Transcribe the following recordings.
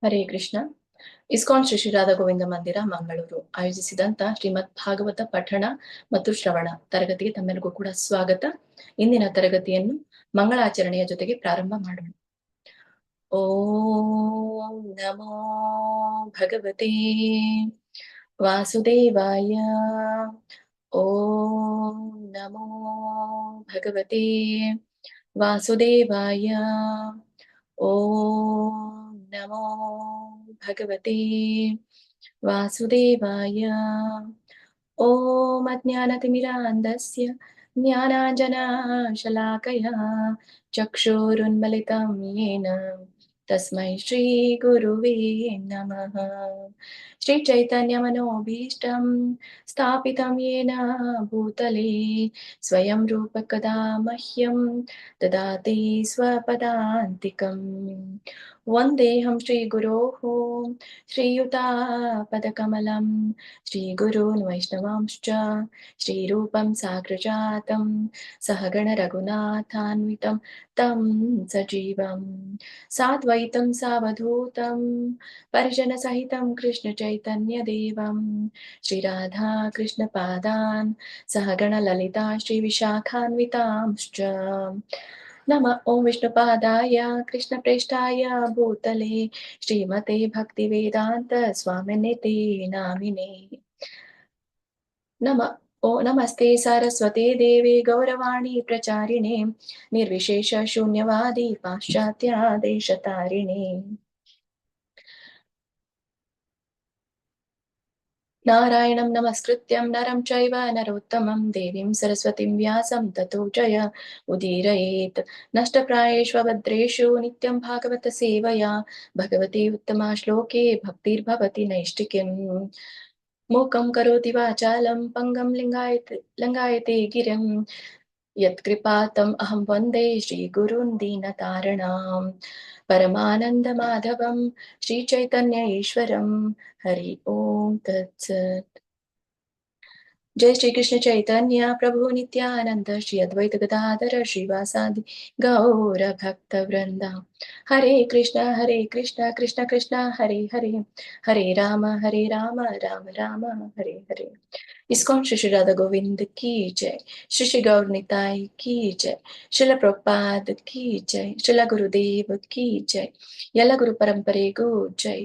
Hare Krishna. ISKCON Shri Shri Radha Govinda ಮಂದಿರ ಮಂಗಳೂರು ಆಯೋಜಿಸಿದಂತ ಶ್ರೀಮದ್ ಭಾಗವತ ಪಠಣ ಮತ್ತು ಶ್ರವಣ ತರಗತಿಗೆ ತಮ್ಮೆಲ್ಲರಿಗೂ ಕೂಡ ಸ್ವಾಗತ. ಇಂದಿನ ತರಗತಿಯನ್ನು ಮಂಗಳಾಚರಣೆಯ ಜೊತೆಗೆ ಪ್ರಾರಂಭ ಮಾಡೋಣ. ಓಂ ನಮೋ ಭಗವತೆ ವಾಸುದೇವಾಯ. ಓಂ ನಮೋ ಭಗವತೆ ವಾಸುದೇವಾಯ. ಓಂ ನಮೋ ಭಗವತೆ ವಾಸುದೇವಾಯ. ಓಂ ಅಜ್ಞಾನತಿಮಿರಾಂಧಸ್ಯ ಜ್ಞಾನಾಂಜನಶಲಾಕಯ ಚಕ್ಷುರುನ್ಮಿಲಿತಂ ಯೇನ ತಸ್ಮೈ ಶ್ರೀ ಗುರುವೇ ನಮಃ. ಶ್ರೀ ಚೈತನ್ಯ ಮನೋಭೀಷ್ಟಂ ಸ್ಥಾಪಿತಂ ಯೇನ ಭೂತಲೆ ಸ್ವಯಂ ರೂಪ ಕದಾ ಮಹ್ಯಂ ದದಾತಿ ಸ್ವಪದಾಂತಿಕಂ. ವಂದೇಹಂ ಶ್ರೀ ಗುರೋಃ ಶ್ರೀಯುತಾಪದಕಮಲಂ ಶ್ರೀಗುರೂನ್ ವೈಷ್ಣವಾಂಶ್ಚ ಶ್ರೀರೂಪಂ ಸಾಗ್ರಜಾತಂ ಸಹಗಣ ರಘುನಾಥಾನ್ವಿತಂ ತಂ ಸಜೀವಂ ಸಾದ್ವೈತಂ ಸಾವಧೂತಂ ಪರಿಜನ ಸಹಿತಂ ಕೃಷ್ಣ ಚೈತನ್ಯ ದೇವಂ ಶ್ರೀ ರಾಧಾ ಕೃಷ್ಣ ಪಾದಾನ್ ಸಹಗಣ ಲಲಿತಾ ಶ್ರೀ ವಿಶಾಖಾನ್ವಿತಾಂಶ್ಚ. ನಮ ಓಂ ವಿಷ್ಣುಪಾದಾಯ ಕೃಷ್ಣ ಪ್ರೇಷ್ಠಾಯ ಭೂತಲೆ ಶ್ರೀಮತೆ ಭಕ್ತಿ ವೇದಾಂತ ಸ್ವಾಮಿನಿತಿ ನಾಮಿನೇ. ನಮಸ್ತೆ ಸಾರಸ್ವತೆ ದೇವಿ ಗೌರವಾಣಿ ಪ್ರಚಾರಿಣೆ ನಿರ್ವಿಶೇಷ ಶೂನ್ಯವಾದಿ ಪಾಶ್ಚಾತ್ಯ ದೇಶತಾರಿಣೆ. ನಾರಾಯಣಂ ನಮಸ್ಕೃತ್ಯಂ ನರಂ ಚೈವ ನರೋತ್ತಮಂ ದೇವೀಂ ಸರಸ್ವತಿಂ ವ್ಯಾಸಂ ತತೋ ಜಯ ಉದೀರಯೇತ್. ನಷ್ಟಪ್ರಾಯೇಷ್ವಭದ್ರೇಷು ನಿತ್ಯಂ ಭಾಗವತ ಸೇವಯಾ ಭಗವತಿ ಉತ್ತಮ ಶ್ಲೋಕೆ ಭಕ್ತಿರ್ಭವತಿ ನೈಷ್ಟಿಕ್ಯಂ. ಮೂಕಂ ಕರೋತಿ ವಾಚಾಲಂ ಪಂಗಂ ಲಂಘಯತೆ ಗಿರಿಂ ಯತ್ಕೃಪಾತಂ ಅಹಂ ವಂದೇ ಶ್ರೀ ಗುರುನ್ ದೀನತಾರಣಾಂ ಪರಮಾನಂದ ಮಾಧವಂ ಶ್ರೀ ಚೈತನ್ಯ ಈಶ್ವರಂ. ಹರಿ ಓಂ ತತ್ಸತ್. ಜೈ ಶ್ರೀ ಕೃಷ್ಣ ಚೈತನ್ಯ ಪ್ರಭು ನಿತ್ಯಾನಂದ ಶ್ರೀ ಅದ್ವೈತ ಗದಾಧರ ಶ್ರೀವಾಸಾದಿ ಗೌರ ಭಕ್ತ ವೃಂದ. ಹರೇ ಕೃಷ್ಣ ಕೃಷ್ಣ ಕೃಷ್ಣ ಹರೇ ಹರೇ ಹರೇ ರಾಮ ರಾಮ ರಾಮ ಹರೇ ಹರೇ. ಇಸ್ಕಾನ್ ಶ್ರೀ ಶ್ರೀ ರಾಧಾ ಗೋವಿಂದ ಕಿ ಜೈ. ಶ್ರೀ ಶ್ರೀ ಗೌರ್ ನಿತಾಯ್ ಕಿ ಜೈ. ಶ್ರೀಲ ಪ್ರಭುಪಾದ್ ಕಿ ಜೈ. ಶ್ರೀಲ ಗುರುದೇವ್ ಕಿ ಜೈ. ಎಲ್ಲ ಗುರು ಪರಂಪರೆಗೂ ಜೈ.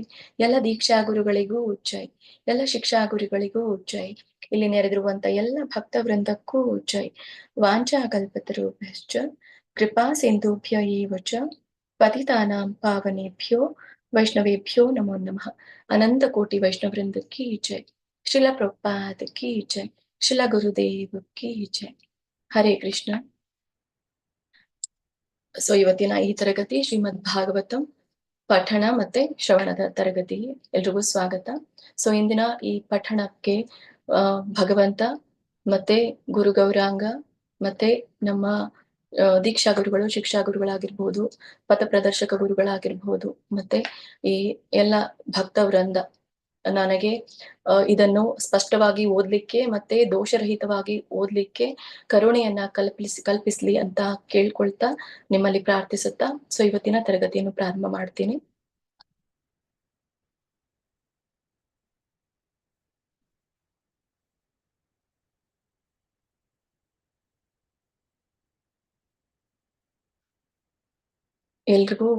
ಎಲ್ಲ ದೀಕ್ಷಾ ಗುರುಗಳಿಗೂ ಜೈ. ಎಲ್ಲ ಶಿಕ್ಷಾ ಗುರುಗಳಿಗೂ ಜೈ. ಇಲ್ಲಿ ನೆರೆದಿರುವಂತ ಎಲ್ಲ ಭಕ್ತ ವೃಂದಕ್ಕೂ ಜೈ. ವಾಂಚಾ ಕಲ್ಪತರುಭ್ಯಶ್ಚ ಕೃಪಾ ಸಿಂಧುಭ್ಯ ಏವ ಚ ಪತಿತಾನಾಂ ಪಾವನೇಭ್ಯೋ ವೈಷ್ಣವೇಭ್ಯೋ ನಮೋ ನಮಃ. ಅನಂತ ಕೋಟಿ ವೈಷ್ಣವೃಂದ ಕಿ ಜೈ. ಶ್ರೀಲ ಪ್ರಭುಪಾದ್ ಕಿ ಜೈ. ಶ್ರೀಲ ಗುರುದೇವ್ ಕಿ ಜೈ. ಹರೇ ಕೃಷ್ಣ. ಸೊ ಇವತ್ತಿನ ಈ ತರಗತಿ ಶ್ರೀಮದ್ ಭಾಗವತಂ ಪಠಣ ಮತ್ತೆ ಶ್ರವಣದ ತರಗತಿಗೆ ಎಲ್ರಿಗೂ ಸ್ವಾಗತ. ಸೊ ಇಂದಿನ ಈ ಪಠಣಕ್ಕೆ ಭಗವಂತ ಮತ್ತೆ ಗುರು ಗೌರಾಂಗ ಮತ್ತೆ ನಮ್ಮ ದೀಕ್ಷಾ ಗುರುಗಳು ಶಿಕ್ಷಾ ಗುರುಗಳಾಗಿರ್ಬೋದು, ಪಥ ಪ್ರದರ್ಶಕ ಗುರುಗಳಾಗಿರ್ಬೋದು, ಮತ್ತೆ ಈ ಎಲ್ಲ ಭಕ್ತ ವೃಂದ ನನಗೆ ಇದನ್ನು ಸ್ಪಷ್ಟವಾಗಿ ಓದ್ಲಿಕ್ಕೆ ಮತ್ತೆ ದೋಷರಹಿತವಾಗಿ ಓದ್ಲಿಕ್ಕೆ ಕರುಣೆಯನ್ನ ಕಲ್ಪಿಸ್ಲಿ ಅಂತ ಕೇಳ್ಕೊಳ್ತಾ ನಿಮ್ಮಲ್ಲಿ ಪ್ರಾರ್ಥಿಸುತ್ತಾ ಸೊ ಇವತ್ತಿನ ತರಗತಿಯನ್ನು ಪ್ರಾರಂಭ ಮಾಡ್ತೀನಿ. ಎಲ್ರಿಗೂ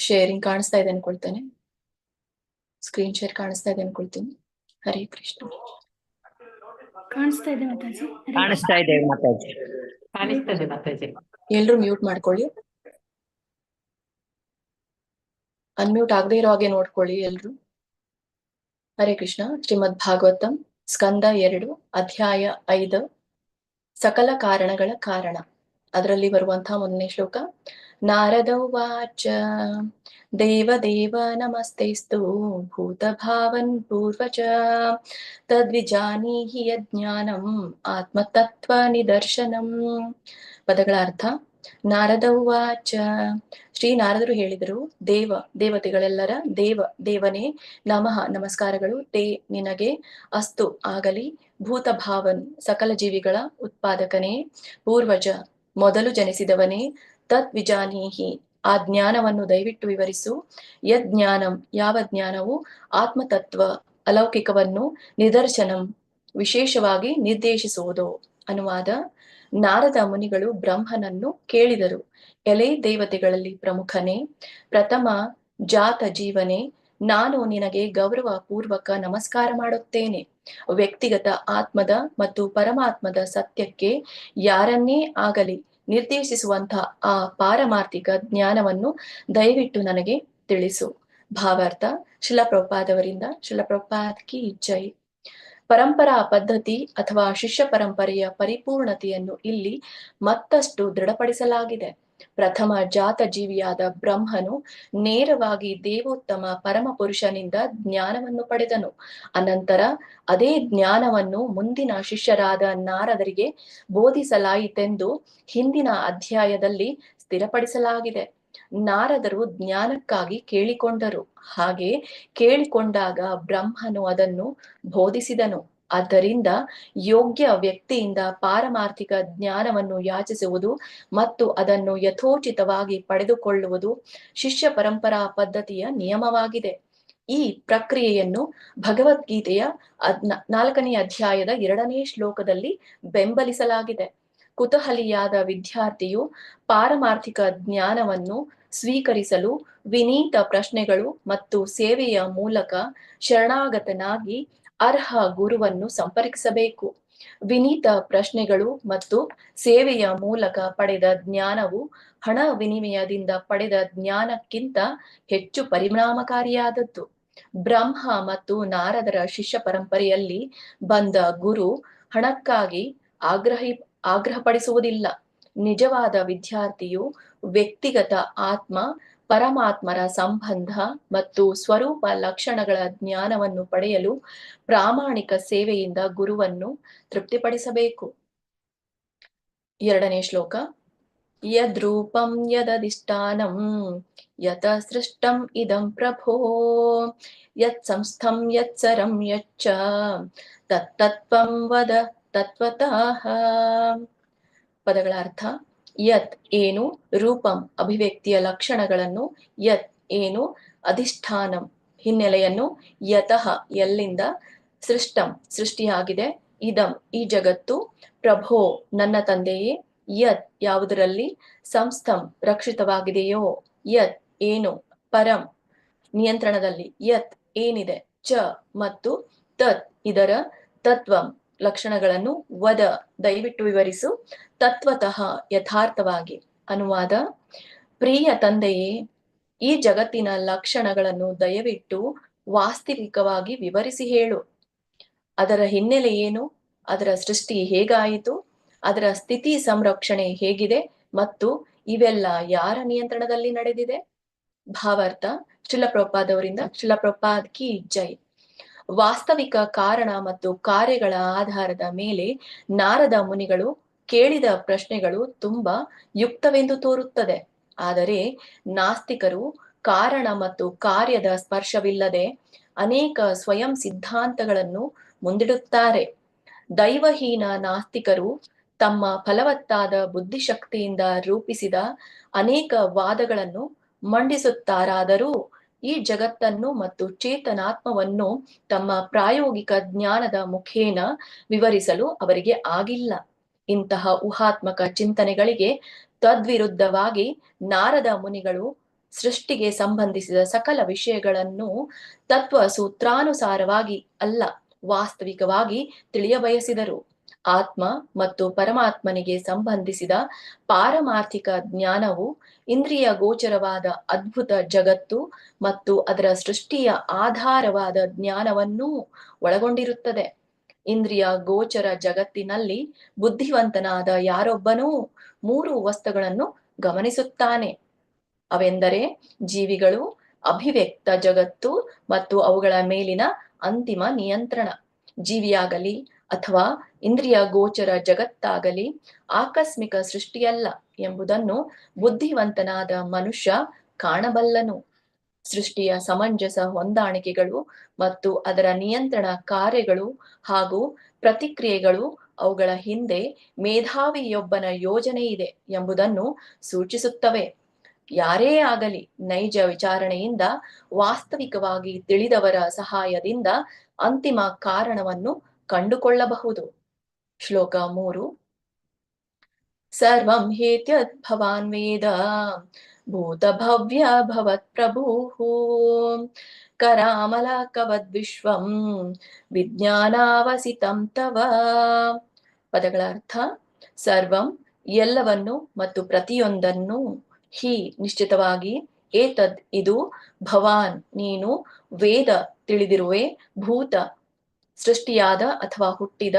ಶೇರಿಂಗ್ ಕಾಣಿಸ್ತಾ ಇದೆ ಅನ್ಕೊಳ್ತೇನೆ. ಸ್ಕ್ರೀನ್ ಶೇರ್ ಕಾಣಿಸ್ತಾ ಇದೆ ಅನ್ಕೊಳ್ತೀನಿ. ಹರೇ ಕೃಷ್ಣ. ಕಾಣಿಸ್ತಾ ಇದೆ ಮಾತಾಜಿ. ಕಾಣಿಸ್ತಾ ಇದೆ ಮಾತಾಜಿ. ಕಾಣಿಸ್ತದೆ ಮಾತಾಜಿ. ಎಲ್ರು ಮ್ಯೂಟ್ ಮಾಡ್ಕೊಳ್ಳಿ. ಅನ್ಮ್ಯೂಟ್ ಆಗದೆ ಇರೋ ಹಾಗೆ ನೋಡ್ಕೊಳ್ಳಿ ಎಲ್ರು. ಹರೇ ಕೃಷ್ಣ. ಶ್ರೀಮದ್ ಭಾಗವತಂ ಸ್ಕಂದ 2 ಅಧ್ಯಾಯ 5 ಸಕಲ ಕಾರಣಗಳ ಕಾರಣ. ಅದರಲ್ಲಿ ಬರುವಂತಹ ಮೊದಲನೇ ಶ್ಲೋಕ. ನಾರದ ಉವಾಚ ದೇವ ದೇವ ನಮಸ್ತೆಸ್ತು ಭೂತ ಭಾವನ್ ಪೂರ್ವಜ ತದ್ವಿಜಾನೀಹಿ ಯಜ್ಞಾನಂ ಆತ್ಮತತ್ವ ನಿದರ್ಶನಂ. ಪದಗಳ ಅರ್ಥ. ನಾರದ ಉವಾಚ, ಶ್ರೀ ನಾರದರು ಹೇಳಿದರು, ದೇವತೆಗಳೆಲ್ಲರ ದೇವನೇ ನಮಃ ನಮಸ್ಕಾರಗಳು, ತೇ ನಿನಗೆ, ಅಸ್ತು ಆಗಲಿ, ಭೂತ ಭಾವನ್ ಸಕಲ ಜೀವಿಗಳ ಉತ್ಪಾದಕನೇ, ಪೂರ್ವಜ ಮೊದಲು ಜನಿಸಿದವನೇ, ತತ್ ವಿಜಾನೀಹಿ ಆ ಜ್ಞಾನವನ್ನು ದಯವಿಟ್ಟು ವಿವರಿಸು. ಯಜ್ಞಾನಂ, ಯಾವ ಜ್ಞಾನವು ಆತ್ಮತತ್ವ ಅಲೌಕಿಕವನ್ನು ನಿದರ್ಶನಂ ವಿಶೇಷವಾಗಿ ನಿರ್ದೇಶಿಸುವುದು. ಅನುವಾದ: ನಾರದ ಮುನಿಗಳು ಬ್ರಹ್ಮನನ್ನು ಕೇಳಿದರು. ಎಲೆ ದೇವತೆಗಳಲ್ಲಿ ಪ್ರಮುಖನೇ, ಪ್ರಥಮ ಜಾತ ಜೀವನೇ, ನಾನು ನಿನಗೆ ಗೌರವ ಪೂರ್ವಕ ನಮಸ್ಕಾರ ಮಾಡುತ್ತೇನೆ. ವ್ಯಕ್ತಿಗತ ಆತ್ಮದ ಮತ್ತು ಪರಮಾತ್ಮದ ಸತ್ಯಕ್ಕೆ ಯಾರನ್ನೇ ಆಗಲಿ ನಿರ್ದೇಶಿಸುವಂತಹ ಆ ಪಾರಮಾರ್ಥಿಕ ಜ್ಞಾನವನ್ನು ದಯವಿಟ್ಟು ನನಗೆ ತಿಳಿಸು. ಭಾವಾರ್ಥ: ಶ್ರೀಲ ಪ್ರಭುಪಾದವರಿಂದ. ಶ್ರೀಲ ಪ್ರಭುಪಾದ್ ಕಿ ಜೈ. ಪರಂಪರಾ ಪದ್ಧತಿ ಅಥವಾ ಶಿಷ್ಯ ಪರಂಪರೆಯ ಪರಿಪೂರ್ಣತೆಯನ್ನು ಇಲ್ಲಿ ಮತ್ತಷ್ಟು ದೃಢಪಡಿಸಲಾಗಿದೆ. ಪ್ರಥಮ ಜಾತ ಜೀವಿಯಾದ ಬ್ರಹ್ಮನು ನೇರವಾಗಿ ದೇವೋತ್ತಮ ಪರಮ ಪುರುಷನಿಂದ ಜ್ಞಾನವನ್ನು ಪಡೆದನು. ಅನಂತರ ಅದೇ ಜ್ಞಾನವನ್ನು ಮುಂದಿನ ಶಿಷ್ಯರಾದ ನಾರದರಿಗೆ ಬೋಧಿಸಲಾಯಿತೆಂದು ಹಿಂದಿನ ಅಧ್ಯಾಯದಲ್ಲಿ ಸ್ಥಿರಪಡಿಸಲಾಗಿದೆ. ನಾರದರು ಜ್ಞಾನಕ್ಕಾಗಿ ಕೇಳಿಕೊಂಡರು. ಹಾಗೆ ಕೇಳಿಕೊಂಡಾಗ ಬ್ರಹ್ಮನು ಅದನ್ನು ಬೋಧಿಸಿದನು. ಆದ್ದರಿಂದ ಯೋಗ್ಯ ವ್ಯಕ್ತಿಯಿಂದ ಪಾರಮಾರ್ಥಿಕ ಜ್ಞಾನವನ್ನು ಯಾಚಿಸುವುದು ಮತ್ತು ಅದನ್ನು ಯಥೋಚಿತವಾಗಿ ಪಡೆದುಕೊಳ್ಳುವುದು ಶಿಷ್ಯ ಪರಂಪರಾ ಪದ್ಧತಿಯ ನಿಯಮವಾಗಿದೆ. ಈ ಪ್ರಕ್ರಿಯೆಯನ್ನು ಭಗವದ್ಗೀತೆಯ 4ನೇ ಅಧ್ಯಾಯದ 2ನೇ ಶ್ಲೋಕದಲ್ಲಿ ಬೆಂಬಲಿಸಲಾಗಿದೆ. ಕುತೂಹಲಿಯಾದ ವಿದ್ಯಾರ್ಥಿಯು ಪಾರಮಾರ್ಥಿಕ ಜ್ಞಾನವನ್ನು ಸ್ವೀಕರಿಸಲು ವಿನೀತ ಪ್ರಶ್ನೆಗಳು ಮತ್ತು ಸೇವೆಯ ಮೂಲಕ ಶರಣಾಗತನಾಗಿ ಅರ್ಹ ಗುರುವನ್ನು ಸಂಪರ್ಕಿಸಬೇಕು. ವಿನೀತ ಪ್ರಶ್ನೆಗಳು ಮತ್ತು ಸೇವೆಯ ಮೂಲಕ ಪಡೆದ ಜ್ಞಾನವು ಹಣ ವಿನಿಮಯದಿಂದ ಪಡೆದ ಜ್ಞಾನಕ್ಕಿಂತ ಹೆಚ್ಚು ಪರಿಣಾಮಕಾರಿಯಾದದ್ದು. ಬ್ರಹ್ಮ ಮತ್ತು ನಾರದರ ಶಿಷ್ಯ ಪರಂಪರೆಯಲ್ಲಿ ಬಂದ ಗುರು ಹಣಕ್ಕಾಗಿ ಆಗ್ರಹಪಡಿಸುವುದಿಲ್ಲ. ನಿಜವಾದ ವಿದ್ಯಾರ್ಥಿಯು ವ್ಯಕ್ತಿಗತ ಆತ್ಮ ಪರಮಾತ್ಮರ ಸಂಬಂಧ ಮತ್ತು ಸ್ವರೂಪ ಲಕ್ಷಣಗಳ ಜ್ಞಾನವನ್ನು ಪಡೆಯಲು ಪ್ರಾಮಾಣಿಕ ಸೇವೆಯಿಂದ ಗುರುವನ್ನು ತೃಪ್ತಿಪಡಿಸಬೇಕು. 2ನೇ ಶ್ಲೋಕ. ಯದ್ರೂಪಂ ಯದಧಿಷ್ಠಾನಂ ಯತ ಸೃಷ್ಟಂ ಇದಂ ಪ್ರಭೋ ಯತ್ ಸಂಸ್ಥಂ ಯತ್ಸರಂ ಯಚ್ಚ ತತ್ತತ್ವಂ ವದ ತತ್ವತಃ. ಪದಗಳ ಅರ್ಥ: ಯತ್ ಏನು, ರೂಪಂ ಅಭಿವ್ಯಕ್ತಿಯ ಲಕ್ಷಣಗಳನ್ನು, ಯತ್ ಏನು, ಅಧಿಷ್ಠಾನಂ ಹಿನ್ನೆಲೆಯನ್ನು, ಯತಃ ಎಲ್ಲಿಂದ, ಸೃಷ್ಟಂ ಸೃಷ್ಟಿಯಾಗಿದೆ, ಇದಂ ಈ ಜಗತ್ತು, ಪ್ರಭೋ ನನ್ನ ತಂದೆಯೇ, ಯತ್ ಯಾವುದರಲ್ಲಿ, ಸಂಸ್ಥಂ ರಕ್ಷಿತವಾಗಿದೆಯೋ, ಯತ್ ಏನು, ಪರಂ ನಿಯಂತ್ರಣದಲ್ಲಿ, ಯತ್ ಏನಿದೆ, ಚ ಮತ್ತು ತತ್ ಇದರ, ತತ್ವಂ ಲಕ್ಷಣಗಳನ್ನು, ವದ ದಯವಿಟ್ಟು ವಿವರಿಸು, ತತ್ವತಃ ಯಥಾರ್ಥವಾಗಿ. ಅನುವಾದ: ಪ್ರಿಯ ತಂದೆಯೇ, ಈ ಜಗತ್ತಿನ ಲಕ್ಷಣಗಳನ್ನು ದಯವಿಟ್ಟು ವಾಸ್ತವಿಕವಾಗಿ ವಿವರಿಸಿ ಹೇಳು. ಅದರ ಹಿನ್ನೆಲೆ ಏನು, ಅದರ ಸೃಷ್ಟಿ ಹೇಗಾಯಿತು, ಅದರ ಸ್ಥಿತಿ ಸಂರಕ್ಷಣೆ ಹೇಗಿದೆ ಮತ್ತು ಇವೆಲ್ಲ ಯಾರ ನಿಯಂತ್ರಣದಲ್ಲಿ ನಡೆದಿದೆ. ಭಾವಾರ್ಥ: ಶ್ರೀಲ ಪ್ರಭುಪಾದವರಿಂದ. ಶ್ರೀಲ ಪ್ರಭುಪಾದ್ ಕಿ ಜೈ. ವಾಸ್ತವಿಕ ಕಾರಣ ಮತ್ತು ಕಾರ್ಯಗಳ ಆಧಾರದ ಮೇಲೆ ನಾರದ ಮುನಿಗಳು ಕೇಳಿದ ಪ್ರಶ್ನೆಗಳು ತುಂಬಾ ಯುಕ್ತವೆಂದು ತೋರುತ್ತದೆ. ಆದರೆ ನಾಸ್ತಿಕರು ಕಾರಣ ಮತ್ತು ಕಾರ್ಯದ ಸ್ಪರ್ಶವಿಲ್ಲದೆ ಅನೇಕ ಸ್ವಯಂ ಸಿದ್ಧಾಂತಗಳನ್ನು ಮುಂದಿಡುತ್ತಾರೆ. ದೈವಹೀನ ನಾಸ್ತಿಕರು ತಮ್ಮ ಫಲವತ್ತಾದ ಬುದ್ಧಿಶಕ್ತಿಯಿಂದ ರೂಪಿಸಿದ ಅನೇಕ ವಾದಗಳನ್ನು ಮಂಡಿಸುತ್ತಾರಾದರೂ ಈ ಜಗತ್ತನ್ನು ಮತ್ತು ಚೇತನಾತ್ಮವನ್ನು ತಮ್ಮ ಪ್ರಾಯೋಗಿಕ ಜ್ಞಾನದ ಮುಖೇನ ವಿವರಿಸಲು ಅವರಿಗೆ ಆಗಿಲ್ಲ. ಇಂತಹ ಊಹಾತ್ಮಕ ಚಿಂತನೆಗಳಿಗೆ ತದ್ವಿರುದ್ಧವಾಗಿ ನಾರದ ಮುನಿಗಳು ಸೃಷ್ಟಿಗೆ ಸಂಬಂಧಿಸಿದ ಸಕಲ ವಿಷಯಗಳನ್ನು ತತ್ವ ಸೂತ್ರಾನುಸಾರವಾಗಿ ಅಲ್ಲ, ವಾಸ್ತವಿಕವಾಗಿ ತಿಳಿಯಬಯಸಿದರು. ಆತ್ಮ ಮತ್ತು ಪರಮಾತ್ಮನಿಗೆ ಸಂಬಂಧಿಸಿದ ಪಾರಮಾರ್ಥಿಕ ಜ್ಞಾನವು ಇಂದ್ರಿಯ ಗೋಚರವಾದ ಅದ್ಭುತ ಜಗತ್ತು ಮತ್ತು ಅದರ ಸೃಷ್ಟಿಯ ಆಧಾರವಾದ ಜ್ಞಾನವನ್ನೂ ಒಳಗೊಂಡಿರುತ್ತದೆ. ಇಂದ್ರಿಯ ಗೋಚರ ಜಗತ್ತಿನಲ್ಲಿ ಬುದ್ಧಿವಂತನಾದ ಯಾರೊಬ್ಬನೂ 3 ವಸ್ತುಗಳನ್ನು ಗಮನಿಸುತ್ತಾನೆ. ಅವೆಂದರೆ ಜೀವಿಗಳು, ಅಭಿವ್ಯಕ್ತ ಜಗತ್ತು ಮತ್ತು ಅವುಗಳ ಮೇಲಿನ ಅಂತಿಮ ನಿಯಂತ್ರಣ. ಜೀವಿಯಾಗಲಿ ಅಥವಾ ಇಂದ್ರಿಯ ಗೋಚರ ಜಗತ್ತಾಗಲಿ ಆಕಸ್ಮಿಕ ಸೃಷ್ಟಿಯಲ್ಲ ಎಂಬುದನ್ನು ಬುದ್ಧಿವಂತನಾದ ಮನುಷ್ಯ ಕಾಣಬಲ್ಲನು. ಸೃಷ್ಟಿಯ ಸಮಂಜಸ ಹೊಂದಾಣಿಕೆಗಳು ಮತ್ತು ಅದರ ನಿಯಂತ್ರಣ ಕಾರ್ಯಗಳು ಹಾಗೂ ಪ್ರತಿಕ್ರಿಯೆಗಳು ಅವುಗಳ ಹಿಂದೆ ಮೇಧಾವಿಯೊಬ್ಬನ ಯೋಜನೆ ಇದೆ ಎಂಬುದನ್ನು ಸೂಚಿಸುತ್ತವೆ. ಯಾರೇ ಆಗಲಿ ನೈಜ ವಿಚಾರಣೆಯಿಂದ ವಾಸ್ತವಿಕವಾಗಿ ತಿಳಿದವರ ಸಹಾಯದಿಂದ ಅಂತಿಮ ಕಾರಣವನ್ನು ಕಂಡುಕೊಳ್ಳಬಹುದು. ಶ್ಲೋಕ 3. ಸರ್ವಂ ಹೇತ್ಯದ್ ಭವಾನ್ ವೇದ ಭೂತಭವ್ಯ ಭವತ್ ಪ್ರಭುಃ ಕರಾಮಲಕವದ್ ವಿಶ್ವಂ ವಿಜ್ಞಾನಾವಸಿತಂ ತವ. ಪದಗಳ ಅರ್ಥ: ಸರ್ವಂ ಎಲ್ಲವನ್ನು ಮತ್ತು ಪ್ರತಿಯೊಂದನ್ನು, ಹಿ ನಿಶ್ಚಿತವಾಗಿ, ಏತದ್ ಇದು, ಭವಾನ್ ನೀನು, ವೇದ ತಿಳಿದಿರುವೆ, ಭೂತ ಸೃಷ್ಟಿಯಾದ ಅಥವಾ ಹುಟ್ಟಿದ,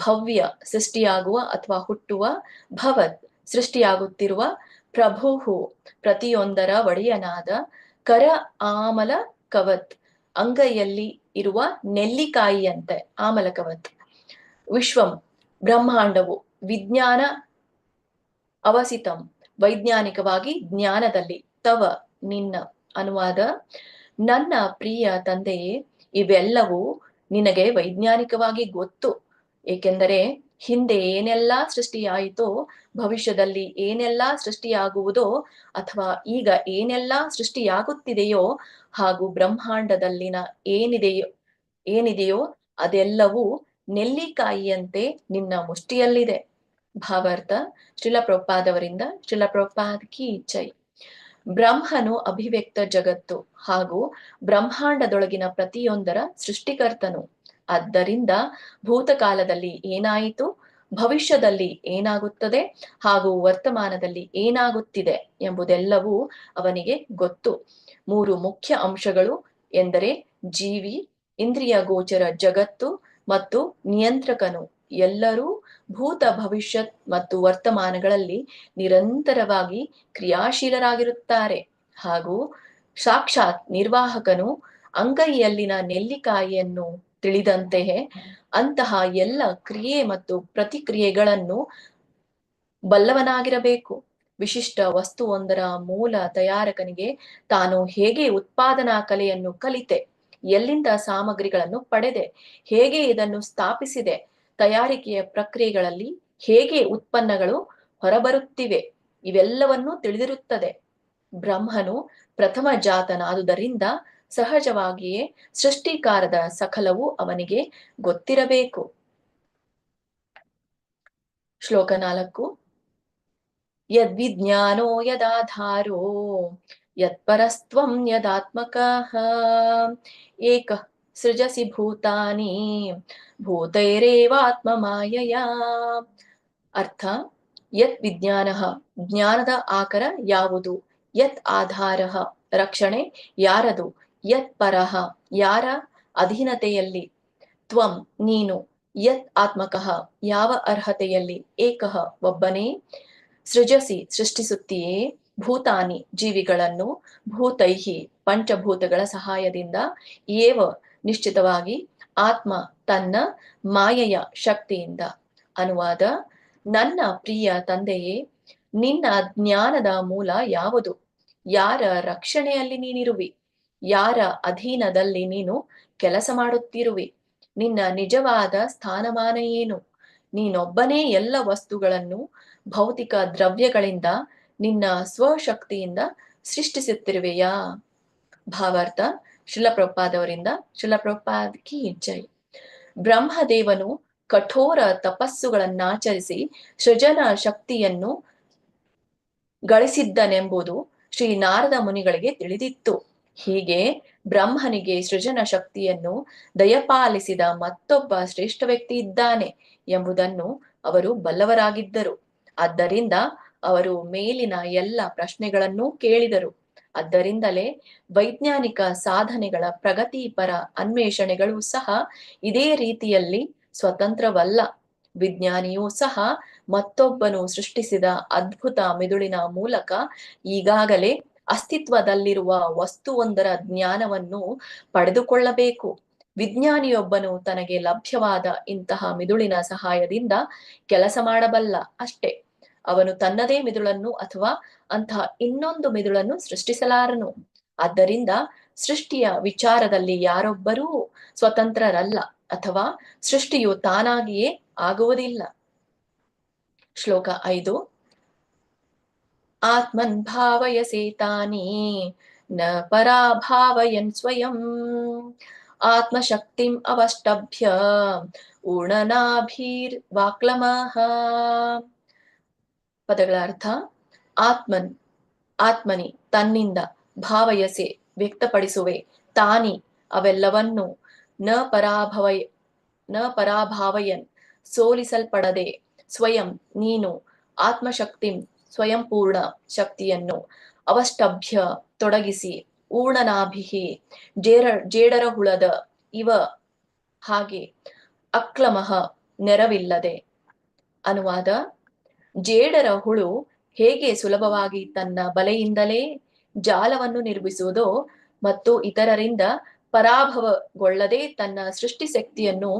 ಭವ್ಯ ಸೃಷ್ಟಿಯಾಗುವ ಅಥವಾ ಹುಟ್ಟುವ, ಭವತ್ ಸೃಷ್ಟಿಯಾಗುತ್ತಿರುವ, ಪ್ರಭುಹು ಪ್ರತಿಯೊಂದರ ಒಡೆಯನಾದ, ಕರ ಆಮಲ ಕವತ್ ಅಂಗೈಯಲ್ಲಿ ಇರುವ ನೆಲ್ಲಿಕಾಯಿಯಂತೆ, ಆಮಲಕವತ್, ವಿಶ್ವಂ ಬ್ರಹ್ಮಾಂಡವು, ವಿಜ್ಞಾನ ಅವಸಿತಂ ವೈಜ್ಞಾನಿಕವಾಗಿ ಜ್ಞಾನದಲ್ಲಿ, ತವ ನಿನ್ನ. ಅನುವಾದ: ನನ್ನ ಪ್ರಿಯ ತಂದೆಯೇ, ಇವೆಲ್ಲವೂ ನಿನಗೆ ವೈಜ್ಞಾನಿಕವಾಗಿ ಗೊತ್ತು, ಏಕೆಂದರೆ ಹಿಂದೆ ಏನೆಲ್ಲಾ ಸೃಷ್ಟಿಯಾಯಿತೋ, ಭವಿಷ್ಯದಲ್ಲಿ ಏನೆಲ್ಲಾ ಸೃಷ್ಟಿಯಾಗುವುದೋ, ಅಥವಾ ಈಗ ಏನೆಲ್ಲಾ ಸೃಷ್ಟಿಯಾಗುತ್ತಿದೆಯೋ, ಹಾಗೂ ಬ್ರಹ್ಮಾಂಡದಲ್ಲಿನ ಏನಿದೆಯೋ ಅದೆಲ್ಲವೂ ನೆಲ್ಲಿಕಾಯಿಯಂತೆ ನಿನ್ನ ಮುಷ್ಟಿಯಲ್ಲಿದೆ. ಭಾವಾರ್ಥ: ಶ್ರೀಲ ಪ್ರಭುಪಾದವರಿಂದ ಶ್ರೀಲ ಪ್ರಭುಪಾದ ಕಿ ಜೈ. ಬ್ರಹ್ಮನು ಅಭಿವ್ಯಕ್ತ ಜಗತ್ತು ಹಾಗೂ ಬ್ರಹ್ಮಾಂಡದೊಳಗಿನ ಪ್ರತಿಯೊಂದರ ಸೃಷ್ಟಿಕರ್ತನು. ಆದ್ದರಿಂದ ಭೂತಕಾಲದಲ್ಲಿ ಏನಾಯಿತು, ಭವಿಷ್ಯದಲ್ಲಿ ಏನಾಗುತ್ತದೆ ಹಾಗೂ ವರ್ತಮಾನದಲ್ಲಿ ಏನಾಗುತ್ತಿದೆ ಎಂಬುದೆಲ್ಲವೂ ಅವನಿಗೆ ಗೊತ್ತು. 3 ಮುಖ್ಯ ಅಂಶಗಳು ಎಂದರೆ ಜೀವಿ, ಇಂದ್ರಿಯ ಗೋಚರ ಜಗತ್ತು ಮತ್ತು ನಿಯಂತ್ರಕನು ಎಲ್ಲರೂ ಭೂತ, ಭವಿಷ್ಯತ್ ಮತ್ತು ವರ್ತಮಾನಗಳಲ್ಲಿ ನಿರಂತರವಾಗಿ ಕ್ರಿಯಾಶೀಲರಾಗಿರುತ್ತಾರೆ. ಹಾಗೂ ಸಾಕ್ಷಾತ್ ನಿರ್ವಾಹಕನು ಅಂಗೈಯಲ್ಲಿನ ನೆಲ್ಲಿಕಾಯಿಯನ್ನು ತಿಳಿದಂತೆಯೇ ಅಂತಹ ಎಲ್ಲ ಕ್ರಿಯೆ ಮತ್ತು ಪ್ರತಿಕ್ರಿಯೆಗಳನ್ನು ಬಲ್ಲವನಾಗಿರಬೇಕು. ವಿಶಿಷ್ಟ ವಸ್ತುವೊಂದರ ಮೂಲ ತಯಾರಕನಿಗೆ ತಾನು ಹೇಗೆ ಉತ್ಪಾದನಾ ಕಲೆಯನ್ನು ಕಲಿತೆ, ಎಲ್ಲಿಂದ ಸಾಮಗ್ರಿಗಳನ್ನು ಪಡೆದೆ, ಹೇಗೆ ಇದನ್ನು ಸ್ಥಾಪಿಸಿದೆ, ತಯಾರಿಕೆಯ ಪ್ರಕ್ರಿಯೆಗಳಲ್ಲಿ ಹೇಗೆ ಉತ್ಪನ್ನಗಳು ಹೊರಬರುತ್ತಿವೆ, ಇವೆಲ್ಲವನ್ನೂ ತಿಳಿದಿರುತ್ತದೆ. ಬ್ರಹ್ಮನು ಪ್ರಥಮ ಜಾತನಾದುದರಿಂದ ಸಹಜವಾಗಿಯೇ ಸೃಷ್ಟಿಕಾರದ ಸಕಲವೂ ಅವನಿಗೆ ಗೊತ್ತಿರಬೇಕು. ಶ್ಲೋಕ 4. ಯದ್ವಿಜ್ಞಾನೋ ಯದಾಧಾರೋ ಯತ್ಪರಸ್ತ್ವಂ ಯದಾತ್ಮಕಃ ಏಕಃ ಸೃಜಸಿ ಭೂತಾನಿ ಭೂತೈರೇವಾತ್ಮ ಮಾಯಯಾ. ಅರ್ಥ: ಯತ್ ವಿಜ್ಞಾನಃ ಜ್ಞಾನದ ಆಕರ ಯಾವುದು, ಯತ್ ಆಧಾರಃ ರಕ್ಷಣೆ ಯಾರದು, ಯತ್ ಪರಃ ಯಾರ ಅಧೀನತೆಯಲ್ಲಿ, ತ್ವಂ ನೀನು, ಯತ್ ಆತ್ಮಕಃ ಯಾವ ಅರ್ಹತೆಯಲ್ಲಿ, ಏಕಃ ಒಬ್ಬನೇ, ಸೃಜಸಿ ಸೃಷ್ಟಿಸುತ್ತೀಯೇ, ಭೂತಾನಿ ಜೀವಿಗಳನ್ನು, ಭೂತೈಹಿ ಪಂಚಭೂತಗಳ ಸಹಾಯದಿಂದ, ಏವ ನಿಶ್ಚಿತವಾಗಿ, ಆತ್ಮ ತನ್ನ, ಮಾಯೆಯ ಶಕ್ತಿಯಿಂದ. ಅನುವಾದ: ನನ್ನ ಪ್ರಿಯ ತಂದೆಯೇ, ನಿನ್ನ ಜ್ಞಾನದ ಮೂಲ ಯಾವುದು, ಯಾರ ರಕ್ಷಣೆಯಲ್ಲಿ ನೀನಿರುವಿ, ಯಾರ ಅಧೀನದಲ್ಲಿ ನೀನು ಕೆಲಸ ಮಾಡುತ್ತಿರುವಿ, ನಿನ್ನ ನಿಜವಾದ ಸ್ಥಾನಮಾನ ಏನು, ನೀನೊಬ್ಬನೇ ಎಲ್ಲ ವಸ್ತುಗಳನ್ನು ಭೌತಿಕ ದ್ರವ್ಯಗಳಿಂದ ನಿನ್ನ ಸ್ವಶಕ್ತಿಯಿಂದ ಸೃಷ್ಟಿಸುತ್ತಿರುವೆಯಾ. ಭಾವಾರ್ಥ: ಶ್ರೀಲ ಪ್ರಭುಪಾದವರಿಂದ ಶ್ರೀಲ ಪ್ರಭುಪಾದ ಕಿ ಜೈ. ಬ್ರಹ್ಮದೇವನು ಕಠೋರ ತಪಸ್ಸುಗಳನ್ನಾಚರಿಸಿ ಸೃಜನ ಶಕ್ತಿಯನ್ನು ಗಳಿಸಿದ್ದನೆಂಬುದು ಶ್ರೀ ನಾರದ ಮುನಿಗಳಿಗೆ ತಿಳಿದಿತ್ತು. ಹೀಗೆ ಬ್ರಹ್ಮನಿಗೆ ಸೃಜನ ಶಕ್ತಿಯನ್ನು ದಯಪಾಲಿಸಿದ ಮತ್ತೊಬ್ಬ ಶ್ರೇಷ್ಠ ವ್ಯಕ್ತಿ ಇದ್ದಾನೆ ಎಂಬುದನ್ನು ಅವರು ಬಲ್ಲವರಾಗಿದ್ದರು. ಆದ್ದರಿಂದ ಅವರು ಮೇಲಿನ ಎಲ್ಲ ಪ್ರಶ್ನೆಗಳನ್ನೂ ಕೇಳಿದರು. ಆದ್ದರಿಂದಲೇ ವೈಜ್ಞಾನಿಕ ಸಾಧನೆಗಳ ಪ್ರಗತಿಪರ ಅನ್ವೇಷಣೆಗಳು ಸಹ ಇದೇ ರೀತಿಯಲ್ಲಿ ಸ್ವತಂತ್ರವಲ್ಲ. ವಿಜ್ಞಾನಿಯೂ ಸಹ ಮತ್ತೊಬ್ಬನು ಸೃಷ್ಟಿಸಿದ ಅದ್ಭುತ ಮಿದುಳಿನ ಮೂಲಕ ಈಗಾಗಲೇ ಅಸ್ತಿತ್ವದಲ್ಲಿರುವ ವಸ್ತುವೊಂದರ ಜ್ಞಾನವನ್ನು ಪಡೆದುಕೊಳ್ಳಬೇಕು. ವಿಜ್ಞಾನಿಯೊಬ್ಬನು ತನಗೆ ಲಭ್ಯವಾದ ಇಂತಹ ಮಿದುಳಿನ ಸಹಾಯದಿಂದ ಕೆಲಸ ಮಾಡಬಲ್ಲ ಅಷ್ಟೇ. ಅವನು ತನ್ನದೇ ಮಿದುಳನ್ನು ಅಥವಾ ಅಂತಹ ಇನ್ನೊಂದು ಮಿದುಳನ್ನು ಸೃಷ್ಟಿಸಲಾರನು. ಆದ್ದರಿಂದ ಸೃಷ್ಟಿಯ ವಿಚಾರದಲ್ಲಿ ಯಾರೊಬ್ಬರೂ ಸ್ವತಂತ್ರರಲ್ಲ ಅಥವಾ ಸೃಷ್ಟಿಯು ತಾನಾಗಿಯೇ ಆಗುವುದಿಲ್ಲ. ಶ್ಲೋಕ 5. ಆತ್ಮನ್ ಭಾವಯಸೆ ತಾನೇ ನ ಪರಾಭಾವಯನ್ ಸ್ವಯಂ ಆತ್ಮಶಕ್ತಿಂ ಅವಷ್ಟಭ್ಯ ಊರ್ಣನಾಭೀರ್ ವಾಕ್ಲಮಃ. ಪದಗಳ ಅರ್ಥ: ಆತ್ಮನ್ ಆತ್ಮನಿ ತನ್ನಿಂದ, ಭಾವಯಸೆ ವ್ಯಕ್ತಪಡಿಸುವೆ, ತಾನಿ ಅವೆಲ್ಲವನ್ನು, ನ ಪರಾಭಾವಯನ್ ಸೋಲಿಸಲ್ಪಡದೆ, ಸ್ವಯಂ ನೀನು, ಆತ್ಮಶಕ್ತಿಂ ಸ್ವಯಂಪೂರ್ಣ ಶಕ್ತಿಯನ್ನು, ಅವಷ್ಟಭ್ಯ ತೊಡಗಿಸಿ, ಊರ್ಣನಾಭಿಹಿ ಜೇಡರ ಹುಳದ ಇವ ಹಾಗೆ, ಅಕ್ಲಮಃ ನೆರವಿಲ್ಲದೆ. ಅನುವಾದ: ಜೇಡರ ಹುಳು ಹೇಗೆ ಸುಲಭವಾಗಿ ತನ್ನ ಬಲೆಯಿಂದಲೇ ಜಾಲವನ್ನು ನಿರ್ಮಿಸುವುದೋ ಮತ್ತು ಇತರರಿಂದ ಪರಾಭವಗೊಳ್ಳದೆ ತನ್ನ ಸೃಷ್ಟಿಶಕ್ತಿಯನ್ನು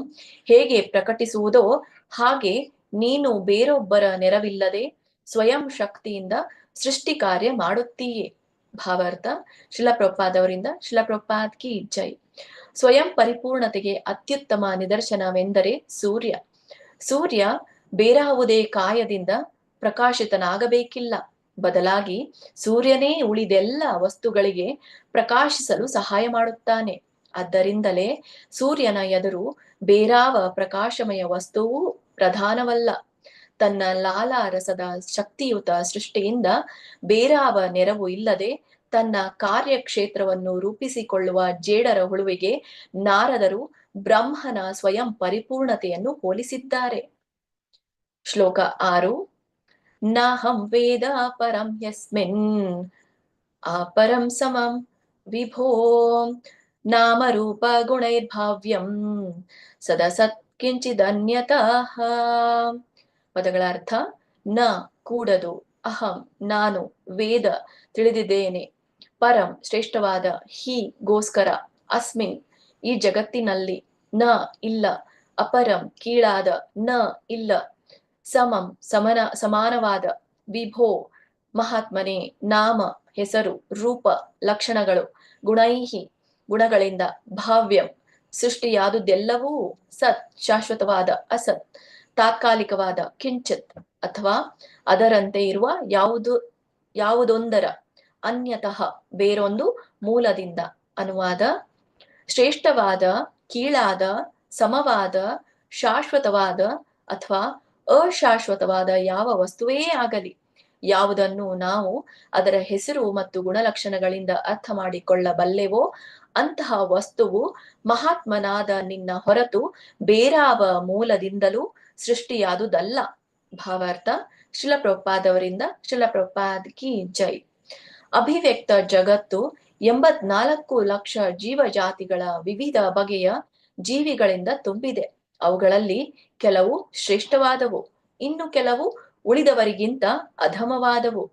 ಹೇಗೆ ಪ್ರಕಟಿಸುವುದೋ ಹಾಗೆ ನೀನು ಬೇರೊಬ್ಬರ ನೆರವಿಲ್ಲದೆ ಸ್ವಯಂ ಶಕ್ತಿಯಿಂದ ಸೃಷ್ಟಿ ಕಾರ್ಯ ಮಾಡುತ್ತೀಯೇ. ಭಾವಾರ್ಥ: ಶ್ರೀಲ ಪ್ರಭುಪಾದವರಿಂದ ಶ್ರೀಲ ಪ್ರಭುಪಾದ್ ಕಿ ಜೈ. ಸ್ವಯಂ ಪರಿಪೂರ್ಣತೆಗೆ ಅತ್ಯುತ್ತಮ ನಿದರ್ಶನವೆಂದರೆ ಸೂರ್ಯ. ಸೂರ್ಯ ಬೇರಾವುದೇ ಕಾಯದಿಂದ ಪ್ರಕಾಶಿತನಾಗಬೇಕಿಲ್ಲ, ಬದಲಾಗಿ ಸೂರ್ಯನೇ ಉಳಿದೆಲ್ಲ ವಸ್ತುಗಳಿಗೆ ಪ್ರಕಾಶಿಸಲು ಸಹಾಯ ಮಾಡುತ್ತಾನೆ. ಆದ್ದರಿಂದಲೇ ಸೂರ್ಯನ ಎದುರು ಬೇರಾವ ಪ್ರಕಾಶಮಯ ವಸ್ತುವೂ ಪ್ರಧಾನವಲ್ಲ. ತನ್ನ ಲಾಲಾರಸದ ಶಕ್ತಿಯುತ ಸೃಷ್ಟಿಯಿಂದ ಬೇರಾವ ನೆರವು ಇಲ್ಲದೆ ತನ್ನ ಕಾರ್ಯಕ್ಷೇತ್ರವನ್ನು ರೂಪಿಸಿಕೊಳ್ಳುವ ಜೇಡರ ಹುಳುವಿಗೆ ನಾರದರು ಬ್ರಹ್ಮನ ಸ್ವಯಂ ಪರಿಪೂರ್ಣತೆಯನ್ನು ಹೋಲಿಸಿದ್ದಾರೆ. ಶ್ಲೋಕ 6. ನಾಹಂ ವೇದ ಪರಂ ಯಸ್ಮಿನ್ ಅಪರಂ ಸಮಂ ವಿಭೋ ನಾಮರೂಪ ಗುಣೈರ್ಭಾವ್ಯಂ ಸದಸತ್ ಕಿಂಚಿದನ್ಯತಃ. ಪದಗಳ ಅರ್ಥ: ನ ಕೂಡದು, ಅಹಂ ನಾನು, ವೇದ ತಿಳಿದಿದ್ದೇನೆ, ಪರಂ ಶ್ರೇಷ್ಠವಾದ, ಹಿ ಗೋಸ್ಕರ, ಅಸ್ಮಿನ್ ಈ ಜಗತ್ತಿನಲ್ಲಿ, ನ ಇಲ್ಲ, ಅಪರಂ ಕೀಳಾದ, ನ ಇಲ್ಲ, ಸಮಂ ಸಮಾನವಾದ, ವಿಭೋ ಮಹಾತ್ಮನೇ, ನಾಮ ಹೆಸರು, ರೂಪ ಲಕ್ಷಣಗಳು, ಗುಣೈಹಿ ಗುಣಗಳಿಂದ, ಭಾವ್ಯಂ ಸೃಷ್ಟಿಯಾದುದೆಲ್ಲವೂ, ಸತ್ ಶಾಶ್ವತವಾದ, ಅಸತ್ ತಾತ್ಕಾಲಿಕವಾದ, ಕಿಂಚಿತ್ ಅಥವಾ ಅದರಂತೆ ಇರುವ ಯಾವುದೊಂದರ, ಅನ್ಯತಃ ಬೇರೊಂದು ಮೂಲದಿಂದ. ಅನುವಾದ: ಶ್ರೇಷ್ಠವಾದ, ಕೀಳಾದ, ಸಮವಾದ, ಶಾಶ್ವತವಾದ ಅಥವಾ ಅಶಾಶ್ವತವಾದ ಯಾವ ವಸ್ತುವೇ ಆಗಲಿ, ಯಾವುದನ್ನು ನಾವು ಅದರ ಹೆಸರು ಮತ್ತು ಗುಣಲಕ್ಷಣಗಳಿಂದ ಅರ್ಥ ಮಾಡಿಕೊಳ್ಳಬಲ್ಲೆವೋ ಅಂತಹ ವಸ್ತುವು ಮಹಾತ್ಮನಾದ ನಿನ್ನ ಹೊರತು ಬೇರಾವ ಮೂಲದಿಂದಲೂ ಸೃಷ್ಟಿಯಾದುದಲ್ಲ. ಭಾವಾರ್ಥ: ಶ್ರೀಲ ಪ್ರಭುಪಾದವರಿಂದ ಶ್ರೀಲ ಪ್ರಭುಪಾದ್ ಕಿ ಜೈ. ಅಭಿವ್ಯಕ್ತ ಜಗತ್ತು 84 ಲಕ್ಷ ಜೀವಜಾತಿಗಳ ವಿವಿಧ ಬಗೆಯ ಜೀವಿಗಳಿಂದ ತುಂಬಿದೆ. ಅವುಗಳಲ್ಲಿ ಕೆಲವು ಶ್ರೇಷ್ಠವಾದವು, ಇನ್ನು ಕೆಲವು ಉಳಿದವರಿಗಿಂತ ಅಧಮವಾದವು.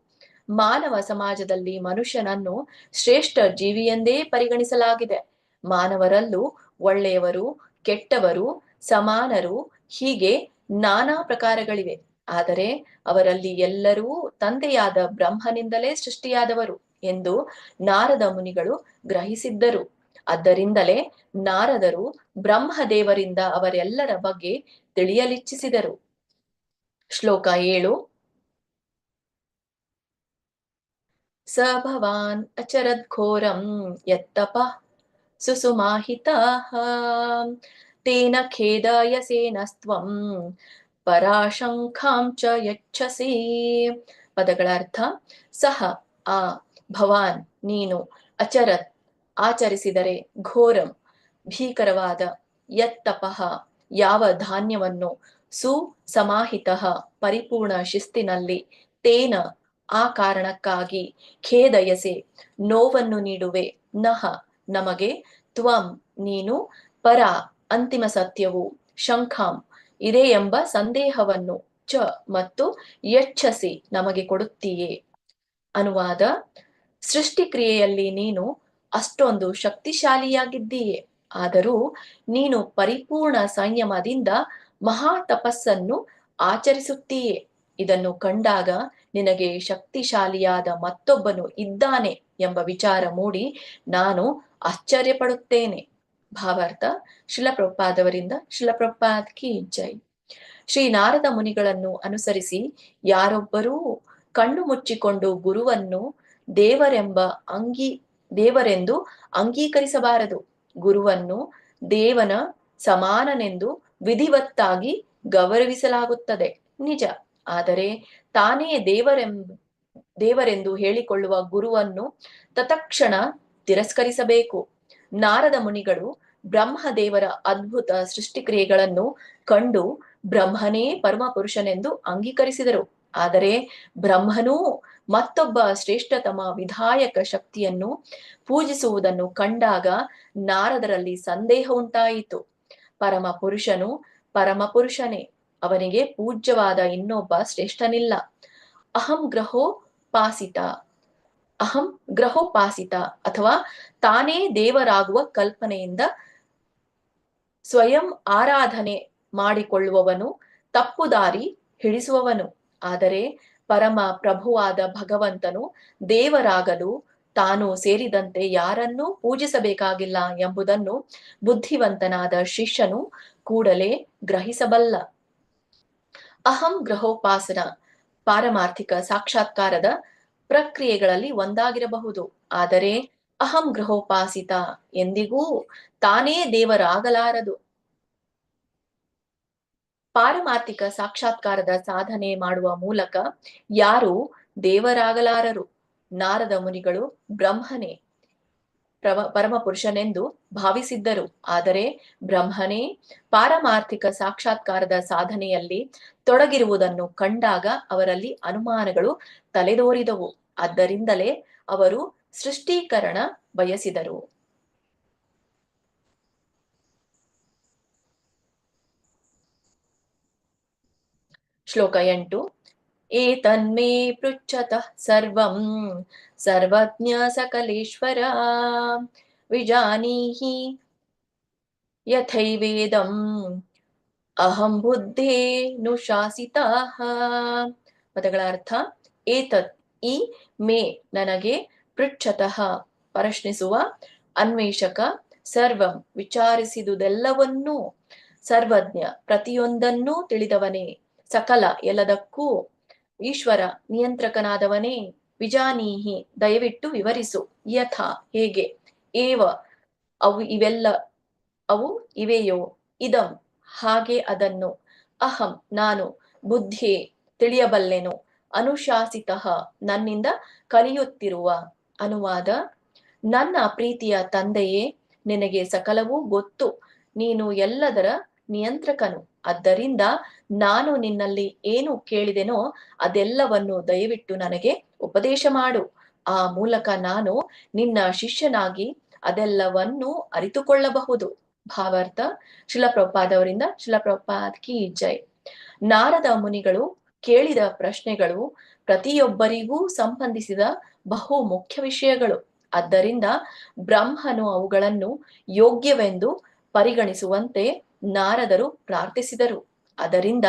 ಮಾನವ ಸಮಾಜದಲ್ಲಿ ಮನುಷ್ಯನನ್ನು ಶ್ರೇಷ್ಠ ಜೀವಿಯೆಂದೇ ಪರಿಗಣಿಸಲಾಗಿದೆ. ಮಾನವರಲ್ಲೂ ಒಳ್ಳೆಯವರು, ಕೆಟ್ಟವರು, ಸಮಾನರು ಹೀಗೆ ನಾನಾ ಪ್ರಕಾರಗಳಿವೆ. ಆದರೆ ಅವರಲ್ಲಿ ಎಲ್ಲರೂ ತಂದೆಯಾದ ಬ್ರಹ್ಮನಿಂದಲೇ ಸೃಷ್ಟಿಯಾದವರು ಎಂದು ನಾರದ ಮುನಿಗಳು ಗ್ರಹಿಸಿದ್ದರು. ಆದ್ದರಿಂದಲೇ ನಾರದರು ಬ್ರಹ್ಮದೇವರಿಂದ ಅವರೆಲ್ಲರ ಬಗ್ಗೆ ತಿಳಿಯಲಿಚ್ಛಿಸಿದರು. ಶ್ಲೋಕ 7. ಸ ಭವಾನ್ ಅಚರದ್ ಘೋರಂ ಯತ್ತಪಃ ಸುಸುಮಾಹಿತಃ ತೇನ ಖೇದಯಸೇನಸ್ತ್ವಂ ಪರಾಶಂಖಾಂ ಚ ಯಚ್ಛಸಿ. ಪದಗಳ ಅರ್ಥ: ಸಹ ಆ, ಭವಾನ್ ನೀನು, ಅಚರತ್ ಆಚರಿಸಿದರೆ, ಘೋರಂ ಭೀಕರವಾದ, ಯತ್ತಪಃ ಯಾವ ಧಾನ್ಯವನ್ನು, ಸುಸಮಾಹಿತಃ ಪರಿಪೂರ್ಣ ಶಿಸ್ತಿನಲ್ಲಿ, ತೇನ ಆ ಕಾರಣಕ್ಕಾಗಿ, ಖೇದಯಸೆ ನೋವನ್ನು ನೀಡುವೆ, ನಹ ನಮಗೆ, ತ್ವಂ ನೀನು, ಪರ ಅಂತಿಮ ಸತ್ಯವು, ಶಂಖಾಂ ಇದೆ ಎಂಬ ಸಂದೇಹವನ್ನು, ಚ ಮತ್ತು ಯಚ್ಛಸಿ ನಮಗೆ ಕೊಡುತ್ತೀಯೇ. ಅನುವಾದ: ಸೃಷ್ಟಿಕ್ರಿಯೆಯಲ್ಲಿ ನೀನು ಅಷ್ಟೊಂದು ಶಕ್ತಿಶಾಲಿಯಾಗಿದ್ದೀಯೆ, ಆದರೂ ನೀನು ಪರಿಪೂರ್ಣ ಸಂಯಮದಿಂದ ಮಹಾ ತಪಸ್ಸನ್ನು ಆಚರಿಸುತ್ತೀಯೆ. ಇದನ್ನು ಕಂಡಾಗ ನಿನಗೆ ಶಕ್ತಿಶಾಲಿಯಾದ ಮತ್ತೊಬ್ಬನು ಇದ್ದಾನೆ ಎಂಬ ವಿಚಾರ ಮೂಡಿ ನಾನು ಆಶ್ಚರ್ಯಪಡುತ್ತೇನೆ. ಭಾವಾರ್ಥ: ಶ್ರೀಲ ಪ್ರಭುಪಾದವರಿಂದ ಶ್ರೀಲ ಪ್ರಭುಪಾದ್ ಕಿ ಜೈ. ಶ್ರೀ ನಾರದ ಮುನಿಗಳನ್ನು ಅನುಸರಿಸಿ ಯಾರೊಬ್ಬರೂ ಕಣ್ಣು ಮುಚ್ಚಿಕೊಂಡು ಗುರುವನ್ನು ದೇವರೆಂದು ಅಂಗೀಕರಿಸಬಾರದು. ಗುರುವನ್ನು ದೇವನ ಸಮಾನನೆಂದು ವಿಧಿವತ್ತಾಗಿ ಗೌರವಿಸಲಾಗುತ್ತದೆ, ನಿಜ. ಆದರೆ ತಾನೇ ದೇವರೆಂದು ಹೇಳಿಕೊಳ್ಳುವ ಗುರುವನ್ನು ತತ್ಕ್ಷಣ ತಿರಸ್ಕರಿಸಬೇಕು. ನಾರದ ಮುನಿಗಳು ಬ್ರಹ್ಮದೇವರ ಅದ್ಭುತ ಸೃಷ್ಟಿಕ್ರಿಯೆಗಳನ್ನು ಕಂಡು ಬ್ರಹ್ಮನೇ ಪರಮ ಪುರುಷನೆಂದು ಅಂಗೀಕರಿಸಿದರು. ಆದರೆ ಬ್ರಹ್ಮನೂ ಮತ್ತೊಬ್ಬ ಶ್ರೇಷ್ಠತಮ ವಿಧಾಯಕ ಶಕ್ತಿಯನ್ನು ಪೂಜಿಸುವುದನ್ನು ಕಂಡಾಗ ನಾರದರಲ್ಲಿ ಸಂದೇಹ ಉಂಟಾಯಿತು. ಪರಮ ಪುರುಷನು ಪರಮ ಪುರುಷನೇ, ಅವನಿಗೆ ಪೂಜ್ಯವಾದ ಇನ್ನೊಬ್ಬ ಶ್ರೇಷ್ಠನಿಲ್ಲ. ಅಹಂ ಗ್ರಹೋಪಾಸಿತ ಅಥವಾ ತಾನೇ ದೇವರಾಗುವ ಕಲ್ಪನೆಯಿಂದ ಸ್ವಯಂ ಆರಾಧನೆ ಮಾಡಿಕೊಳ್ಳುವವನು ತಪ್ಪು ದಾರಿ ಹಿಡಿಸುವವನು. ಆದರೆ ಪರಮ ಪ್ರಭುವಾದ ಭಗವಂತನು ದೇವರಾಗಲು ತಾನು ಸೇರಿದಂತೆ ಯಾರನ್ನೂ ಪೂಜಿಸಬೇಕಾಗಿಲ್ಲ ಎಂಬುದನ್ನು ಬುದ್ಧಿವಂತನಾದ ಶಿಷ್ಯನು ಕೂಡಲೇ ಗ್ರಹಿಸಬಲ್ಲ. ಅಹಂ ಗ್ರಹೋಪಾಸನ ಪಾರಮಾರ್ಥಿಕ ಸಾಕ್ಷಾತ್ಕಾರದ ಪ್ರಕ್ರಿಯೆಗಳಲ್ಲಿ ಒಂದಾಗಿರಬಹುದು. ಆದರೆ ಅಹಂ ಗ್ರಹೋಪಾಸಿತ ಎಂದಿಗೂ ತಾನೇ ದೇವರಾಗಲಾರದು. ಪಾರಮಾರ್ಥಿಕ ಸಾಕ್ಷಾತ್ಕಾರದ ಸಾಧನೆ ಮಾಡುವ ಮೂಲಕ ಯಾರು ದೇವರಾಗಲಾರರು. ನಾರದ ಮುನಿಗಳು ಬ್ರಹ್ಮನೇ ಪರಮ ಪುರುಷನೆಂದು ಭಾವಿಸಿದ್ದರು. ಆದರೆ ಬ್ರಹ್ಮನೇ ಪಾರಮಾರ್ಥಿಕ ಸಾಕ್ಷಾತ್ಕಾರದ ಸಾಧನೆಯಲ್ಲಿ ತೊಡಗಿರುವುದನ್ನು ಕಂಡಾಗ ಅವರಲ್ಲಿ ಅನುಮಾನಗಳು ತಲೆದೋರಿದವು. ಆದ್ದರಿಂದಲೇ ಅವರು ಸೃಷ್ಟೀಕರಣ ಬಯಸಿದರು. ಶ್ಲೋಕ 8. ಏತನ್ಮೇ ಪೃಚ್ಛತಃ ಸರ್ವಂ ಸರ್ವಜ್ಞ ಸಕಲೇಶ್ವರ ವಿಜಾನೀಹಿ ಯಥೈವೇದಂ ಅಹಂ ಬುದ್ಧೇನುಶಾಸಿತಃ. ಪದಗಳ ಅರ್ಥ: ಏತತ್ ಈ, ಮೇ ನನಗೆ, ಪೃಚ್ಛತಃ ಪ್ರಶ್ನಿಸುವ, ಅನ್ವೇಷಕ, ಸರ್ವಂ ವಿಚಾರಿಸಿದುದೆಲ್ಲವನ್ನೂ, ಸರ್ವಜ್ಞ ಪ್ರತಿಯೊಂದನ್ನೂ ತಿಳಿದವನೇ, ಸಕಲ ಎಲ್ಲದಕ್ಕೂ, ಈಶ್ವರ ನಿಯಂತ್ರಕನಾದವನೇ, ವಿಜಾನೀಹಿ ದಯವಿಟ್ಟು ವಿವರಿಸು, ಯಥಾ ಹೇಗೆ, ಏವ ಅವು ಇವೆಯೋ, ಇದಂ ಹಾಗೆ ಅದನ್ನು, ಅಹಂ ನಾನು, ಬುದ್ಧಿ ತಿಳಿಯಬಲ್ಲೆನು, ಅನುಶಾಸಿತಃ ನನ್ನಿಂದ ಕಲಿಯುತ್ತಿರುವ. ಅನುವಾದ: ನನ್ನ ಪ್ರೀತಿಯ ತಂದೆಯೇ, ನಿನಗೆ ಸಕಲವೂ ಗೊತ್ತು. ನೀನು ಎಲ್ಲದರ ನಿಯಂತ್ರಕನು. ಆದ್ದರಿಂದ ನಾನು ನಿನ್ನಲ್ಲಿ ಏನು ಕೇಳಿದೆನೋ ಅದೆಲ್ಲವನ್ನು ದಯವಿಟ್ಟು ನನಗೆ ಉಪದೇಶ ಮಾಡು. ಆ ಮೂಲಕ ನಾನು ನಿನ್ನ ಶಿಷ್ಯನಾಗಿ ಅದೆಲ್ಲವನ್ನೂ ಅರಿತುಕೊಳ್ಳಬಹುದು. ಭಾವಾರ್ಥ: ಶ್ರೀಲ ಪ್ರಭುಪಾದವರಿಂದ ಶ್ರೀಲ ಪ್ರಭುಪಾದ್ ಕಿ ಜೈ. ನಾರದ ಮುನಿಗಳು ಕೇಳಿದ ಪ್ರಶ್ನೆಗಳು ಪ್ರತಿಯೊಬ್ಬರಿಗೂ ಸಂಬಂಧಿಸಿದ ಬಹು ಮುಖ್ಯ ವಿಷಯಗಳು. ಆದ್ದರಿಂದ ಬ್ರಹ್ಮನು ಅವುಗಳನ್ನು ಯೋಗ್ಯವೆಂದು ಪರಿಗಣಿಸುವಂತೆ ನಾರದರು ಪ್ರಾರ್ಥಿಸಿದರು. ಅದರಿಂದ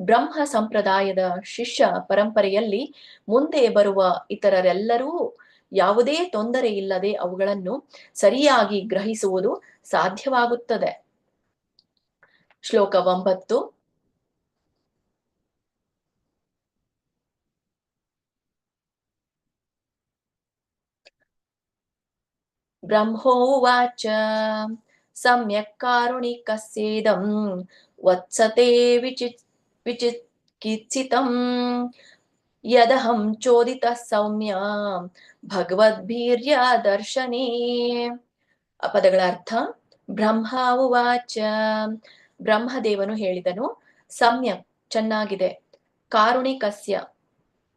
ಬ್ರಹ್ಮ ಸಂಪ್ರದಾಯದ ಶಿಷ್ಯ ಪರಂಪರೆಯಲ್ಲಿ ಮುಂದೆ ಬರುವ ಇತರರೆಲ್ಲರೂ ಯಾವುದೇ ತೊಂದರೆ ಇಲ್ಲದೆ ಅವುಗಳನ್ನು ಸರಿಯಾಗಿ ಗ್ರಹಿಸುವುದು ಸಾಧ್ಯವಾಗುತ್ತದೆ. ಶ್ಲೋಕ 9. ಬ್ರಹ್ಮೋವಾಚ ಸಮ್ಯಕ್ ಕಾರುಣಿಕಸ್ಯೇದಂ ವತ್ಸತೆ ವಿಚಿಕಿತ್ಸಿತಂ ಯದಹಂ ಚೋದಿತಃ ಸೌಮ್ಯ ಭಗವದ್ಭೀರ್ಯ ದರ್ಶನೇ. ಪದಗಳ ಅರ್ಥ: ಬ್ರಹ್ಮ ಉವಾಚ ಬ್ರಹ್ಮದೇವನು ಹೇಳಿದನು, ಸಮ್ಯಕ್ ಚೆನ್ನಾಗಿದೆ, ಕಾರುಣಿಕಸ್ಯ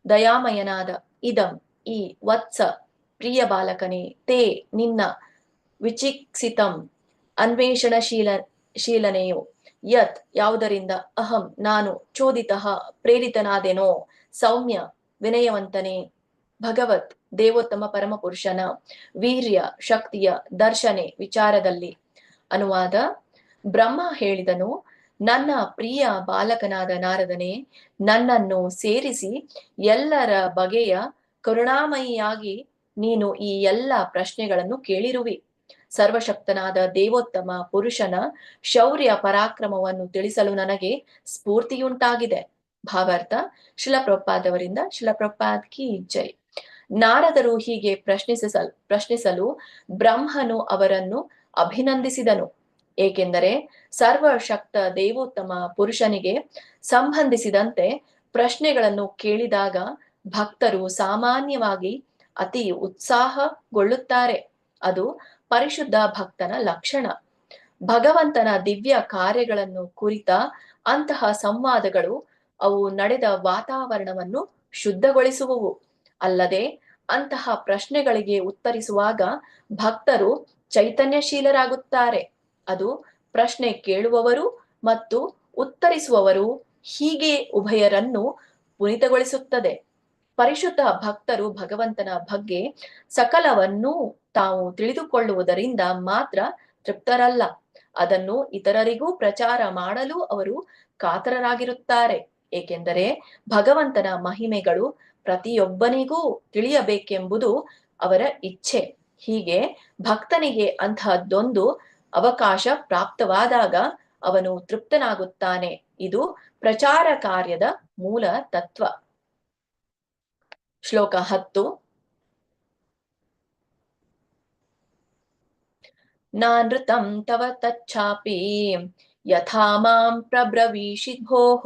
ದಯಾಮಯನಾದ, ಇದಂ ಈ, ವತ್ಸ ಪ್ರಿಯ ಬಾಲಕನೇ, ತೇ ನಿನ್ನ, ವಿಚಿಕ್ಸಿತಂ ಅನ್ವೇಷಣಶೀಲನೆಯು, ಯತ್ ಯಾವುದರಿಂದ, ಅಹಂ ನಾನು, ಚೋದಿತಃ ಪ್ರೇರಿತನಾದೆನೋ, ಸೌಮ್ಯ ವಿನಯವಂತನೇ, ಭಗವತ್ ದೇವೋತ್ತಮ ಪರಮಪುರುಷನ, ವೀರ್ಯ ಶಕ್ತಿಯ, ದರ್ಶನೆ ವಿಚಾರದಲ್ಲಿ. ಅನುವಾದ: ಬ್ರಹ್ಮ ಹೇಳಿದನು, ನನ್ನ ಪ್ರಿಯ ಬಾಲಕನಾದ ನಾರದನೇ, ನನ್ನನ್ನು ಸೇರಿಸಿ ಎಲ್ಲರ ಬಗೆಯ ಕರುಣಾಮಯಿಯಾಗಿ ನೀನು ಈ ಎಲ್ಲ ಪ್ರಶ್ನೆಗಳನ್ನು ಕೇಳಿರುವಿ. ಸರ್ವಶಕ್ತನಾದ ದೇವೋತ್ತಮ ಪುರುಷನ ಶೌರ್ಯ ಪರಾಕ್ರಮವನ್ನು ತಿಳಿಸಲು ನನಗೆ ಸ್ಫೂರ್ತಿಯುಂಟಾಗಿದೆ. ಭಾವಾರ್ಥ ಶಿಲ ಪ್ರಭುಪಾದವರಿಂದ ಶಿಲ ಪ್ರಭುಪಾದ್ ಕಿ ಜೈ. ನಾರದರು ಹೀಗೆ ಪ್ರಶ್ನಿಸಲು ಬ್ರಹ್ಮನು ಅವರನ್ನು ಅಭಿನಂದಿಸಿದನು. ಏಕೆಂದರೆ ಸರ್ವಶಕ್ತ ದೇವೋತ್ತಮ ಪುರುಷನಿಗೆ ಸಂಬಂಧಿಸಿದಂತೆ ಪ್ರಶ್ನೆಗಳನ್ನು ಕೇಳಿದಾಗ ಭಕ್ತರು ಸಾಮಾನ್ಯವಾಗಿ ಅತಿ ಉತ್ಸಾಹಗೊಳ್ಳುತ್ತಾರೆ. ಅದು ಪರಿಶುದ್ಧ ಭಕ್ತನ ಲಕ್ಷಣ. ಭಗವಂತನ ದಿವ್ಯ ಕಾರ್ಯಗಳನ್ನು ಕುರಿತ ಅಂತಹ ಸಂವಾದಗಳು ಅವು ನಡೆದ ವಾತಾವರಣವನ್ನು ಶುದ್ಧಗೊಳಿಸುವವು. ಅಲ್ಲದೆ ಅಂತಹ ಪ್ರಶ್ನೆಗಳಿಗೆ ಉತ್ತರಿಸುವಾಗ ಭಕ್ತರು ಚೈತನ್ಯಶೀಲರಾಗುತ್ತಾರೆ. ಅದು ಪ್ರಶ್ನೆ ಕೇಳುವವರು ಮತ್ತು ಉತ್ತರಿಸುವವರು ಹೀಗೆ ಉಭಯರನ್ನು ಪುನೀತಗೊಳಿಸುತ್ತದೆ. ಪರಿಶುದ್ಧ ಭಕ್ತರು ಭಗವಂತನ ಬಗ್ಗೆ ಸಕಲವನ್ನೂ ತಾವು ತಿಳಿದುಕೊಳ್ಳುವುದರಿಂದ ಮಾತ್ರ ತೃಪ್ತರಲ್ಲ, ಅದನ್ನು ಇತರರಿಗೂ ಪ್ರಚಾರ ಮಾಡಲು ಅವರು ಕಾತರರಾಗಿರುತ್ತಾರೆ. ಏಕೆಂದರೆ ಭಗವಂತನ ಮಹಿಮೆಗಳು ಪ್ರತಿಯೊಬ್ಬನಿಗೂ ತಿಳಿಯಬೇಕೆಂಬುದು ಅವರ ಇಚ್ಛೆ. ಹೀಗೆ ಭಕ್ತನಿಗೆ ಅಂತಹದ್ದೊಂದು ಅವಕಾಶ ಪ್ರಾಪ್ತವಾದಾಗ ಅವನು ತೃಪ್ತನಾಗುತ್ತಾನೆ. ಇದು ಪ್ರಚಾರ ಕಾರ್ಯದ ಮೂಲ ತತ್ವ. ಶ್ಲೋಕ 10. ನಾನೃತಂ ತವ ತಚ್ಚಾಪಿ ಯಥಾ ಮಾಂ ಪ್ರಬ್ರವೀಷಿ ಭೋಃ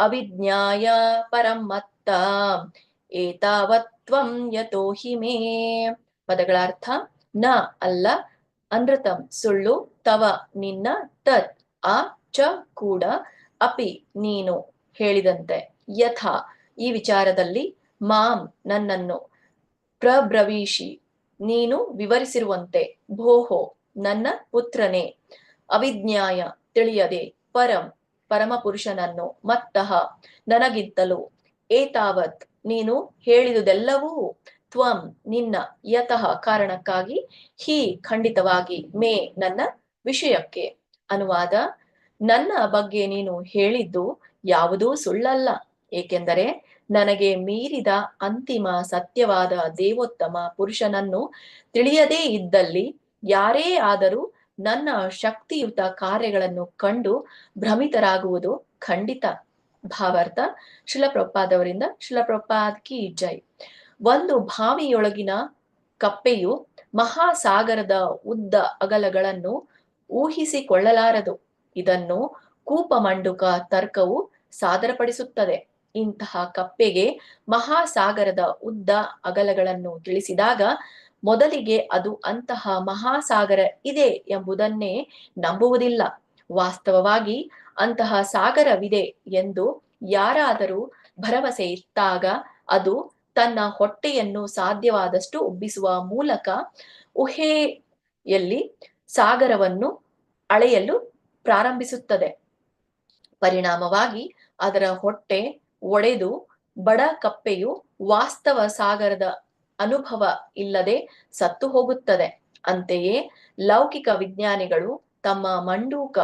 ಅವಿಜ್ಞಾಯ ಪರಂ ಮತ್ತ ಏತಾವತ್ ತ್ವಂ ಯತೋ ಹಿ ಮೇ. ಪದಗಳರ್ಥ: ನ ಅಲ್ಲ, ಅನೃತಂ ಸುಳ್ಳು, ತವ ನಿನ್ನ, ತತ್ ಆ, ಚ ಕೂಡ, ಅಪಿ ನೀನು ಹೇಳಿದಂತೆ, ಯಥಾ ಈ ವಿಚಾರದಲ್ಲಿ, ಮಾಂ ನನ್ನನ್ನು, ಪ್ರಬ್ರವೀಷಿ ನೀನು ವಿವರಿಸಿರುವಂತೆ, ಭೋಹೋ ನನ್ನ ಪುತ್ರನೇ, ಅವಿಜ್ಞಾಯ ತಿಳಿಯದೆ, ಪರಂ ಪರಮಪುರುಷನನ್ನು, ಮತ್ತಃ ನನಗಿಂತಲೂ, ಏತಾವತ್ ನೀನು ಹೇಳಿದುದೆಲ್ಲವೂ, ತ್ವಂ ನಿನ್ನ, ಯತಃ ಕಾರಣಕ್ಕಾಗಿ, ಹಿ ಖಂಡಿತವಾಗಿ, ಮೇ ನನ್ನ ವಿಷಯಕ್ಕೆ. ಅನುವಾದ: ನನ್ನ ಬಗ್ಗೆ ನೀನು ಹೇಳಿದ್ದು ಯಾವುದೂ ಸುಳ್ಳಲ್ಲ, ಏಕೆಂದರೆ ನನಗೆ ಮೀರಿದ ಅಂತಿಮ ಸತ್ಯವಾದ ದೇವೋತ್ತಮ ಪುರುಷನನ್ನು ತಿಳಿಯದೇ ಇದ್ದಲ್ಲಿ ಯಾರೇ ಆದರೂ ನನ್ನ ಶಕ್ತಿಯುತ ಕಾರ್ಯಗಳನ್ನು ಕಂಡು ಭ್ರಮಿತರಾಗುವುದು ಖಂಡಿತ. ಭಾವಾರ್ಥ: ಶಿಲ ಪ್ರಭುಪಾದವರಿಂದ ಶಿಲ ಪ್ರಭುಪಾದ್ ಕಿ ಜೈ. ಒಂದು ಬಾವಿಯೊಳಗಿನ ಕಪ್ಪೆಯು ಮಹಾಸಾಗರದ ಉದ್ದ ಅಗಲಗಳನ್ನು ಊಹಿಸಿಕೊಳ್ಳಲಾರದು. ಇದನ್ನು ಕೂಪಮಂಡುಕ ತರ್ಕವು ಸಾದರಪಡಿಸುತ್ತದೆ. ಇಂತಹ ಕಪ್ಪೆಗೆ ಮಹಾಸಾಗರದ ಉದ್ದ ಅಗಲಗಳನ್ನು ತಿಳಿಸಿದಾಗ ಮೊದಲಿಗೆ ಅದು ಅಂತಹ ಮಹಾಸಾಗರ ಇದೆ ಎಂಬುದನ್ನೇ ನಂಬುವುದಿಲ್ಲ. ವಾಸ್ತವವಾಗಿ ಅಂತಹ ಸಾಗರವಿದೆ ಎಂದು ಯಾರಾದರೂ ಭರವಸೆ ಇಟ್ಟಾಗ ಅದು ತನ್ನ ಹೊಟ್ಟೆಯನ್ನು ಸಾಧ್ಯವಾದಷ್ಟು ಉಬ್ಬಿಸುವ ಮೂಲಕ ಊಹೆಯಲ್ಲಿ ಸಾಗರವನ್ನು ಅಳೆಯಲು ಪ್ರಾರಂಭಿಸುತ್ತದೆ. ಪರಿಣಾಮವಾಗಿ ಅದರ ಹೊಟ್ಟೆ ಒಡೆದು ಬಡ ಕಪ್ಪೆಯು ವಾಸ್ತವ ಸಾಗರದ ಅನುಭವ ಇಲ್ಲದೆ ಸತ್ತು ಹೋಗುತ್ತದೆ. ಅಂತೆಯೇ ಲೌಕಿಕ ವಿಜ್ಞಾನಿಗಳು ತಮ್ಮ ಮಂಡೂಕ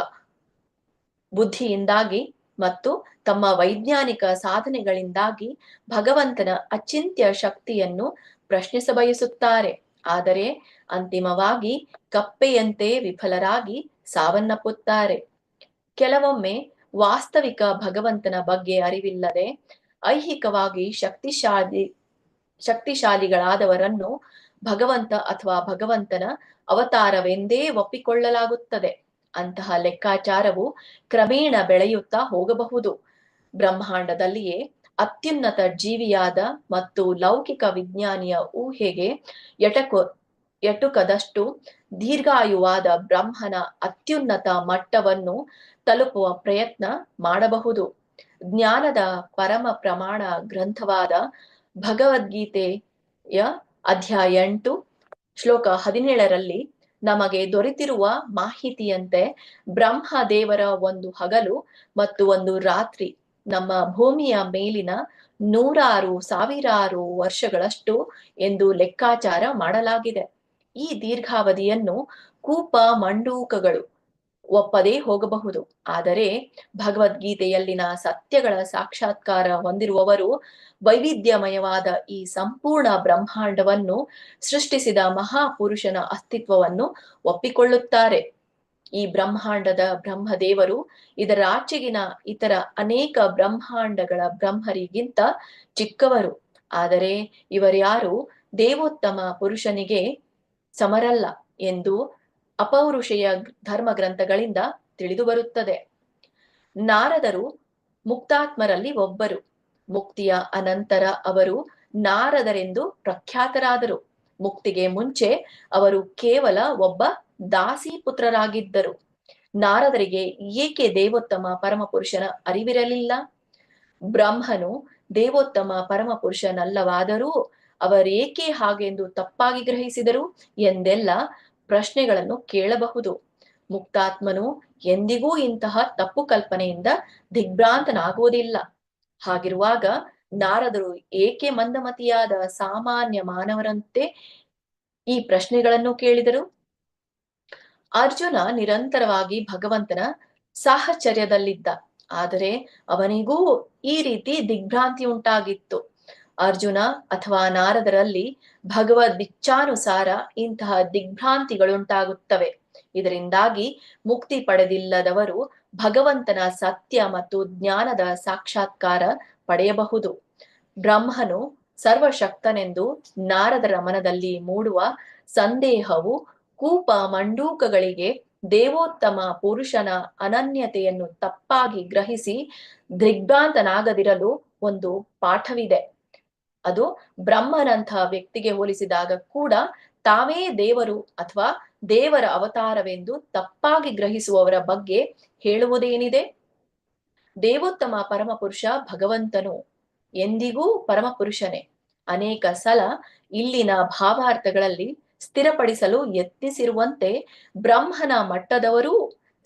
ಬುದ್ಧಿಯಿಂದಾಗಿ ಮತ್ತು ತಮ್ಮ ವೈಜ್ಞಾನಿಕ ಸಾಧನೆಗಳಿಂದಾಗಿ ಭಗವಂತನ ಅಚಿಂತ್ಯ ಶಕ್ತಿಯನ್ನು ಪ್ರಶ್ನಿಸಬಯಸುತ್ತಾರೆ. ಆದರೆ ಅಂತಿಮವಾಗಿ ಕಪ್ಪೆಯಂತೆ ವಿಫಲರಾಗಿ ಸಾವನ್ನಪ್ಪುತ್ತಾರೆ. ಕೆಲವೊಮ್ಮೆ ವಾಸ್ತವಿಕ ಭಗವಂತನ ಬಗ್ಗೆ ಅರಿವಿಲ್ಲದೆ ಐಹಿಕವಾಗಿ ಶಕ್ತಿಶಾಲಿಗಳಾದವರನ್ನು ಭಗವಂತ ಅಥವಾ ಭಗವಂತನ ಅವತಾರವೆಂದೇ ಒಪ್ಪಿಕೊಳ್ಳಲಾಗುತ್ತದೆ. ಅಂತಹ ಲೆಕ್ಕಾಚಾರವು ಕ್ರಮೇಣ ಬೆಳೆಯುತ್ತಾ ಹೋಗಬಹುದು. ಬ್ರಹ್ಮಾಂಡದಲ್ಲಿಯೇ ಅತ್ಯುನ್ನತ ಜೀವಿಯಾದ ಮತ್ತು ಲೌಕಿಕ ವಿಜ್ಞಾನಿಯ ಊಹೆಗೆ ಎಟುಕದಷ್ಟು ದೀರ್ಘಾಯುವಾದ ಬ್ರಹ್ಮನ ಅತ್ಯುನ್ನತ ಮಟ್ಟವನ್ನು ತಲುಪುವ ಪ್ರಯತ್ನ ಮಾಡಬಹುದು. ಜ್ಞಾನದ ಪರಮ ಪ್ರಮಾಣ ಗ್ರಂಥವಾದ ಭಗವದ್ಗೀತೆಯ ಅಧ್ಯಾಯ 8 ಶ್ಲೋಕ 17ರಲ್ಲಿ ನಮಗೆ ದೊರೆತಿರುವ ಮಾಹಿತಿಯಂತೆ ಬ್ರಹ್ಮದೇವರ ಒಂದು ಹಗಲು ಮತ್ತು ಒಂದು ರಾತ್ರಿ ನಮ್ಮ ಭೂಮಿಯ ಮೇಲಿನ 100,000 ವರ್ಷಗಳಷ್ಟು ಎಂದು ಲೆಕ್ಕಾಚಾರ ಮಾಡಲಾಗಿದೆ. ಈ ದೀರ್ಘಾವಧಿಯನ್ನು ಕೂಪ ಮಂಡೂಕಗಳು ಒಪ್ಪದೇ ಹೋಗಬಹುದು. ಆದರೆ ಭಗವದ್ಗೀತೆಯಲ್ಲಿನ ಸತ್ಯಗಳ ಸಾಕ್ಷಾತ್ಕಾರ ಹೊಂದಿರುವವರು ವೈವಿಧ್ಯಮಯವಾದ ಈ ಸಂಪೂರ್ಣ ಬ್ರಹ್ಮಾಂಡವನ್ನು ಸೃಷ್ಟಿಸಿದ ಮಹಾಪುರುಷನ ಅಸ್ತಿತ್ವವನ್ನು ಒಪ್ಪಿಕೊಳ್ಳುತ್ತಾರೆ. ಈ ಬ್ರಹ್ಮಾಂಡದ ಬ್ರಹ್ಮದೇವರು ಇದರಾಚೆಗಿನ ಇತರ ಅನೇಕ ಬ್ರಹ್ಮಾಂಡಗಳ ಬ್ರಹ್ಮರಿಗಿಂತ ಚಿಕ್ಕವರು. ಆದರೆ ಇವರ್ಯಾರು ದೇವೋತ್ತಮ ಪುರುಷನಿಗೆ ಸಮರಲ್ಲ ಎಂದು ಅಪೌರುಷೇಯ ಧರ್ಮ ಗ್ರಂಥಗಳಿಂದ ತಿಳಿದು ಬರುತ್ತದೆ. ನಾರದರು ಮುಕ್ತಾತ್ಮರಲ್ಲಿ ಒಬ್ಬರು. ಮುಕ್ತಿಯ ಅನಂತರ ಅವರು ನಾರದರೆಂದು ಪ್ರಖ್ಯಾತರಾದರು. ಮುಕ್ತಿಗೆ ಮುಂಚೆ ಅವರು ಕೇವಲ ಒಬ್ಬ ದಾಸಿ ಪುತ್ರರಾಗಿದ್ದರು. ನಾರದರಿಗೆ ಏಕೆ ದೇವೋತ್ತಮ ಪರಮಪುರುಷನ ಅರಿವಿರಲಿಲ್ಲ? ಬ್ರಹ್ಮನು ದೇವೋತ್ತಮ ಪರಮಪುರುಷನಲ್ಲವಾದರೂ ಅವರೇಕೆ ಹಾಗೆಂದು ತಪ್ಪಾಗಿ ಗ್ರಹಿಸಿದರು ಎಂದೆಲ್ಲ ಪ್ರಶ್ನೆಗಳನ್ನು ಕೇಳಬಹುದು. ಮುಕ್ತಾತ್ಮನು ಎಂದಿಗೂ ಇಂತಹ ತಪ್ಪು ಕಲ್ಪನೆಯಿಂದ ದಿಗ್ಭ್ರಾಂತನಾಗುವುದಿಲ್ಲ. ಹಾಗಿರುವಾಗ ನಾರದರು ಏಕೆ ಮಂದಮತಿಯಾದ ಸಾಮಾನ್ಯ ಮಾನವರಂತೆ ಈ ಪ್ರಶ್ನೆಗಳನ್ನು ಕೇಳಿದರು? ಅರ್ಜುನ ನಿರಂತರವಾಗಿ ಭಗವಂತನ ಸಾಹಚರ್ಯದಲ್ಲಿದ್ದ. ಆದರೆ ಅವನಿಗೂ ಈ ರೀತಿ ದಿಗ್ಭ್ರಾಂತಿ ಉಂಟಾಗಿತ್ತು. ಅರ್ಜುನ ಅಥವಾ ನಾರದರಲ್ಲಿ ಭಗವದಿಚ್ಛಾನುಸಾರ ಇಂತಹ ದಿಗ್ಭ್ರಾಂತಿಗಳುಂಟಾಗುತ್ತವೆ. ಇದರಿಂದಾಗಿ ಮುಕ್ತಿ ಪಡೆದಿಲ್ಲದವರು ಭಗವಂತನ ಸತ್ಯ ಮತ್ತು ಜ್ಞಾನದ ಸಾಕ್ಷಾತ್ಕಾರ ಪಡೆಯಬಹುದು. ಬ್ರಹ್ಮನು ಸರ್ವಶಕ್ತನೆಂದು ನಾರದರ ಮನದಲ್ಲಿ ಮೂಡುವ ಸಂದೇಹವು ಕೂಪ ಮಂಡೂಕಗಳಿಗೆ ದೇವೋತ್ತಮ ಪುರುಷನ ಅನನ್ಯತೆಯನ್ನು ತಪ್ಪಾಗಿ ಗ್ರಹಿಸಿ ದಿಗ್ಭ್ರಾಂತನಾಗದಿರಲು ಒಂದು ಪಾಠವಿದೆ. ಅದು ಬ್ರಹ್ಮನಂತಹ ವ್ಯಕ್ತಿಗೆ ಹೋಲಿಸಿದಾಗ ಕೂಡ ತಾವೇ ದೇವರು ಅಥವಾ ದೇವರ ಅವತಾರವೆಂದು ತಪ್ಪಾಗಿ ಗ್ರಹಿಸುವವರ ಬಗ್ಗೆ ಹೇಳುವುದೇನಿದೆ? ದೇವೋತ್ತಮ ಪರಮಪುರುಷ ಭಗವಂತನು ಎಂದಿಗೂ ಪರಮಪುರುಷನೇ. ಅನೇಕ ಸಲ ಇಲ್ಲಿನ ಭಾವಾರ್ಥಗಳಲ್ಲಿ ಸ್ಥಿರಪಡಿಸಲು ಯತ್ನಿಸಿರುವಂತೆ ಬ್ರಹ್ಮನ ಮಟ್ಟದವರೂ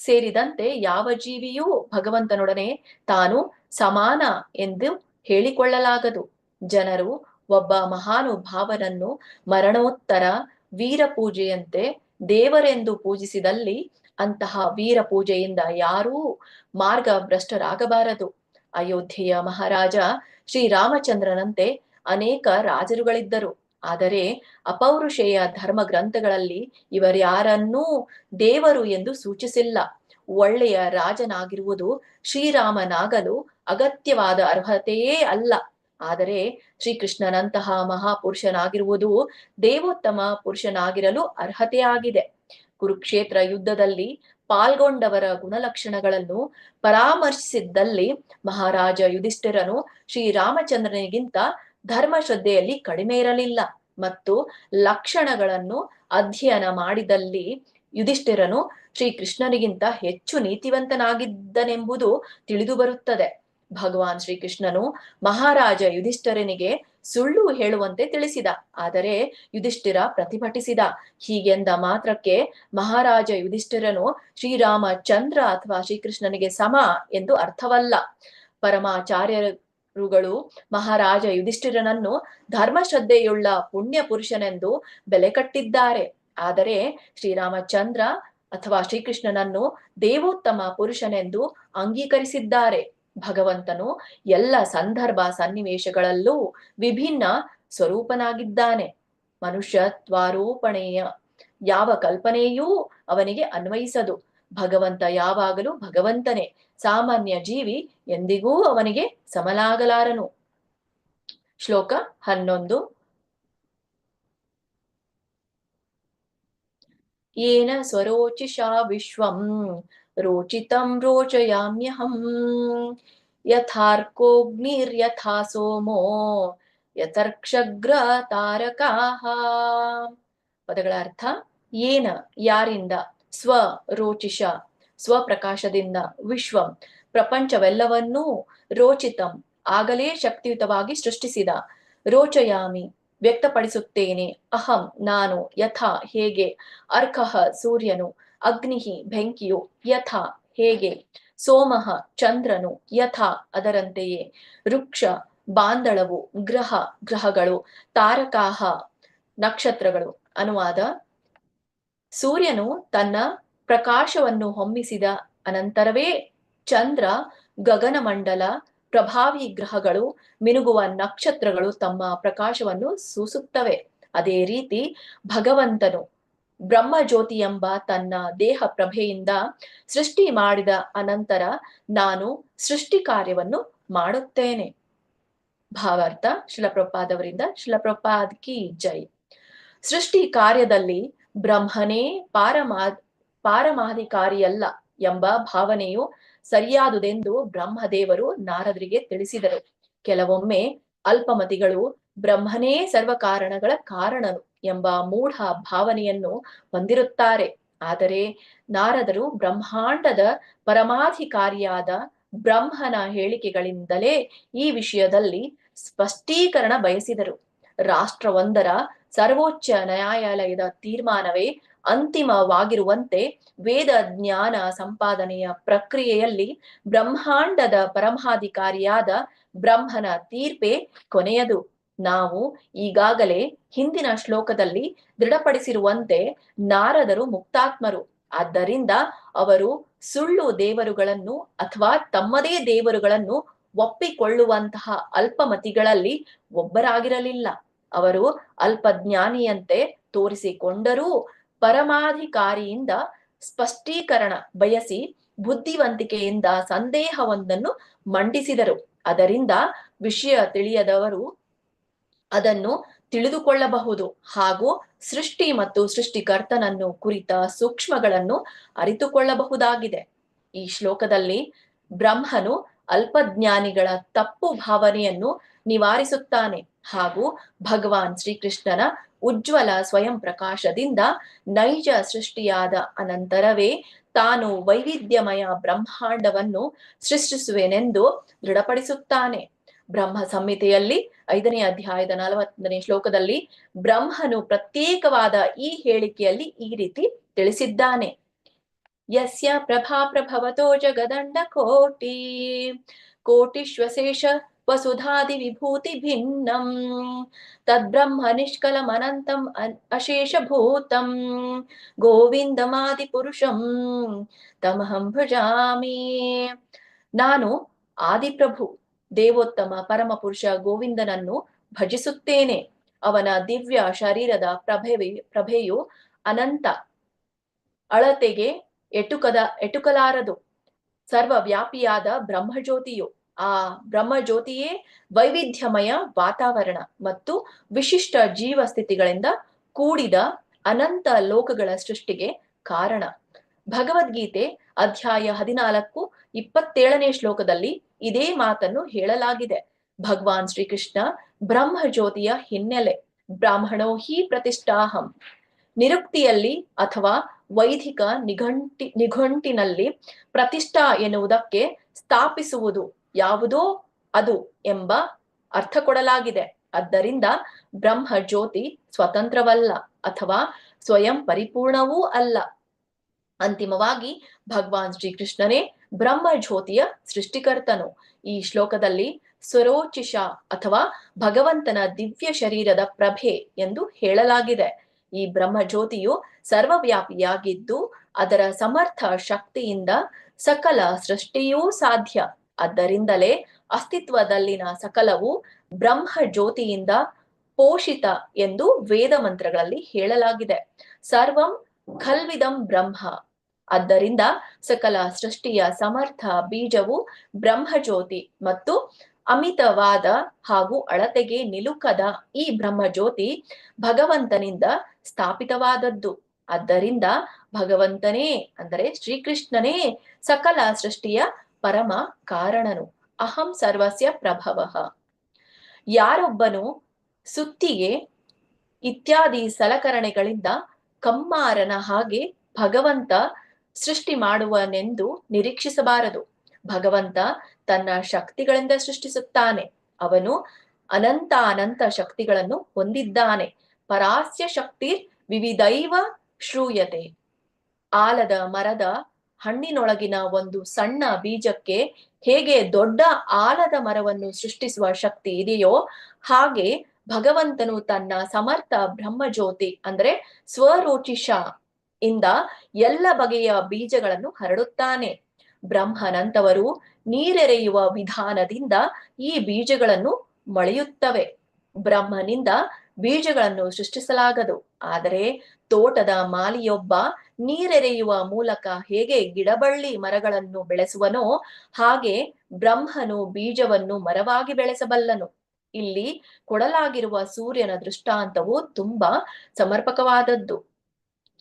ಸೇರಿದಂತೆ ಯಾವ ಜೀವಿಯೂ ಭಗವಂತನೊಡನೆ ತಾನು ಸಮಾನ ಎಂದು ಹೇಳಿಕೊಳ್ಳಲಾಗದು. ಜನರು ಒಬ್ಬ ಮಹಾನುಭಾವನನ್ನು ಮರಣೋತ್ತರ ವೀರ ಪೂಜೆಯಂತೆ ದೇವರೆಂದು ಪೂಜಿಸಿದಲ್ಲಿ ಅಂತಹ ವೀರ ಪೂಜೆಯಿಂದ ಯಾರೂ ಮಾರ್ಗಭ್ರಷ್ಟರಾಗಬಾರದು. ಅಯೋಧ್ಯೆಯ ಮಹಾರಾಜ ಶ್ರೀರಾಮಚಂದ್ರನಂತೆ ಅನೇಕ ರಾಜರುಗಳಿದ್ದರು. ಆದರೆ ಅಪೌರುಷೇಯ ಧರ್ಮ ಗ್ರಂಥಗಳಲ್ಲಿ ಇವರ್ಯಾರನ್ನೂ ದೇವರು ಎಂದು ಸೂಚಿಸಿಲ್ಲ. ಒಳ್ಳೆಯ ರಾಜನಾಗಿರುವುದು ಶ್ರೀರಾಮನಾಗಲು ಅಗತ್ಯವಾದ ಅರ್ಹತೆಯೇ ಅಲ್ಲ. ಆದರೆ ಶ್ರೀಕೃಷ್ಣನಂತಹ ಮಹಾಪುರುಷನಾಗಿರುವುದು ದೇವೋತ್ತಮ ಪುರುಷನಾಗಿರಲು ಅರ್ಹತೆಯಾಗಿದೆ. ಕುರುಕ್ಷೇತ್ರ ಯುದ್ಧದಲ್ಲಿ ಪಾಲ್ಗೊಂಡವರ ಗುಣಲಕ್ಷಣಗಳನ್ನು ಪರಾಮರ್ಶಿಸಿದ್ದಲ್ಲಿ ಮಹಾರಾಜ ಯುಧಿಷ್ಠಿರನು ಶ್ರೀರಾಮಚಂದ್ರನಿಗಿಂತ ಧರ್ಮಶ್ರದ್ಧೆಯಲ್ಲಿ ಕಡಿಮೆ ಇರಲಿಲ್ಲ. ಮತ್ತು ಲಕ್ಷಣಗಳನ್ನು ಅಧ್ಯಯನ ಮಾಡಿದಲ್ಲಿ ಯುಧಿಷ್ಠಿರನು ಶ್ರೀಕೃಷ್ಣನಿಗಿಂತ ಹೆಚ್ಚು ನೀತಿವಂತನಾಗಿದ್ದನೆಂಬುದು ತಿಳಿದು ಬರುತ್ತದೆ. ಭಗವಾನ್ ಶ್ರೀಕೃಷ್ಣನು ಮಹಾರಾಜ ಯುಧಿಷ್ಠಿರನಿಗೆ ಸುಳ್ಳು ಹೇಳುವಂತೆ ತಿಳಿಸಿದ. ಆದರೆ ಯುಧಿಷ್ಠಿರ ಪ್ರತಿಭಟಿಸಿದ. ಹೀಗೆಂದ ಮಾತ್ರಕ್ಕೆ ಮಹಾರಾಜ ಯುಧಿಷ್ಠಿರನು ಶ್ರೀರಾಮಚಂದ್ರ ಅಥವಾ ಶ್ರೀಕೃಷ್ಣನಿಗೆ ಸಮ ಎಂದು ಅರ್ಥವಲ್ಲ. ಪರಮಾಚಾರ್ಯರುಗಳು ಮಹಾರಾಜ ಯುಧಿಷ್ಠಿರನನ್ನು ಧರ್ಮಶ್ರದ್ಧೆಯುಳ್ಳ ಪುಣ್ಯ ಪುರುಷನೆಂದು ಬೆಲೆ ಕಟ್ಟಿದ್ದಾರೆ. ಆದರೆ ಶ್ರೀರಾಮಚಂದ್ರ ಅಥವಾ ಶ್ರೀಕೃಷ್ಣನನ್ನು ದೇವೋತ್ತಮ ಪುರುಷನೆಂದು ಅಂಗೀಕರಿಸಿದ್ದಾರೆ. ಭಗವಂತನು ಎಲ್ಲ ಸಂದರ್ಭ ಸನ್ನಿವೇಶಗಳಲ್ಲೂ ವಿಭಿನ್ನ ಸ್ವರೂಪನಾಗಿದ್ದಾನೆ. ಮನುಷ್ಯತ್ವಾರೋಪಣೆಯ ಯಾವ ಕಲ್ಪನೆಯೂ ಅವನಿಗೆ ಅನ್ವಯಿಸದು. ಭಗವಂತ ಯಾವಾಗಲೂ ಭಗವಂತನೇ. ಸಾಮಾನ್ಯ ಜೀವಿ ಎಂದಿಗೂ ಅವನಿಗೆ ಸಮನಾಗಲಾರನು. ಶ್ಲೋಕ 11. ಯೇನ ಸ್ವರೋಚಿಷಾ ವಿಶ್ವಂ ರೋಚಿತಂ ರೋಚಯಾಮ್ಯಹಂ ಯಥಾರ್ಕೋಗ್ನಿರ್ಯಥಾ ಸೋಮೋ ಯಥರ್ಕ್ಷಗ್ರ ತಾರಕಾಃ. ಪದಗಳ ಅರ್ಥ: ಏನ ಯಾರಿಂದ, ಸ್ವ ರೋಚಿಷ ಸ್ವಪ್ರಕಾಶದಿಂದ, ವಿಶ್ವಂ ಪ್ರಪಂಚವೆಲ್ಲವನ್ನೂ, ರೋಚಿತಂ ಆಗಲೇ ಶಕ್ತಿಯುತವಾಗಿ ಸೃಷ್ಟಿಸಿದ, ರೋಚಯಾಮಿ ವ್ಯಕ್ತಪಡಿಸುತ್ತೇನೆ, ಅಹಂ ನಾನು, ಯಥಾ ಹೇಗೆ, ಅರ್ಕಃ ಸೂರ್ಯನು, ಅಗ್ನಿಹಿ ಬೆಂಕಿಯು, ಯಥಾ ಹೇಗೆ, ಸೋಮಃ ಚಂದ್ರನು, ಯಥಾ ಅದರಂತೆಯೇ, ವೃಕ್ಷ ಬಾಂದಳವು, ಗ್ರಹ ಗ್ರಹಗಳು, ತಾರಕಾಹ ನಕ್ಷತ್ರಗಳು. ಅನುವಾದ: ಸೂರ್ಯನು ತನ್ನ ಪ್ರಕಾಶವನ್ನು ಹೊಮ್ಮಿಸಿದ ಅನಂತರವೇ ಚಂದ್ರ, ಗಗನಮಂಡಲ, ಪ್ರಭಾವಿ ಗ್ರಹಗಳು, ಮಿನುಗುವ ನಕ್ಷತ್ರಗಳು ತಮ್ಮ ಪ್ರಕಾಶವನ್ನು ಸೂಸುತ್ತವೆ. ಅದೇ ರೀತಿ ಭಗವಂತನು ಬ್ರಹ್ಮಜ್ಯೋತಿ ಎಂಬ ತನ್ನ ದೇಹ ಪ್ರಭೆಯಿಂದ ಸೃಷ್ಟಿ ಮಾಡಿದ ಅನಂತರ ನಾನು ಸೃಷ್ಟಿ ಕಾರ್ಯವನ್ನು ಮಾಡುತ್ತೇನೆ. ಭಾವಾರ್ಥ ಶಿಲಪ್ರಪಾದವರಿಂದ. ಶಿಲಪ್ರಪಾದ್ ಕಿ ಜೈ. ಸೃಷ್ಟಿ ಕಾರ್ಯದಲ್ಲಿ ಬ್ರಹ್ಮನೇ ಪಾರಮಾಧಿಕಾರಿಯಲ್ಲ ಎಂಬ ಭಾವನೆಯು ಸರಿಯಾದುದೆಂದು ಬ್ರಹ್ಮದೇವರು ನಾರದರಿಗೆ ತಿಳಿಸಿದರು. ಕೆಲವೊಮ್ಮೆ ಅಲ್ಪಮತಿಗಳು ಬ್ರಹ್ಮನೇ ಸರ್ವ ಕಾರಣಗಳ ಕಾರಣನು ಎಂಬ ಮೂಢ ಭಾವನೆಯನ್ನು ಹೊಂದಿರುತ್ತಾರೆ. ಆದರೆ ನಾರದರು ಬ್ರಹ್ಮಾಂಡದ ಪರಮಾಧಿಕಾರಿಯಾದ ಬ್ರಹ್ಮನ ಹೇಳಿಕೆಗಳಿಂದಲೇ ಈ ವಿಷಯದಲ್ಲಿ ಸ್ಪಷ್ಟೀಕರಣ ಬಯಸಿದರು. ರಾಷ್ಟ್ರವೊಂದರ ಸರ್ವೋಚ್ಚ ನ್ಯಾಯಾಲಯದ ತೀರ್ಮಾನವೇ ಅಂತಿಮವಾಗಿರುವಂತೆ ವೇದ ಜ್ಞಾನ ಸಂಪಾದನೆಯ ಪ್ರಕ್ರಿಯೆಯಲ್ಲಿ ಬ್ರಹ್ಮಾಂಡದ ಪರಮಾಧಿಕಾರಿಯಾದ ಬ್ರಹ್ಮನ ತೀರ್ಪೇ ಕೊನೆಯದು. ನಾವು ಈಗಾಗಲೇ ಹಿಂದಿನ ಶ್ಲೋಕದಲ್ಲಿ ದೃಢಪಡಿಸಿರುವಂತೆ ನಾರದರು ಮುಕ್ತಾತ್ಮರು. ಆದ್ದರಿಂದ ಅವರು ಸುಳ್ಳು ದೇವರುಗಳನ್ನು ಅಥವಾ ತಮ್ಮದೇ ದೇವರುಗಳನ್ನು ಒಪ್ಪಿಕೊಳ್ಳುವಂತಹ ಅಲ್ಪಮತಿಗಳಲ್ಲಿ ಒಬ್ಬರಾಗಿರಲಿಲ್ಲ. ಅವರು ಅಲ್ಪಜ್ಞಾನಿಯಂತೆ ತೋರಿಸಿಕೊಂಡರೂ ಪರಮಾಧಿಕಾರಿಯಿಂದ ಸ್ಪಷ್ಟೀಕರಣ ಬಯಸಿ ಬುದ್ಧಿವಂತಿಕೆಯಿಂದ ಸಂದೇಹವೊಂದನ್ನು ಮಂಡಿಸಿದರು. ಅದರಿಂದ ವಿಷಯ ತಿಳಿಯದವರು ಅದನ್ನು ತಿಳಿದುಕೊಳ್ಳಬಹುದು ಹಾಗೂ ಸೃಷ್ಟಿ ಮತ್ತು ಸೃಷ್ಟಿಕರ್ತನನ್ನು ಕುರಿತ ಸೂಕ್ಷ್ಮಗಳನ್ನು ಅರಿತುಕೊಳ್ಳಬಹುದಾಗಿದೆ. ಈ ಶ್ಲೋಕದಲ್ಲಿ ಬ್ರಹ್ಮನು ಅಲ್ಪಜ್ಞಾನಿಗಳ ತಪ್ಪು ಭಾವನೆಯನ್ನು ನಿವಾರಿಸುತ್ತಾನೆ ಹಾಗೂ ಭಗವಾನ್ ಶ್ರೀಕೃಷ್ಣನ ಉಜ್ವಲ ಸ್ವಯಂ ಪ್ರಕಾಶದಿಂದ ನೈಜ ಸೃಷ್ಟಿಯಾದ ಅನಂತರವೇ ತಾನು ವೈವಿಧ್ಯಮಯ ಬ್ರಹ್ಮಾಂಡವನ್ನು ಸೃಷ್ಟಿಸುವೆನೆಂದು ದೃಢಪಡಿಸುತ್ತಾನೆ. ಬ್ರಹ್ಮ ಸಂಹಿತೆಯಲ್ಲಿ 5ನೇ ಅಧ್ಯಾಯದ 40ನೇ ಶ್ಲೋಕದಲ್ಲಿ ಬ್ರಹ್ಮನು ಪ್ರತ್ಯೇಕವಾದ ಈ ಹೇಳಿಕೆಯಲ್ಲಿ ಈ ರೀತಿ ತಿಳಿಸಿದ್ದಾನೆ. ಯಸ್ಯ ಪ್ರಭಾ ಪ್ರಭವತೋ ಜಗದಂಡ ಕೋಟಿಶ್ವಶೇಷ ವಸುಧಾದಿ ವಿಭೂತಿ ಭಿನ್ನಂ ತದ್ಬ್ರಹ್ಮ ನಿಷ್ಕಲಮನಂತಂ ಅಶೇಷಭೂತಂ ಗೋವಿಂದಮಾದಿ ಪುರುಷಂ ತಮಹಂ ಭಜಾಮಿ. ನಾನು ಆದಿಪ್ರಭು ದೇವೋತ್ತಮ ಪರಮಪುರುಷ ಗೋವಿಂದನನ್ನು ಭಜಿಸುತ್ತೇನೆ. ಅವನ ದಿವ್ಯ ಶರೀರದ ಪ್ರಭೆಯು ಅನಂತ, ಅಳತೆಗೆ ಎಟುಕಲಾರದು. ಸರ್ವವ್ಯಾಪಿಯಾದ ಬ್ರಹ್ಮಜ್ಯೋತಿಯು, ಆ ಬ್ರಹ್ಮಜ್ಯೋತಿಯೇ ವೈವಿಧ್ಯಮಯ ವಾತಾವರಣ ಮತ್ತು ವಿಶಿಷ್ಟ ಜೀವ ಸ್ಥಿತಿಗಳಿಂದ ಕೂಡಿದ ಅನಂತ ಲೋಕಗಳ ಸೃಷ್ಟಿಗೆ ಕಾರಣ. ಭಗವದ್ಗೀತೆ ಅಧ್ಯಾಯ 14 27ನೇ ಶ್ಲೋಕದಲ್ಲಿ ಇದೇ ಮಾತನ್ನು ಹೇಳಲಾಗಿದೆ. ಭಗವಾನ್ ಶ್ರೀಕೃಷ್ಣ ಬ್ರಹ್ಮಜ್ಯೋತಿಯ ಹಿನ್ನೆಲೆ. ಬ್ರಾಹ್ಮಣೋ ಹಿ ಪ್ರತಿಷ್ಠಾಹಂ. ನಿರುಕ್ತಿಯಲ್ಲಿ ಅಥವಾ ವೈದಿಕ ನಿಘಂಟಿನಲ್ಲಿ ಪ್ರತಿಷ್ಠಾ ಎನ್ನುವುದಕ್ಕೆ ಸ್ಥಾಪಿಸುವುದು ಯಾವುದೋ ಅದು ಎಂಬ ಅರ್ಥ ಕೊಡಲಾಗಿದೆ. ಆದ್ದರಿಂದ ಬ್ರಹ್ಮ ಜ್ಯೋತಿ ಸ್ವತಂತ್ರವಲ್ಲ ಅಥವಾ ಸ್ವಯಂ ಪರಿಪೂರ್ಣವೂ ಅಲ್ಲ. ಅಂತಿಮವಾಗಿ ಭಗವಾನ್ ಶ್ರೀಕೃಷ್ಣನೇ ಬ್ರಹ್ಮ ಜ್ಯೋತಿಯ ಸೃಷ್ಟಿಕರ್ತನು. ಈ ಶ್ಲೋಕದಲ್ಲಿ ಸ್ವರೋಚಿಷ ಅಥವಾ ಭಗವಂತನ ದಿವ್ಯ ಶರೀರದ ಪ್ರಭೆ ಎಂದು ಹೇಳಲಾಗಿದೆ. ಈ ಬ್ರಹ್ಮ ಜ್ಯೋತಿಯು ಸರ್ವವ್ಯಾಪಿಯಾಗಿದ್ದು ಅದರ ಸಮರ್ಥ ಶಕ್ತಿಯಿಂದ ಸಕಲ ಸೃಷ್ಟಿಯೂ ಸಾಧ್ಯ. ಆದ್ದರಿಂದಲೇ ಅಸ್ತಿತ್ವದಲ್ಲಿನ ಸಕಲವು ಬ್ರಹ್ಮ ಜ್ಯೋತಿಯಿಂದ ಪೋಷಿತ ಎಂದು ವೇದ ಮಂತ್ರಗಳಲ್ಲಿ ಹೇಳಲಾಗಿದೆ. ಸರ್ವಂ ಖಲ್ವಿದಂ ಬ್ರಹ್ಮ. ಆದ್ದರಿಂದ ಸಕಲ ಸೃಷ್ಟಿಯ ಸಮರ್ಥ ಬೀಜವು ಬ್ರಹ್ಮಜ್ಯೋತಿ ಮತ್ತು ಅಮಿತವಾದ ಹಾಗೂ ಅಳತೆಗೆ ನಿಲುಕದ ಈ ಬ್ರಹ್ಮಜ್ಯೋತಿ ಭಗವಂತನಿಂದ ಸ್ಥಾಪಿತವಾದದ್ದು. ಆದ್ದರಿಂದ ಭಗವಂತನೇ ಅಂದರೆ ಶ್ರೀಕೃಷ್ಣನೇ ಸಕಲ ಸೃಷ್ಟಿಯ ಪರಮ ಕಾರಣನು. ಅಹಂ ಸರ್ವಸ್ಯ ಪ್ರಭವಃ. ಯಾರೊಬ್ಬನು ಸುತ್ತಿಗೆ ಇತ್ಯಾದಿ ಸಲಕರಣೆಗಳಿಂದ ಕಮ್ಮಾರನ ಹಾಗೆ ಭಗವಂತ ಸೃಷ್ಟಿ ಮಾಡುವನೆಂದು ನಿರೀಕ್ಷಿಸಬಾರದು. ಭಗವಂತ ತನ್ನ ಶಕ್ತಿಗಳಿಂದ ಸೃಷ್ಟಿಸುತ್ತಾನೆ. ಅವನು ಅನಂತ ಶಕ್ತಿಗಳನ್ನು ಹೊಂದಿದ್ದಾನೆ. ಪರಾಸ್ಯ ಶಕ್ತಿ ವಿವಿಧೈವ ಶ್ರೂಯತೆ. ಆಲದ ಮರದ ಹಣ್ಣಿನೊಳಗಿನ ಒಂದು ಸಣ್ಣ ಬೀಜಕ್ಕೆ ಹೇಗೆ ದೊಡ್ಡ ಆಲದ ಮರವನ್ನು ಸೃಷ್ಟಿಸುವ ಶಕ್ತಿ ಇದೆಯೋ ಹಾಗೆ ಭಗವಂತನು ತನ್ನ ಸಮರ್ಥ ಬ್ರಹ್ಮಜ್ಯೋತಿ ಅಂದ್ರೆ ಸ್ವರೋಚಿಷ ಇಂದ ಎಲ್ಲ ಬಗೆಯ ಬೀಜಗಳನ್ನು ಹರಡುತ್ತಾನೆ. ಬ್ರಹ್ಮನಂತವರು ನೀರೆರೆಯುವ ವಿಧಾನದಿಂದ ಈ ಬೀಜಗಳನ್ನು ಮೊಳೆಯುತ್ತವೆ. ಬ್ರಹ್ಮನಿಂದ ಬೀಜಗಳನ್ನು ಸೃಷ್ಟಿಸಲಾಗದು. ಆದರೆ ತೋಟದ ಮಾಲಿಯೊಬ್ಬ ನೀರೆರೆಯುವ ಮೂಲಕ ಹೇಗೆ ಗಿಡಬಳ್ಳಿ ಮರಗಳನ್ನು ಬೆಳೆಸುವನೋ ಹಾಗೆ ಬ್ರಹ್ಮನು ಬೀಜವನ್ನು ಮರವಾಗಿ ಬೆಳೆಸಬಲ್ಲನು. ಇಲ್ಲಿ ಕೊಡಲಾಗಿರುವ ಸೂರ್ಯನ ದೃಷ್ಟಾಂತವು ತುಂಬಾ ಸಮರ್ಪಕವಾದದ್ದು.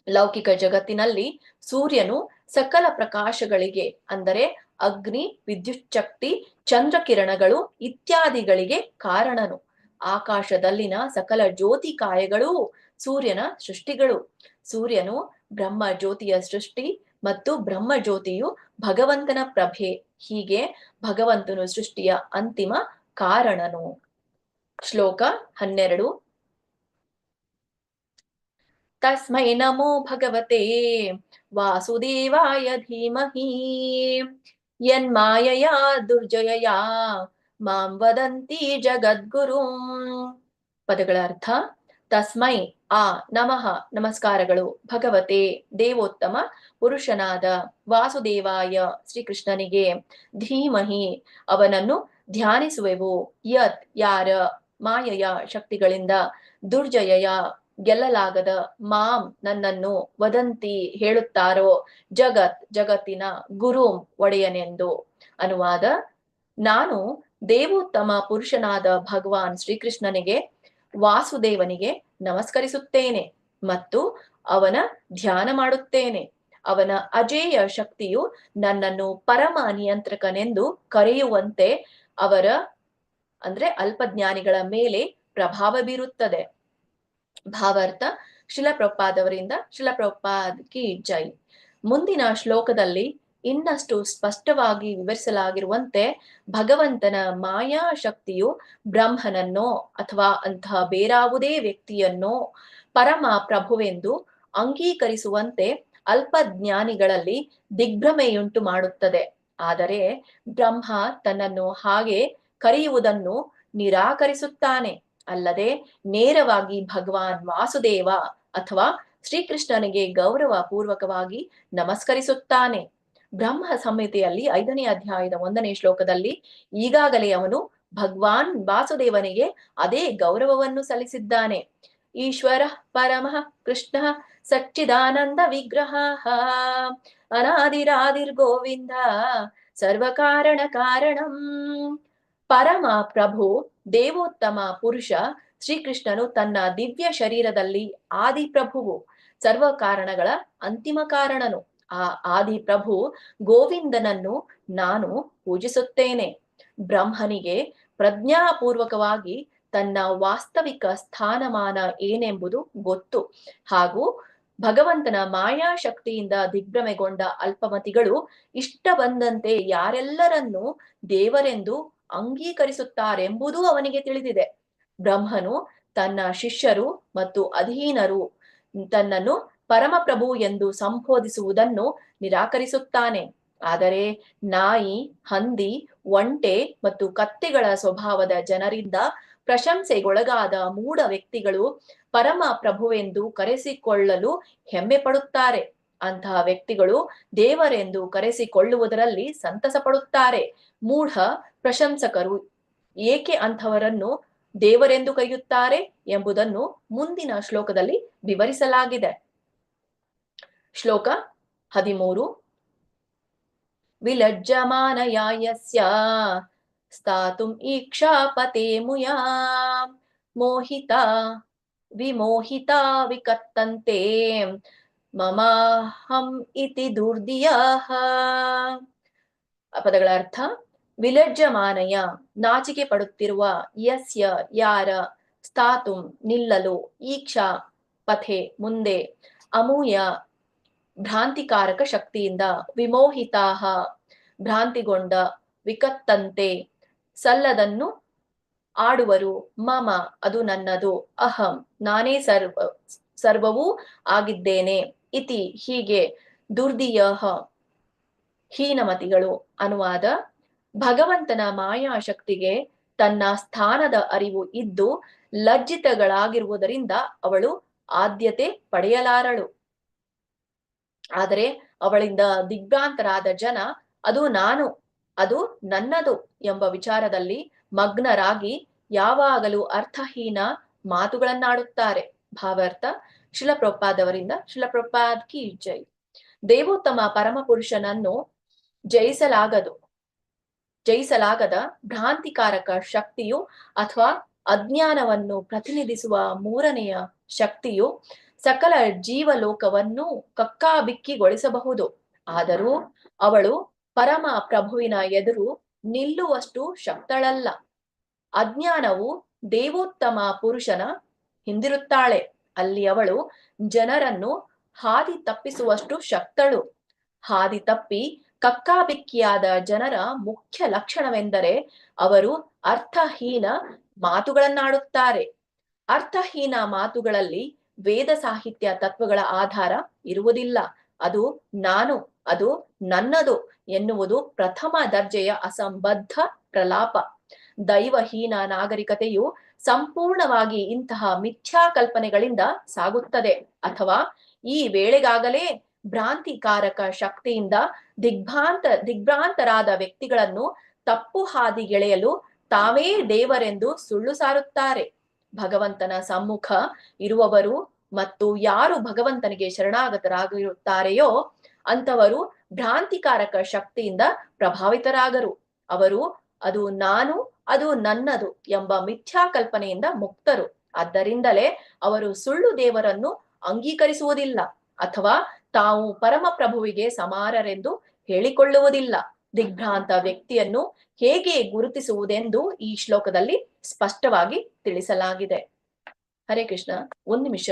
ಲೌಕಿಕ ಜಗತ್ತಿನಲ್ಲಿ ಸೂರ್ಯನು ಸಕಲ ಪ್ರಕಾಶಗಳಿಗೆ ಅಂದರೆ ಅಗ್ನಿ, ವಿದ್ಯುತ್ ಶಕ್ತಿ, ಚಂದ್ರಕಿರಣಗಳು ಇತ್ಯಾದಿಗಳಿಗೆ ಕಾರಣನು. ಆಕಾಶದಲ್ಲಿನ ಸಕಲ ಜ್ಯೋತಿಕಾಯಗಳೂ ಸೂರ್ಯನ ಸೃಷ್ಟಿಗಳು. ಸೂರ್ಯನು ಬ್ರಹ್ಮ ಜ್ಯೋತಿಯ ಸೃಷ್ಟಿ ಮತ್ತು ಬ್ರಹ್ಮ ಜ್ಯೋತಿಯು ಭಗವಂತನ ಪ್ರಭೆ. ಹೀಗೆ ಭಗವಂತನು ಸೃಷ್ಟಿಯ ಅಂತಿಮ ಕಾರಣನು. ಶ್ಲೋಕ 12. ತಸ್ಮೈ ನಮೋ ಭಗವತೆ ವಾಸುದೇವಾಯ ಧೀಮಹಿ ಯನ್ಮಾಯಯಾ ದುರ್ಜಯಯಾ ಮಾಂ ವದಂತಿ ಜಗದ್ಗುರು. ಪದಗಳ ಅರ್ಥ: ತಸ್ಮೈ ನಮಃ ನಮಸ್ಕಾರಗಳು, ಭಗವತೆ ದೇವೋತ್ತಮ ಪುರುಷನಾದ ವಾಸುದೇವಾಯ ಶ್ರೀಕೃಷ್ಣನಿಗೆ, ಧೀಮಹಿ ಅವನನ್ನು ಧ್ಯಾನಿಸುವೆವು, ಯತ್ ಯಾರ, ಮಾಯೆಯ ಶಕ್ತಿಗಳಿಂದ, ದುರ್ಜಯಯ ಗೆಲ್ಲಲಾಗದ, ಮಾಂ ನನ್ನನ್ನು, ವದಂತಿ ಹೇಳುತ್ತಾರೋ, ಜಗತ್ತಿನ ಗುರುಂ ಒಡೆಯನೆಂದು. ಅನುವಾದ: ನಾನು ದೇವೋತ್ತಮ ಪುರುಷನಾದ ಭಗವಾನ್ ಶ್ರೀಕೃಷ್ಣನಿಗೆ, ವಾಸುದೇವನಿಗೆ ನಮಸ್ಕರಿಸುತ್ತೇನೆ ಮತ್ತು ಅವನ ಧ್ಯಾನ ಮಾಡುತ್ತೇನೆ. ಅವನ ಅಜೇಯ ಶಕ್ತಿಯು ನನ್ನನ್ನು ಪರಮ ನಿಯಂತ್ರಕನೆಂದು ಕರೆಯುವಂತೆ ಅವರ ಅಂದ್ರೆ ಅಲ್ಪಜ್ಞಾನಿಗಳ ಮೇಲೆ ಪ್ರಭಾವ ಬೀರುತ್ತದೆ. ಭಾವಾರ್ಥ: ಶಿಲಪ್ರಭುಪಾದವರಿಂದ ಶಿಲಪ್ರಭುಪಾದ್ ಕಿ ಜೈ. ಮುಂದಿನ ಶ್ಲೋಕದಲ್ಲಿ ಇನ್ನಷ್ಟು ಸ್ಪಷ್ಟವಾಗಿ ವಿವರಿಸಲಾಗಿರುವಂತೆ ಭಗವಂತನ ಮಾಯಾ ಶಕ್ತಿಯು ಬ್ರಹ್ಮನನ್ನೋ ಅಥವಾ ಅಂತಹ ಬೇರಾವುದೇ ವ್ಯಕ್ತಿಯನ್ನೋ ಪರಮ ಪ್ರಭುವೆಂದು ಅಂಗೀಕರಿಸುವಂತೆ ಅಲ್ಪಜ್ಞಾನಿಗಳಲ್ಲಿ ದಿಗ್ಭ್ರಮೆಯುಂಟು ಮಾಡುತ್ತದೆ. ಆದರೆ ಬ್ರಹ್ಮ ತನ್ನನ್ನು ಹಾಗೆ ಕರೆಯುವುದನ್ನು ನಿರಾಕರಿಸುತ್ತಾನೆ. ಅಲ್ಲದೆ ನೇರವಾಗಿ ಭಗವಾನ್ ವಾಸುದೇವ ಅಥವಾ ಶ್ರೀಕೃಷ್ಣನಿಗೆ ಗೌರವ ಪೂರ್ವಕವಾಗಿ ನಮಸ್ಕರಿಸುತ್ತಾನೆ. ಬ್ರಹ್ಮ ಸಂಹಿತೆಯಲ್ಲಿ 5ನೇ ಅಧ್ಯಾಯದ 1ನೇ ಶ್ಲೋಕದಲ್ಲಿ ಈಗಾಗಲೇ ಅವನು ಭಗವಾನ್ ವಾಸುದೇವನಿಗೆ ಅದೇ ಗೌರವವನ್ನು ಸಲ್ಲಿಸಿದ್ದಾನೆ. ಈಶ್ವರ ಪರಮಃ ಕೃಷ್ಣ ಸಚ್ಚಿದಾನಂದ ವಿಗ್ರಹ ಅನಾದಿರಾದಿರ್ಗೋವಿಂದ ಸರ್ವಕಾರಣ ಕಾರಣಂ. ಪರಮ ಪ್ರಭು ದೇವೋತ್ತಮ ಪುರುಷ ಶ್ರೀಕೃಷ್ಣನು ತನ್ನ ದಿವ್ಯ ಶರೀರದಲ್ಲಿ ಆದಿಪ್ರಭುವು, ಸರ್ವ ಕಾರಣಗಳ ಅಂತಿಮ ಕಾರಣನು. ಆ ಆದಿಪ್ರಭು ಗೋವಿಂದನನ್ನು ನಾನು ಪೂಜಿಸುತ್ತೇನೆ. ಬ್ರಹ್ಮನಿಗೆ ಪ್ರಜ್ಞಾಪೂರ್ವಕವಾಗಿ ತನ್ನ ವಾಸ್ತವಿಕ ಸ್ಥಾನಮಾನ ಏನೆಂಬುದು ಗೊತ್ತು. ಹಾಗೂ ಭಗವಂತನ ಮಾಯಾ ಶಕ್ತಿಯಿಂದ ದಿಗ್ಭ್ರಮೆಗೊಂಡ ಅಲ್ಪಮತಿಗಳು ಇಷ್ಟ ಬಂದಂತೆ ಯಾರೆಲ್ಲರನ್ನೂ ದೇವರೆಂದು ಅಂಗೀಕರಿಸುತ್ತಾರೆಂಬುದೂ ಅವನಿಗೆ ತಿಳಿದಿದೆ. ಬ್ರಹ್ಮನು ತನ್ನ ಶಿಷ್ಯರು ಮತ್ತು ಅಧೀನರು ತನ್ನನ್ನು ಪರಮಪ್ರಭು ಎಂದು ಸಂಬೋಧಿಸುವುದನ್ನು ನಿರಾಕರಿಸುತ್ತಾನೆ. ಆದರೆ ನಾಯಿ, ಹಂದಿ, ಒಂಟೆ ಮತ್ತು ಕತ್ತೆಗಳ ಸ್ವಭಾವದ ಜನರಿಂದ ಪ್ರಶಂಸೆಗೊಳಗಾದ ಮೂಢ ವ್ಯಕ್ತಿಗಳು ಪರಮ ಪ್ರಭುವೆಂದು ಕರೆಸಿಕೊಳ್ಳಲು ಹೆಮ್ಮೆ ಪಡುತ್ತಾರೆ. ಅಂತಹ ವ್ಯಕ್ತಿಗಳು ದೇವರೆಂದು ಕರೆಸಿಕೊಳ್ಳುವುದರಲ್ಲಿ ಸಂತಸ ಪಡುತ್ತಾರೆ. ಮೂಢ ಪ್ರಶಂಸಕರು ಏಕೆ ಅಂಥವರನ್ನು ದೇವರೆಂದು ಕರೆಯುತ್ತಾರೆ ಎಂಬುದನ್ನು ಮುಂದಿನ ಶ್ಲೋಕದಲ್ಲಿ ವಿವರಿಸಲಾಗಿದೆ. ಶ್ಲೋಕ 13. ವಿಲಜ್ಜಮಾನಯಾ ಯಸ್ಯ ಸ್ಥಾತುಂ ಈಕ್ಷಾಪತೆ ಮುಯಾ ಮೋಹಿತಾ ವಿಮೋಹಿತಾ ವಿಕತ್ತಂತೆ ಮಮಾಹಂ ಇತಿ ದುರ್ದಿಯಾಃ. ಪದಗಳ ಅರ್ಥ: ವಿಲಜ್ಜಮಾನಯ ನಾಚಿಕೆ ಪಡುತ್ತಿರುವ, ಯಸ್ಯ ಯಾರ, ಸ್ಥಾತುಂ ನಿಲ್ಲಲು, ಈಕ್ಷಾ ಪಥೆ ಮುಂದೆ, ಅಮೂಯ ಭ್ರಾಂತಿಕಾರಕ ಶಕ್ತಿಯಿಂದ, ವಿಮೋಹಿತಾಹ ಭ್ರಾಂತಿಗೊಂಡ, ವಿಕತ್ತಂತೆ ಸಲ್ಲದನ್ನು ಆಡುವರು, ಮಮ ಅದು ನನ್ನದು, ಅಹಂ ನಾನೇ ಸರ್ವವೂ ಆಗಿದ್ದೇನೆ, ಇತಿ ಹೀಗೆ, ದುರ್ದಿಯಃ ಹೀನಮತಿಗಳು. ಅನುವಾದ: ಭಗವಂತನ ಮಾಯಾಶಕ್ತಿಗೆ ತನ್ನ ಸ್ಥಾನದ ಅರಿವು ಇದ್ದು ಲಜ್ಜಿತಗಳಾಗಿರುವುದರಿಂದ ಅವಳು ಆದ್ಯತೆ ಪಡೆಯಲಾರಳು. ಆದರೆ ಅವಳಿಂದ ದಿಗ್ಭ್ರಾಂತರಾದ ಜನ ಅದು ನಾನು, ಅದು ನನ್ನದು ಎಂಬ ವಿಚಾರದಲ್ಲಿ ಮಗ್ನರಾಗಿ ಯಾವಾಗಲೂ ಅರ್ಥಹೀನ ಮಾತುಗಳನ್ನಾಡುತ್ತಾರೆ. ಭಾವಾರ್ಥ: ಶಿಲ ಪ್ರಭುಪಾದವರಿಂದ ಶಿಲ ಪ್ರಭುಪಾದ್ ಕಿ ಜೈ. ದೇವೋತ್ತಮ ಪರಮ ಪುರುಷನನ್ನು ಜಯಿಸಲಾಗದ ಭ್ರಾಂತಿಕಾರಕ ಶಕ್ತಿಯು ಅಥವಾ ಅಜ್ಞಾನವನ್ನು ಪ್ರತಿನಿಧಿಸುವ ಮೂರನೆಯ ಶಕ್ತಿಯು ಸಕಲ ಜೀವಲೋಕವನ್ನು ಕಕ್ಕಾಬಿಕ್ಕಿಗೊಳಿಸಬಹುದು. ಆದರೂ ಅವಳು ಪರಮ ಪ್ರಭುವಿನ ಎದುರು ನಿಲ್ಲುವಷ್ಟು ಶಕ್ತಳಲ್ಲ. ಅಜ್ಞಾನವು ದೇವೋತ್ತಮ ಪುರುಷನ ಹಿಂದಿರುತ್ತಾಳೆ. ಅಲ್ಲಿ ಅವಳು ಜನರನ್ನು ಹಾದಿ ತಪ್ಪಿಸುವಷ್ಟು ಶಕ್ತಳು. ಹಾದಿ ತಪ್ಪಿ ಕಕ್ಕಾಬಿಕ್ಕಿಯಾದ ಜನರ ಮುಖ್ಯ ಲಕ್ಷಣವೆಂದರೆ ಅವರು ಅರ್ಥಹೀನ ಮಾತುಗಳನ್ನಾಡುತ್ತಾರೆ. ಅರ್ಥಹೀನ ಮಾತುಗಳಲ್ಲಿ ವೇದ ಸಾಹಿತ್ಯ ತತ್ವಗಳ ಆಧಾರ ಇರುವುದಿಲ್ಲ. ಅದು ನಾನು, ಅದು ನನ್ನದು ಎನ್ನುವುದು ಪ್ರಥಮ ದರ್ಜೆಯ ಅಸಂಬದ್ಧ ಪ್ರಲಾಪ. ದೈವಹೀನ ನಾಗರಿಕತೆಯು ಸಂಪೂರ್ಣವಾಗಿ ಇಂತಹ ಮಿಥ್ಯಾ ಕಲ್ಪನೆಗಳಿಂದ ಸಾಗುತ್ತದೆ. ಅಥವಾ ಈ ವೇಳೆಗಾಗಲೇ ಭ್ರಾಂತಿಕಾರಕ ಶಕ್ತಿಯಿಂದ ದಿಗ್ಭ್ರಾಂತರಾದ ವ್ಯಕ್ತಿಗಳನ್ನು ತಪ್ಪು ಹಾದಿಗೆಳೆಯಲು ತಾವೇ ದೇವರೆಂದು ಸುಳ್ಳು ಸಾರುತ್ತಾರೆ. ಭಗವಂತನ ಸಮ್ಮುಖ ಇರುವವರು ಮತ್ತು ಯಾರು ಭಗವಂತನಿಗೆ ಶರಣಾಗತರಾಗಿರುತ್ತಾರೆಯೋ ಅಂತವರು ಭ್ರಾಂತಿಕಾರಕ ಶಕ್ತಿಯಿಂದ ಪ್ರಭಾವಿತರಾಗರು. ಅವರು ಅದು ನಾನು, ಅದು ನನ್ನದು ಎಂಬ ಮಿಥ್ಯಾ ಕಲ್ಪನೆಯಿಂದ ಮುಕ್ತರು. ಆದ್ದರಿಂದಲೇ ಅವರು ಸುಳ್ಳು ದೇವರನ್ನು ಅಂಗೀಕರಿಸುವುದಿಲ್ಲ ಅಥವಾ ತಾವು ಪರಮ ಪ್ರಭುವಿಗೆ ಸಮಾನರೆಂದು ಹೇಳಿಕೊಳ್ಳುವುದಿಲ್ಲ. ದಿಗ್ಭ್ರಾಂತ ವ್ಯಕ್ತಿಯನ್ನು ಹೇಗೆ ಗುರುತಿಸುವುದೆಂದು ಈ ಶ್ಲೋಕದಲ್ಲಿ ಸ್ಪಷ್ಟವಾಗಿ ತಿಳಿಸಲಾಗಿದೆ. ಹರೇ ಕೃಷ್ಣ. 1 ನಿಮಿಷ.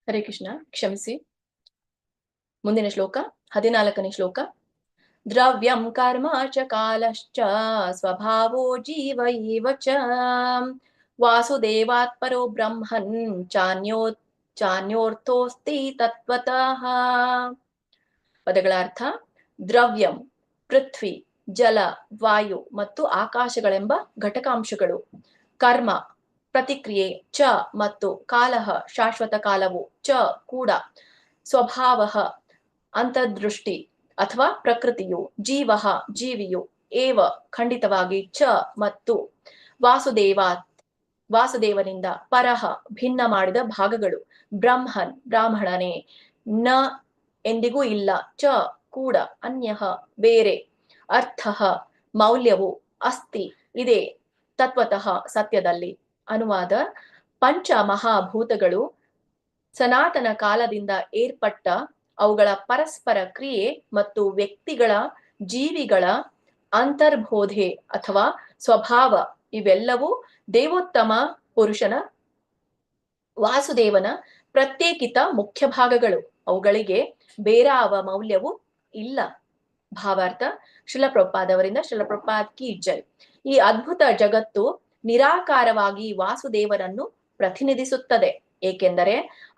ಹರೇ ಕೃಷ್ಣ. ಕ್ಷಮಿಸಿ. ಮುಂದಿನ ಶ್ಲೋಕ 14ನೇ ಶ್ಲೋಕ. ದ್ರವ್ಯಂ ಕರ್ಮ ಚ ಕಾಲಶ್ಚ ಸ್ವಭಾವೋ ಜೀವ ಏವ ಚ ವಾಸುದೇವಾತ್ ಪರೋ ಬ್ರಹ್ಮನ್ ಚಾನ್ಯೋರ್ಥೋಸ್ತಿ ತತ್ವತಃ. ಪದಗಳ ಅರ್ಥ: ದ್ರವ್ಯಂ ಪೃಥ್ವಿ, ಜಲ, ವಾಯು ಮತ್ತು ಆಕಾಶಗಳೆಂಬ ಘಟಕಾಂಶಗಳು. ಕರ್ಮ ಪ್ರತಿಕ್ರಿಯೆ ಚ ಮತ್ತು ಕಾಲಃ ಶಾಶ್ವತ ಕಾಲವು ಚ ಕೂಡ. ಸ್ವಭಾವ ಅಂತರ್ದೃಷ್ಟಿ ಅಥವಾ ಪ್ರಕೃತಿಯು. ಜೀವ ಜೀವಿಯು. ಏವ ಖಂಡಿತವಾಗಿ. ಚ ಮತ್ತು. ವಾಸುದೇವನಿಂದ. ಪರಹ ಭಿನ್ನ ಮಾಡಿದ ಭಾಗಗಳು. ಬ್ರಹ್ಮನ್ ಬ್ರಾಹ್ಮಣನೇ. ನ ಎಂದಿಗೂ ಇಲ್ಲ. ಚ ಕೂಡ. ಅನ್ಯಃ ಬೇರೆ. ಅರ್ಥಃ ಮೌಲ್ಯವು. ಅಸ್ತಿ ಇದೆ. ತತ್ವತಃ ಸತ್ಯದಲ್ಲಿ. ಅನುವಾದ: ಪಂಚ ಮಹಾಭೂತಗಳು ಸನಾತನ ಕಾಲದಿಂದ ಏರ್ಪಟ್ಟ ಅವುಗಳ ಪರಸ್ಪರ ಕ್ರಿಯೆ ಮತ್ತು ವ್ಯಕ್ತಿಗಳ ಜೀವಿಗಳ ಅಂತರ್ಬೋಧೆ ಅಥವಾ ಸ್ವಭಾವ ಇವೆಲ್ಲವೂ ದೇವೋತ್ತಮ ಪುರುಷನ ವಾಸುದೇವನ ಪ್ರತ್ಯೇಕಿತ ಮುಖ್ಯ ಭಾಗಗಳು. ಅವುಗಳಿಗೆ ಬೇರಾವ ಮೌಲ್ಯವೂ ಇಲ್ಲ. ಭಾವಾರ್ಥ: ಶ್ರೀಲ ಪ್ರಭುಪಾದವರಿಂದ ಶ್ರೀಲ ಪ್ರಭುಪಾದ್ ಕಿ ಜೈ. ಈ ಅದ್ಭುತ ಜಗತ್ತು ನಿರಾಕಾರವಾಗಿ ವಾಸುದೇವನನ್ನು ಪ್ರತಿನಿಧಿಸುತ್ತದೆ. ಏಕೆಂದರೆ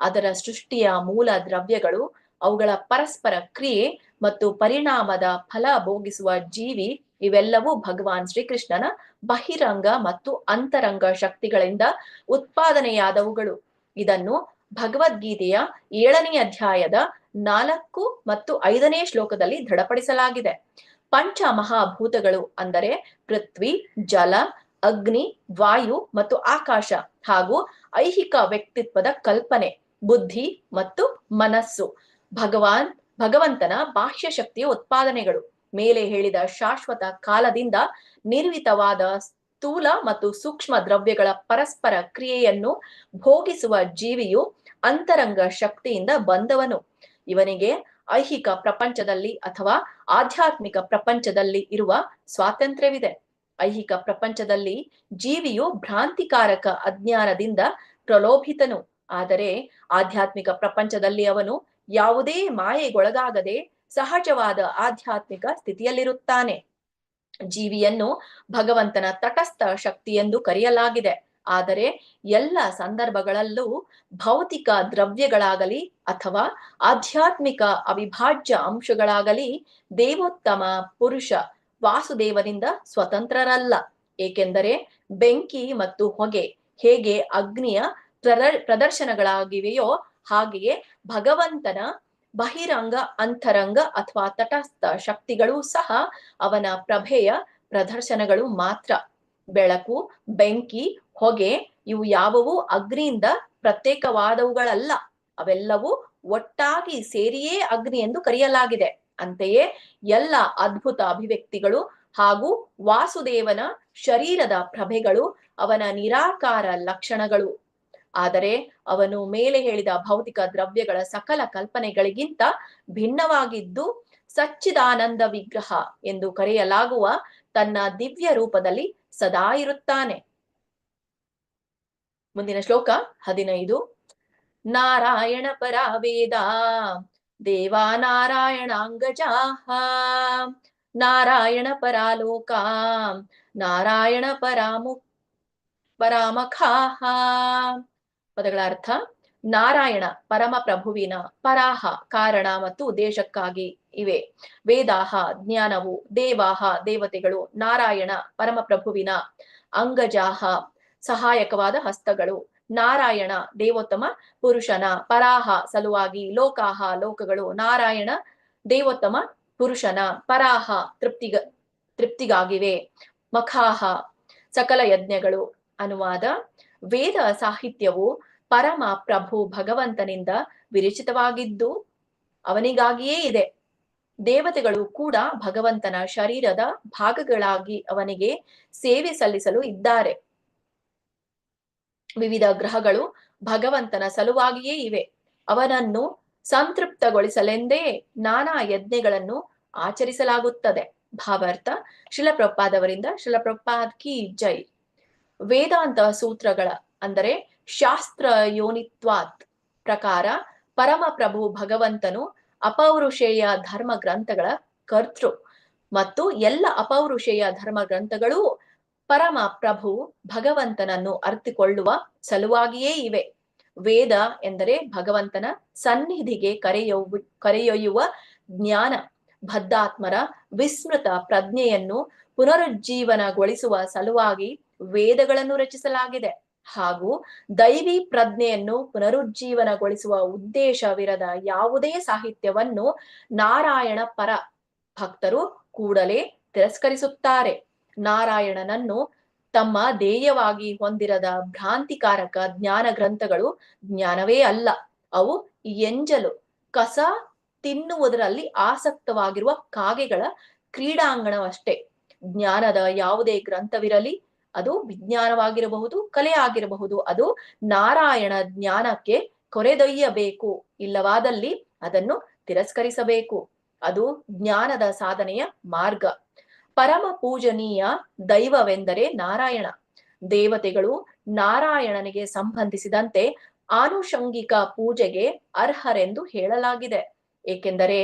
ಅದರ ಸೃಷ್ಟಿಯ ಮೂಲ ದ್ರವ್ಯಗಳು, ಅವುಗಳ ಪರಸ್ಪರ ಕ್ರಿಯೆ ಮತ್ತು ಪರಿಣಾಮದ ಫಲ ಭೋಗಿಸುವ ಜೀವಿ ಇವೆಲ್ಲವೂ ಭಗವಾನ್ ಶ್ರೀಕೃಷ್ಣನ ಬಹಿರಂಗ ಮತ್ತು ಅಂತರಂಗ ಶಕ್ತಿಗಳಿಂದ ಉತ್ಪಾದನೆಯಾದವುಗಳು. ಇದನ್ನು ಭಗವದ್ಗೀತೆಯ 7ನೇ ಅಧ್ಯಾಯದ 4 ಮತ್ತು 5ನೇ ಶ್ಲೋಕದಲ್ಲಿ ದೃಢಪಡಿಸಲಾಗಿದೆ. ಪಂಚ ಮಹಾಭೂತಗಳು ಅಂದರೆ ಪೃಥ್ವಿ, ಜಲ, ಅಗ್ನಿ, ವಾಯು ಮತ್ತು ಆಕಾಶ ಹಾಗೂ ಐಹಿಕ ವ್ಯಕ್ತಿತ್ವದ ಕಲ್ಪನೆ, ಬುದ್ಧಿ ಮತ್ತು ಮನಸ್ಸು ಭಗವಂತನ ಬಾಹ್ಯ ಶಕ್ತಿಯ ಉತ್ಪಾದನೆಗಳು. ಮೇಲೆ ಹೇಳಿದ ಶಾಶ್ವತ ಕಾಲದಿಂದ ನಿರ್ಮಿತವಾದ ಸ್ಥೂಲ ಮತ್ತು ಸೂಕ್ಷ್ಮ ದ್ರವ್ಯಗಳ ಪರಸ್ಪರ ಕ್ರಿಯೆಯನ್ನು ಭೋಗಿಸುವ ಜೀವಿಯು ಅಂತರಂಗ ಶಕ್ತಿಯಿಂದ ಬಂದವನು. ಇವನಿಗೆ ಐಹಿಕ ಪ್ರಪಂಚದಲ್ಲಿ ಅಥವಾ ಆಧ್ಯಾತ್ಮಿಕ ಪ್ರಪಂಚದಲ್ಲಿ ಇರುವ ಸ್ವಾತಂತ್ರ್ಯವಿದೆ. ಐಹಿಕ ಪ್ರಪಂಚದಲ್ಲಿ ಜೀವಿಯು ಭ್ರಾಂತಿಕಾರಕ ಅಜ್ಞಾನದಿಂದ ಪ್ರಲೋಭಿತನು. ಆದರೆ ಆಧ್ಯಾತ್ಮಿಕ ಪ್ರಪಂಚದಲ್ಲಿ ಅವನು ಯಾವುದೇ ಮಾಯೆಗೊಳಗಾಗದೆ ಸಹಜವಾದ ಆಧ್ಯಾತ್ಮಿಕ ಸ್ಥಿತಿಯಲ್ಲಿರುತ್ತಾನೆ. ಜೀವಿಯನ್ನು ಭಗವಂತನ ತಟಸ್ಥ ಶಕ್ತಿ ಎಂದು ಕರೆಯಲಾಗಿದೆ. ಆದರೆ ಎಲ್ಲ ಸಂದರ್ಭಗಳಲ್ಲೂ ಭೌತಿಕ ದ್ರವ್ಯಗಳಾಗಲಿ ಅಥವಾ ಆಧ್ಯಾತ್ಮಿಕ ಅವಿಭಾಜ್ಯ ಅಂಶಗಳಾಗಲಿ ದೇವೋತ್ತಮ ಪುರುಷ ವಾಸುದೇವನಿಂದ ಸ್ವತಂತ್ರರಲ್ಲ. ಏಕೆಂದರೆ ಬೆಂಕಿ ಮತ್ತು ಹೊಗೆ ಹೇಗೆ ಅಗ್ನಿಯ ಪ್ರದರ್ಶನಗಳಾಗಿವೆಯೋ ಹಾಗೆಯೇ ಭಗವಂತನ ಬಹಿರಂಗ, ಅಂತರಂಗ ಅಥವಾ ತಟಸ್ಥ ಶಕ್ತಿಗಳೂ ಸಹ ಅವನ ಪ್ರಭೆಯ ಪ್ರದರ್ಶನಗಳು ಮಾತ್ರ. ಬೆಳಕು, ಬೆಂಕಿ, ಹೊಗೆ ಇವು ಯಾವುವೂ ಅಗ್ನಿಯಿಂದ ಪ್ರತ್ಯೇಕವಾದವುಗಳಲ್ಲ. ಅವೆಲ್ಲವೂ ಒಟ್ಟಾಗಿ ಸೇರಿಯೇ ಅಗ್ನಿ ಎಂದು ಕರೆಯಲಾಗಿದೆ. ಅಂತೆಯೇ ಎಲ್ಲ ಅದ್ಭುತ ಅಭಿವ್ಯಕ್ತಿಗಳು ಹಾಗೂ ವಾಸುದೇವನ ಶರೀರದ ಪ್ರಭೆಗಳು ಅವನ ನಿರಾಕಾರ ಲಕ್ಷಣಗಳು. ಆದರೆ ಅವನು ಮೇಲೆ ಹೇಳಿದ ಭೌತಿಕ ದ್ರವ್ಯಗಳ ಸಕಲ ಕಲ್ಪನೆಗಳಿಗಿಂತ ಭಿನ್ನವಾಗಿದ್ದು ಸಚ್ಚಿದಾನಂದ ವಿಗ್ರಹ ಎಂದು ಕರೆಯಲಾಗುವ ತನ್ನ ದಿವ್ಯ ರೂಪದಲ್ಲಿ ಸದಾ ಇರುತ್ತಾನೆ. ಮುಂದಿನ ಶ್ಲೋಕ 15. ನಾರಾಯಣ ಪರ ವೇದ ದೇವಾ ನಾರಾಯಣಾಂಗಜಾಹ ನಾರಾಯಣ ಪರಾಲೋಕ ನಾರಾಯಣ ಪರಾಮಖಾಹ. ಪದಗಳ ಅರ್ಥ: ನಾರಾಯಣ ಪರಮ ಪ್ರಭುವಿನ ಪರಾಹ ಕಾರಣ ಮತ್ತು ಉದ್ದೇಶಕ್ಕಾಗಿ ಇವೆ. ವೇದಾಹ ಜ್ಞಾನವು, ದೇವಾಹ ದೇವತೆಗಳು, ನಾರಾಯಣ ಪರಮ ಪ್ರಭುವಿನ ಅಂಗಜಾಹ ಸಹಾಯಕವಾದ ಹಸ್ತಗಳು, ನಾರಾಯಣ ದೇವೋತ್ತಮ ಪುರುಷನ ಪರಾಹ ಸಲುವಾಗಿ, ಲೋಕಾಹ ಲೋಕಗಳು, ನಾರಾಯಣ ದೇವೋತ್ತಮ ಪುರುಷನ ಪರಾಹ ತೃಪ್ತಿಗಾಗಿವೆ, ಮಖಾಹ ಸಕಲ ಯಜ್ಞಗಳು. ಅನುವಾದ: ವೇದ ಸಾಹಿತ್ಯವು ಪರಮ ಪ್ರಭು ಭಗವಂತನಿಂದ ವಿರಚಿತವಾಗಿದ್ದು ಅವನಿಗಾಗಿಯೇ ಇದೆ. ದೇವತೆಗಳು ಕೂಡ ಭಗವಂತನ ಶರೀರದ ಭಾಗಗಳಾಗಿ ಅವನಿಗೆ ಸೇವೆ ಸಲ್ಲಿಸಲು ಇದ್ದಾರೆ. ವಿವಿಧ ಗ್ರಹಗಳು ಭಗವಂತನ ಸಲುವಾಗಿಯೇ ಇವೆ. ಅವನನ್ನು ಸಂತೃಪ್ತಗೊಳಿಸಲೆಂದೇ ನಾನಾ ಯಜ್ಞಗಳನ್ನು ಆಚರಿಸಲಾಗುತ್ತದೆ. ಭಾವಾರ್ಥ: ಶ್ರೀಲ ಪ್ರಭುಪಾದವರಿಂದ ಶ್ರೀಲ ಪ್ರಭುಪಾದ್ ಕಿ ಜೈ. ವೇದಾಂತ ಸೂತ್ರಗಳ ಅಂದರೆ ಶಾಸ್ತ್ರ ಯೋನಿತ್ವಾತ್ ಪ್ರಕಾರ ಪರಮ ಪ್ರಭು ಭಗವಂತನು ಅಪೌರುಷೇಯ ಧರ್ಮ ಗ್ರಂಥಗಳ ಕರ್ತೃ ಮತ್ತು ಎಲ್ಲ ಅಪೌರುಷೇಯ ಧರ್ಮ ಗ್ರಂಥಗಳೂ ಪರಮ ಪ್ರಭು ಭಗವಂತನನ್ನು ಅರ್ಥಿಕೊಳ್ಳುವ ಸಲುವಾಗಿಯೇ ಇವೆ. ವೇದ ಎಂದರೆ ಭಗವಂತನ ಸನ್ನಿಧಿಗೆ ಕರೆಯೊಯ್ಯುವ ಜ್ಞಾನ. ಬದ್ಧಾತ್ಮರ ವಿಸ್ಮೃತ ಪ್ರಜ್ಞೆಯನ್ನು ಪುನರುಜ್ಜೀವನಗೊಳಿಸುವ ಸಲುವಾಗಿ ವೇದಗಳನ್ನು ರಚಿಸಲಾಗಿದೆ. ಹಾಗೂ ದೈವಿ ಪ್ರಜ್ಞೆಯನ್ನು ಪುನರುಜ್ಜೀವನಗೊಳಿಸುವ ಉದ್ದೇಶವಿರದ ಯಾವುದೇ ಸಾಹಿತ್ಯವನ್ನು ನಾರಾಯಣ ಪರ ಭಕ್ತರು ಕೂಡಲೇ ತಿರಸ್ಕರಿಸುತ್ತಾರೆ. ನಾರಾಯಣನನ್ನು ತಮ್ಮ ಧ್ಯೇಯವಾಗಿ ಹೊಂದಿರದ ಭ್ರಾಂತಿಕಾರಕ ಜ್ಞಾನ ಗ್ರಂಥಗಳು ಜ್ಞಾನವೇ ಅಲ್ಲ. ಅವು ಎಂಜಲು ಕಸ ತಿನ್ನುವುದರಲ್ಲಿ ಆಸಕ್ತವಾಗಿರುವ ಕಾಗೆಗಳ ಕ್ರೀಡಾಂಗಣವಷ್ಟೇ. ಜ್ಞಾನದ ಯಾವುದೇ ಗ್ರಂಥವಿರಲಿ, ಅದು ವಿಜ್ಞಾನವಾಗಿರಬಹುದು, ಕಲೆ ಆಗಿರಬಹುದು, ಅದು ನಾರಾಯಣ ಜ್ಞಾನಕ್ಕೆ ಕೊರೆದೊಯ್ಯಬೇಕು. ಇಲ್ಲವಾದಲ್ಲಿ ಅದನ್ನು ತಿರಸ್ಕರಿಸಬೇಕು. ಅದು ಜ್ಞಾನದ ಸಾಧನೆಯ ಮಾರ್ಗ. ಪರಮ ಪೂಜನೀಯ ದೈವವೆಂದರೆ ನಾರಾಯಣ. ದೇವತೆಗಳು ನಾರಾಯಣನಿಗೆ ಸಂಬಂಧಿಸಿದಂತೆ ಆನುಷಂಗಿಕ ಪೂಜೆಗೆ ಅರ್ಹರೆಂದು ಹೇಳಲಾಗಿದೆ. ಏಕೆಂದರೆ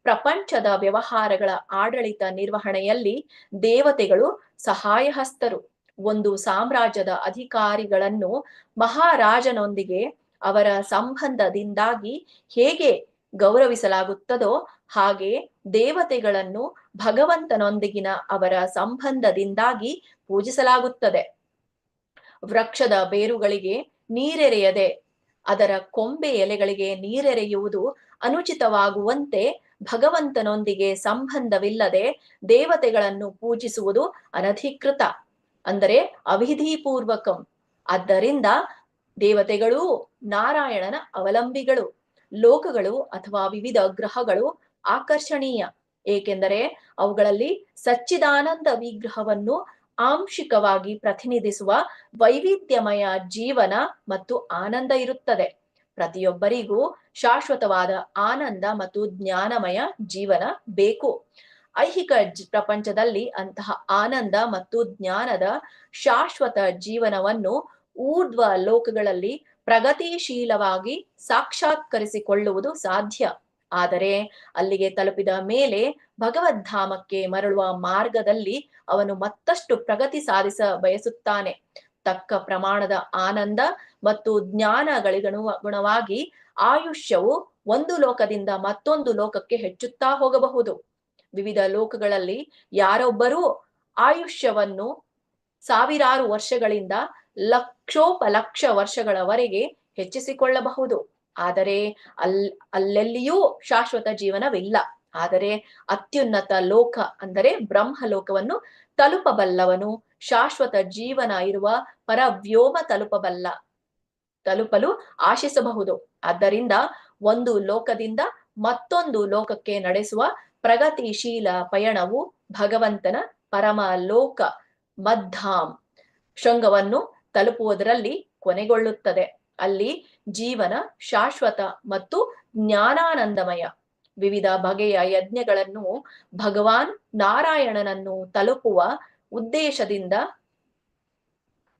ಪ್ರಪಂಚದ ವ್ಯವಹಾರಗಳ ಆಡಳಿತ ನಿರ್ವಹಣೆಯಲ್ಲಿ ದೇವತೆಗಳು ಸಹಾಯಹಸ್ತರು. ಒಂದು ಸಾಮ್ರಾಜ್ಯದ ಅಧಿಕಾರಿಗಳನ್ನು ಮಹಾರಾಜನೊಂದಿಗೆ ಅವರ ಸಂಬಂಧದಿಂದಾಗಿ ಹೇಗೆ ಗೌರವಿಸಲಾಗುತ್ತದೋ ಹಾಗೆ ದೇವತೆಗಳನ್ನು ಭಗವಂತನೊಂದಿಗಿನ ಅವರ ಸಂಬಂಧದಿಂದಾಗಿ ಪೂಜಿಸಲಾಗುತ್ತದೆ. ವೃಕ್ಷದ ಬೇರುಗಳಿಗೆ ನೀರೆರೆಯದೆ ಅದರ ಕೊಂಬೆ ಎಲೆಗಳಿಗೆ ನೀರೆರೆಯುವುದು ಅನುಚಿತವಾಗುವಂತೆ ಭಗವಂತನೊಂದಿಗೆ ಸಂಬಂಧವಿಲ್ಲದೆ ದೇವತೆಗಳನ್ನು ಪೂಜಿಸುವುದು ಅನಧಿಕೃತ, ಅಂದರೆ ಅವಿಧಿಪೂರ್ವಕಂ. ಆದ್ದರಿಂದ ದೇವತೆಗಳೂ ನಾರಾಯಣನ ಅವಲಂಬಿಗಳು. ಲೋಕಗಳು ಅಥವಾ ವಿವಿಧ ಗ್ರಹಗಳು ಆಕರ್ಷಣೀಯ, ಏಕೆಂದರೆ ಅವುಗಳಲ್ಲಿ ಸಚ್ಚಿದಾನಂದ ವಿಗ್ರಹವನ್ನು ಆಂಶಿಕವಾಗಿ ಪ್ರತಿನಿಧಿಸುವ ವೈವಿಧ್ಯಮಯ ಜೀವನ ಮತ್ತು ಆನಂದ ಇರುತ್ತದೆ. ಪ್ರತಿಯೊಬ್ಬರಿಗೂ ಶಾಶ್ವತವಾದ ಆನಂದ ಮತ್ತು ಜ್ಞಾನಮಯ ಜೀವನ ಬೇಕು. ಐಹಿಕ ಪ್ರಪಂಚದಲ್ಲಿ ಅಂತಹ ಆನಂದ ಮತ್ತು ಜ್ಞಾನದ ಶಾಶ್ವತ ಜೀವನವನ್ನು ಊರ್ಧ್ವ ಲೋಕಗಳಲ್ಲಿ ಪ್ರಗತಿಶೀಲವಾಗಿ ಸಾಕ್ಷಾತ್ಕರಿಸಿಕೊಳ್ಳುವುದು ಸಾಧ್ಯ. ಆದರೆ ಅಲ್ಲಿಗೆ ತಲುಪಿದ ಮೇಲೆ ಭಗವದ್ಧಾಮಕ್ಕೆ ಮರಳುವ ಮಾರ್ಗದಲ್ಲಿ ಅವನು ಮತ್ತಷ್ಟು ಪ್ರಗತಿ ಸಾಧಿಸ ಬಯಸುತ್ತಾನೆ. ತಕ್ಕ ಪ್ರಮಾಣದ ಆನಂದ ಮತ್ತು ಜ್ಞಾನಗಳಿಗನುಗುಣವಾಗಿ ಆಯುಷ್ಯವು ಒಂದು ಲೋಕದಿಂದ ಮತ್ತೊಂದು ಲೋಕಕ್ಕೆ ಹೆಚ್ಚುತ್ತಾ ಹೋಗಬಹುದು. ವಿವಿಧ ಲೋಕಗಳಲ್ಲಿ ಯಾರೊಬ್ಬರೂ ಆಯುಷ್ಯವನ್ನು ಸಾವಿರಾರು ವರ್ಷಗಳಿಂದ ಲಕ್ಷೋಪಲಕ್ಷ ವರ್ಷಗಳವರೆಗೆ ಹೆಚ್ಚಿಸಿಕೊಳ್ಳಬಹುದು. ಆದರೆ ಅಲ್ಲೆಲ್ಲಿಯೂ ಶಾಶ್ವತ ಜೀವನವಿಲ್ಲ. ಆದರೆ ಅತ್ಯುನ್ನತ ಲೋಕ ಅಂದರೆ ಬ್ರಹ್ಮಲೋಕವನ್ನು ತಲುಪಬಲ್ಲವನು ಶಾಶ್ವತ ಜೀವನ ಇರುವ ಪರವ್ಯೋಮ ತಲುಪಲು ಆಶಿಸಬಹುದು. ಆದ್ದರಿಂದ ಒಂದು ಲೋಕದಿಂದ ಮತ್ತೊಂದು ಲೋಕಕ್ಕೆ ನಡೆಸುವ ಪ್ರಗತಿಶೀಲ ಪಯಣವು ಭಗವಂತನ ಪರಮ ಲೋಕ ಮದ್ದಾಮ್ ಶೃಂಗವನ್ನು ತಲುಪುವುದರಲ್ಲಿ ಕೊನೆಗೊಳ್ಳುತ್ತದೆ. ಅಲ್ಲಿ ಜೀವನ ಶಾಶ್ವತ ಮತ್ತು ಜ್ಞಾನಾನಂದಮಯ. ವಿವಿಧ ಬಗೆಯ ಯಜ್ಞಗಳನ್ನು ಭಗವಾನ್ ನಾರಾಯಣನನ್ನು ತಲುಪುವ ಉದ್ದೇಶದಿಂದ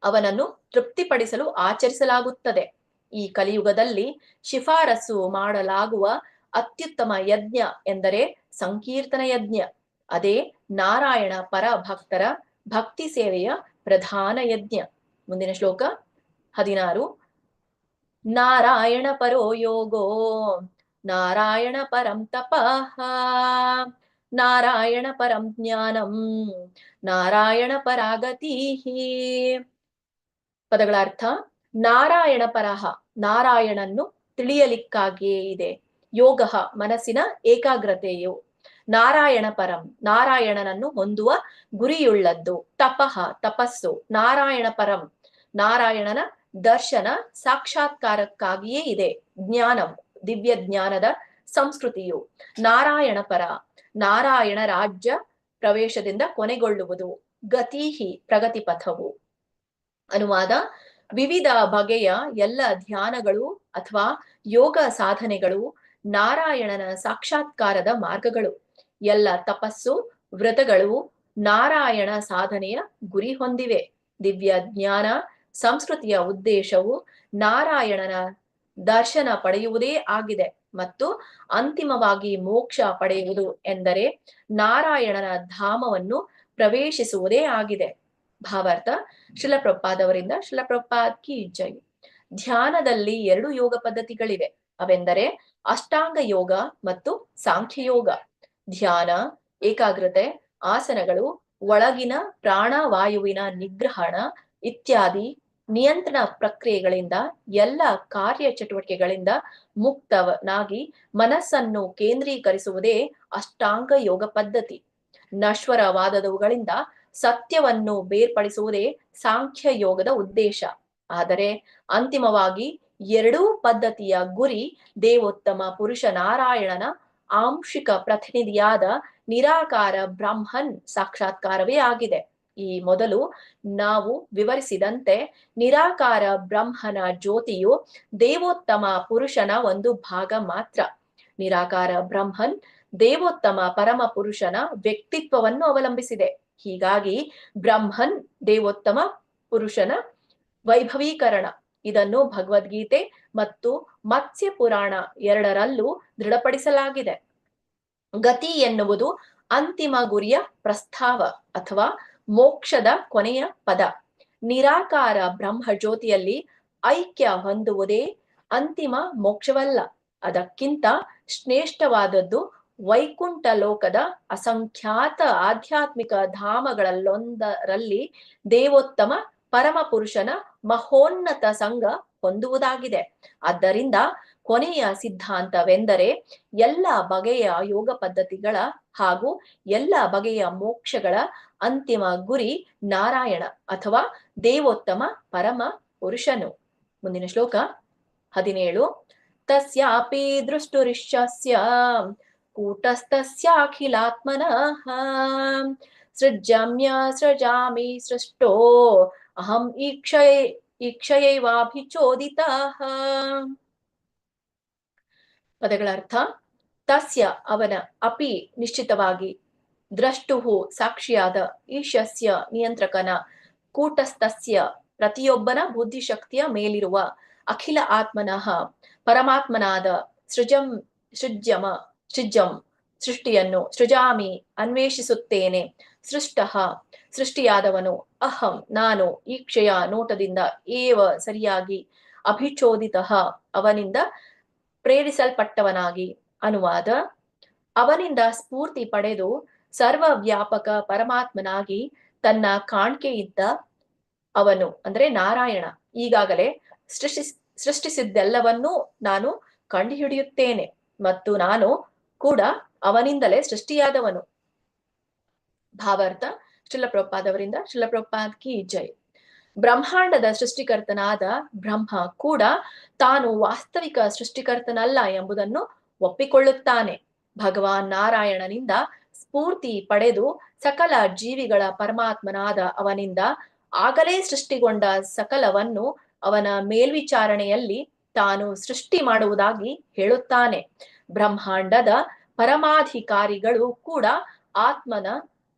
ಅವನನ್ನು ತೃಪ್ತಿಪಡಿಸಲು ಆಚರಿಸಲಾಗುತ್ತದೆ. ಈ ಕಲಿಯುಗದಲ್ಲಿ ಶಿಫಾರಸು ಮಾಡಲಾಗುವ ಅತ್ಯುತ್ತಮ ಯಜ್ಞ ಎಂದರೆ ಸಂಕೀರ್ತನ ಯಜ್ಞ. ಅದೇ ನಾರಾಯಣ ಪರ ಭಕ್ತರ ಭಕ್ತಿ ಸೇವೆಯ ಪ್ರಧಾನ ಯಜ್ಞ. ಮುಂದಿನ ಶ್ಲೋಕ 16. ನಾರಾಯಣ ಪರೋ ಯೋಗೋ ನಾರಾಯಣ ಪರಂ ತಪಃ ನಾರಾಯಣ ಪರಂ ಜ್ಞಾನಂ ನಾರಾಯಣ ಪರಾಗತಿ. ಪದಗಳ ಅರ್ಥ: ನಾರಾಯಣ ಪರಹ ನಾರಾಯಣನ್ನು ತಿಳಿಯಲಿಕ್ಕಾಗಿಯೇ ಇದೆ. ಯೋಗ ಮನಸ್ಸಿನ ಏಕಾಗ್ರತೆಯು. ನಾರಾಯಣ ಪರಂ ನಾರಾಯಣನನ್ನು ಹೊಂದುವ ಗುರಿಯುಳ್ಳದ್ದು. ತಪಃ ತಪಸ್ಸು. ನಾರಾಯಣ ಪರಂ ನಾರಾಯಣನ ದರ್ಶನ ಸಾಕ್ಷಾತ್ಕಾರಕ್ಕಾಗಿಯೇ ಇದೆ. ಜ್ಞಾನಂ ದಿವ್ಯ ಜ್ಞಾನದ ಸಂಸ್ಕೃತಿಯು. ನಾರಾಯಣ ಪರ ನಾರಾಯಣ ರಾಜ್ಯ ಪ್ರವೇಶದಿಂದ ಕೊನೆಗೊಳ್ಳುವುದು. ಗತಿಹಿ ಪ್ರಗತಿ ಪಥವು. ಅನುವಾದ: ವಿವಿಧ ಬಗೆಯ ಎಲ್ಲ ಧ್ಯಾನಗಳು ಅಥವಾ ಯೋಗ ಸಾಧನೆಗಳು ನಾರಾಯಣನ ಸಾಕ್ಷಾತ್ಕಾರದ ಮಾರ್ಗಗಳು. ಎಲ್ಲ ತಪಸ್ಸು ವ್ರತಗಳು ನಾರಾಯಣ ಸಾಧನೆಯ ಗುರಿ ಹೊಂದಿವೆ. ದಿವ್ಯ ಜ್ಞಾನ ಸಂಸ್ಕೃತಿಯ ಉದ್ದೇಶವು ನಾರಾಯಣನ ದರ್ಶನ ಪಡೆಯುವುದೇ ಆಗಿದೆ ಮತ್ತು ಅಂತಿಮವಾಗಿ ಮೋಕ್ಷ ಪಡೆಯುವುದು ಎಂದರೆ ನಾರಾಯಣನ ಧಾಮವನ್ನು ಪ್ರವೇಶಿಸುವುದೇ ಆಗಿದೆ. ಭಾವಾರ್ಥ: ಶ್ರೀಲ ಪ್ರಭುಪಾದವರಿಂದ ಶ್ರೀಲ ಪ್ರಭುಪಾದ್ ಕಿ ಜೈ. ಧ್ಯಾನದಲ್ಲಿ 2 ಯೋಗ ಪದ್ಧತಿಗಳಿವೆ. ಅವೆಂದರೆ ಅಷ್ಟಾಂಗ ಯೋಗ ಮತ್ತು ಸಾಂಖ್ಯ ಯೋಗ. ಧ್ಯಾನ, ಏಕಾಗ್ರತೆ, ಆಸನಗಳು, ಒಳಗಿನ ಪ್ರಾಣವಾಯುವಿನ ನಿಗ್ರಹಣ ಇತ್ಯಾದಿ ನಿಯಂತ್ರಣ ಪ್ರಕ್ರಿಯೆಗಳಿಂದ ಎಲ್ಲ ಕಾರ್ಯ ಚಟುವಟಿಕೆಗಳಿಂದ ಮುಕ್ತನಾಗಿ ಮನಸ್ಸನ್ನು ಕೇಂದ್ರೀಕರಿಸುವುದೇ ಅಷ್ಟಾಂಗ ಯೋಗ ಪದ್ಧತಿ. ನಶ್ವರವಾದವುಗಳಿಂದ ಸತ್ಯವನ್ನು ಬೇರ್ಪಡಿಸುವುದೇ ಸಾಂಖ್ಯ ಯೋಗದ ಉದ್ದೇಶ. ಆದರೆ ಅಂತಿಮವಾಗಿ 2 ಪದ್ಧತಿಯ ಗುರಿ ದೇವೋತ್ತಮ ಪುರುಷ ನಾರಾಯಣನ ಆಂಶಿಕ ಪ್ರತಿನಿಧಿಯಾದ ನಿರಾಕಾರ ಬ್ರಹ್ಮನ್ ಸಾಕ್ಷಾತ್ಕಾರವೇ ಆಗಿದೆ. ಈ ಮೊದಲು ನಾವು ವಿವರಿಸಿದಂತೆ ನಿರಾಕಾರ ಬ್ರಹ್ಮನ ಜ್ಯೋತಿಯು ದೇವೋತ್ತಮ ಪುರುಷನ ಒಂದು ಭಾಗ ಮಾತ್ರ. ನಿರಾಕಾರ ಬ್ರಹ್ಮನ್ ದೇವೋತ್ತಮ ಪರಮ ಪುರುಷನ ವ್ಯಕ್ತಿತ್ವವನ್ನು ಅವಲಂಬಿಸಿದೆ. ಹೀಗಾಗಿ ಬ್ರಹ್ಮನ್ ದೇವೋತ್ತಮ ಪುರುಷನ ವೈಭವೀಕರಣ. ಇದನ್ನು ಭಗವದ್ಗೀತೆ ಮತ್ತು ಮತ್ಸ್ಯ ಪುರಾಣ 2ರಲ್ಲೂ ದೃಢಪಡಿಸಲಾಗಿದೆ. ಗತಿ ಎನ್ನುವುದು ಅಂತಿಮ ಗುರಿಯ ಪ್ರಸ್ತಾವ ಅಥವಾ ಮೋಕ್ಷದ ಕೊನೆಯ ಪದ. ನಿರಾಕಾರ ಬ್ರಹ್ಮ ಜ್ಯೋತಿಯಲ್ಲಿ ಐಕ್ಯ ಹೊಂದುವುದೇ ಅಂತಿಮ ಮೋಕ್ಷವಲ್ಲ. ಅದಕ್ಕಿಂತ ಶ್ರೇಷ್ಠವಾದದ್ದು ವೈಕುಂಠ ಲೋಕದ ಅಸಂಖ್ಯಾತ ಆಧ್ಯಾತ್ಮಿಕ ಧಾಮಗಳಲ್ಲೊಂದರಲ್ಲಿ ದೇವೋತ್ತಮ ಪರಮ ಪುರುಷನ ಮಹೋನ್ನತ ಸಂಘ ಹೊಂದುವುದಾಗಿದೆ. ಆದ್ದರಿಂದ ಕೊನೆಯ ಸಿದ್ಧಾಂತವೆಂದರೆ ಎಲ್ಲ ಬಗೆಯ ಯೋಗ ಪದ್ಧತಿಗಳ ಹಾಗೂ ಎಲ್ಲ ಬಗೆಯ ಮೋಕ್ಷಗಳ ಅಂತಿಮ ಗುರಿ ನಾರಾಯಣ ಅಥವಾ ದೇವೋತ್ತಮ ಪರಮ ಪುರುಷನು. ಮುಂದಿನ ಶ್ಲೋಕ 17. ತಸ್ಯಾಪಿ ದೃಷ್ಟುರಿಶ್ಯಸ್ಯ ಕೂಟಸ್ಥಸ್ಯಾಖಿಲಾತ್ಮನಃ ಸೃಜ್ಯಾಮ್ಯ ಸೃಜಾಮಿ ಸೃಷ್ಟೋ ಅಹಂ ಈಕ್ಷಯೈವಾಭಿಚೋದಿತಃ. ಪದಗಳ ಅರ್ಥ: ತಸ್ಯ ಅವನ, ಅಪಿ ನಿಶ್ಚಿತವಾಗಿ, ದ್ರಷ್ಟುಹು ಸಾಕ್ಷಿಯಾದ, ಈಶಸ್ಯ ನಿಯಂತ್ರಕನ, ಕೂಟಸ್ಥಸ್ಯ ಪ್ರತಿಯೊಬ್ಬನ ಬುದ್ಧಿಶಕ್ತಿಯ ಮೇಲಿರುವ, ಅಖಿಲ ಆತ್ಮನಃ ಪರಮಾತ್ಮನಾದ, ಸೃಜಂ ಸೃಜ್ಯಮ ಸೃಜ್ಯಂ ಸೃಷ್ಟಿಯನ್ನು, ಸೃಜಾಮಿ ಅನ್ವೇಷಿಸುತ್ತೇನೆ, ಸೃಷ್ಟಃ ಸೃಷ್ಟಿಯಾದವನು, ಅಹಂ ನಾನು, ಈಕ್ಷೆಯ ನೋಟದಿಂದ, ಏವ ಸರಿಯಾಗಿ, ಅಭಿಚೋದಿತಃ ಅವನಿಂದ ಪ್ರೇರಿಸಲ್ಪಟ್ಟವನಾಗಿ. ಅನುವಾದ: ಅವನಿಂದ ಸ್ಫೂರ್ತಿ ಪಡೆದು ಸರ್ವವ್ಯಾಪಕ ಪರಮಾತ್ಮನಾಗಿ ತನ್ನ ಕಾಣ್ಕೆಯಿದ್ದ ಅವನು ಅಂದ್ರೆ ನಾರಾಯಣ ಈಗಾಗಲೇ ಸೃಷ್ಟಿಸಿದ್ದೆಲ್ಲವನ್ನೂ ನಾನು ಕಂಡುಹಿಡಿಯುತ್ತೇನೆ ಮತ್ತು ನಾನು ಕೂಡ ಅವನಿಂದಲೇ ಸೃಷ್ಟಿಯಾದವನು. ಭಾವಾರ್ಥ: ಶ್ರೀಲ ಪ್ರಭುಪಾದವರಿಂದ. ಶ್ರೀಲ ಪ್ರಭುಪಾದ್ ಕಿ ಜೈ. ಬ್ರಹ್ಮಾಂಡದ ಸೃಷ್ಟಿಕರ್ತನಾದ ಬ್ರಹ್ಮ ಕೂಡ ತಾನು ವಾಸ್ತವಿಕ ಸೃಷ್ಟಿಕರ್ತನಲ್ಲ ಎಂಬುದನ್ನು ಒಪ್ಪಿಕೊಳ್ಳುತ್ತಾನೆ. ಭಗವಾನ್ ನಾರಾಯಣನಿಂದ ಸ್ಫೂರ್ತಿ ಪಡೆದು ಸಕಲ ಜೀವಿಗಳ ಪರಮಾತ್ಮನಾದ ಅವನಿಂದ ಆಗಲೇ ಸೃಷ್ಟಿಗೊಂಡ ಸಕಲವನ್ನು ಅವನ ಮೇಲ್ವಿಚಾರಣೆಯಲ್ಲಿ ತಾನು ಸೃಷ್ಟಿ ಮಾಡುವುದಾಗಿ ಹೇಳುತ್ತಾನೆ. ಬ್ರಹ್ಮಾಂಡದ ಪರಮಾಧಿಕಾರಿಗಳು ಕೂಡ ಆತ್ಮನ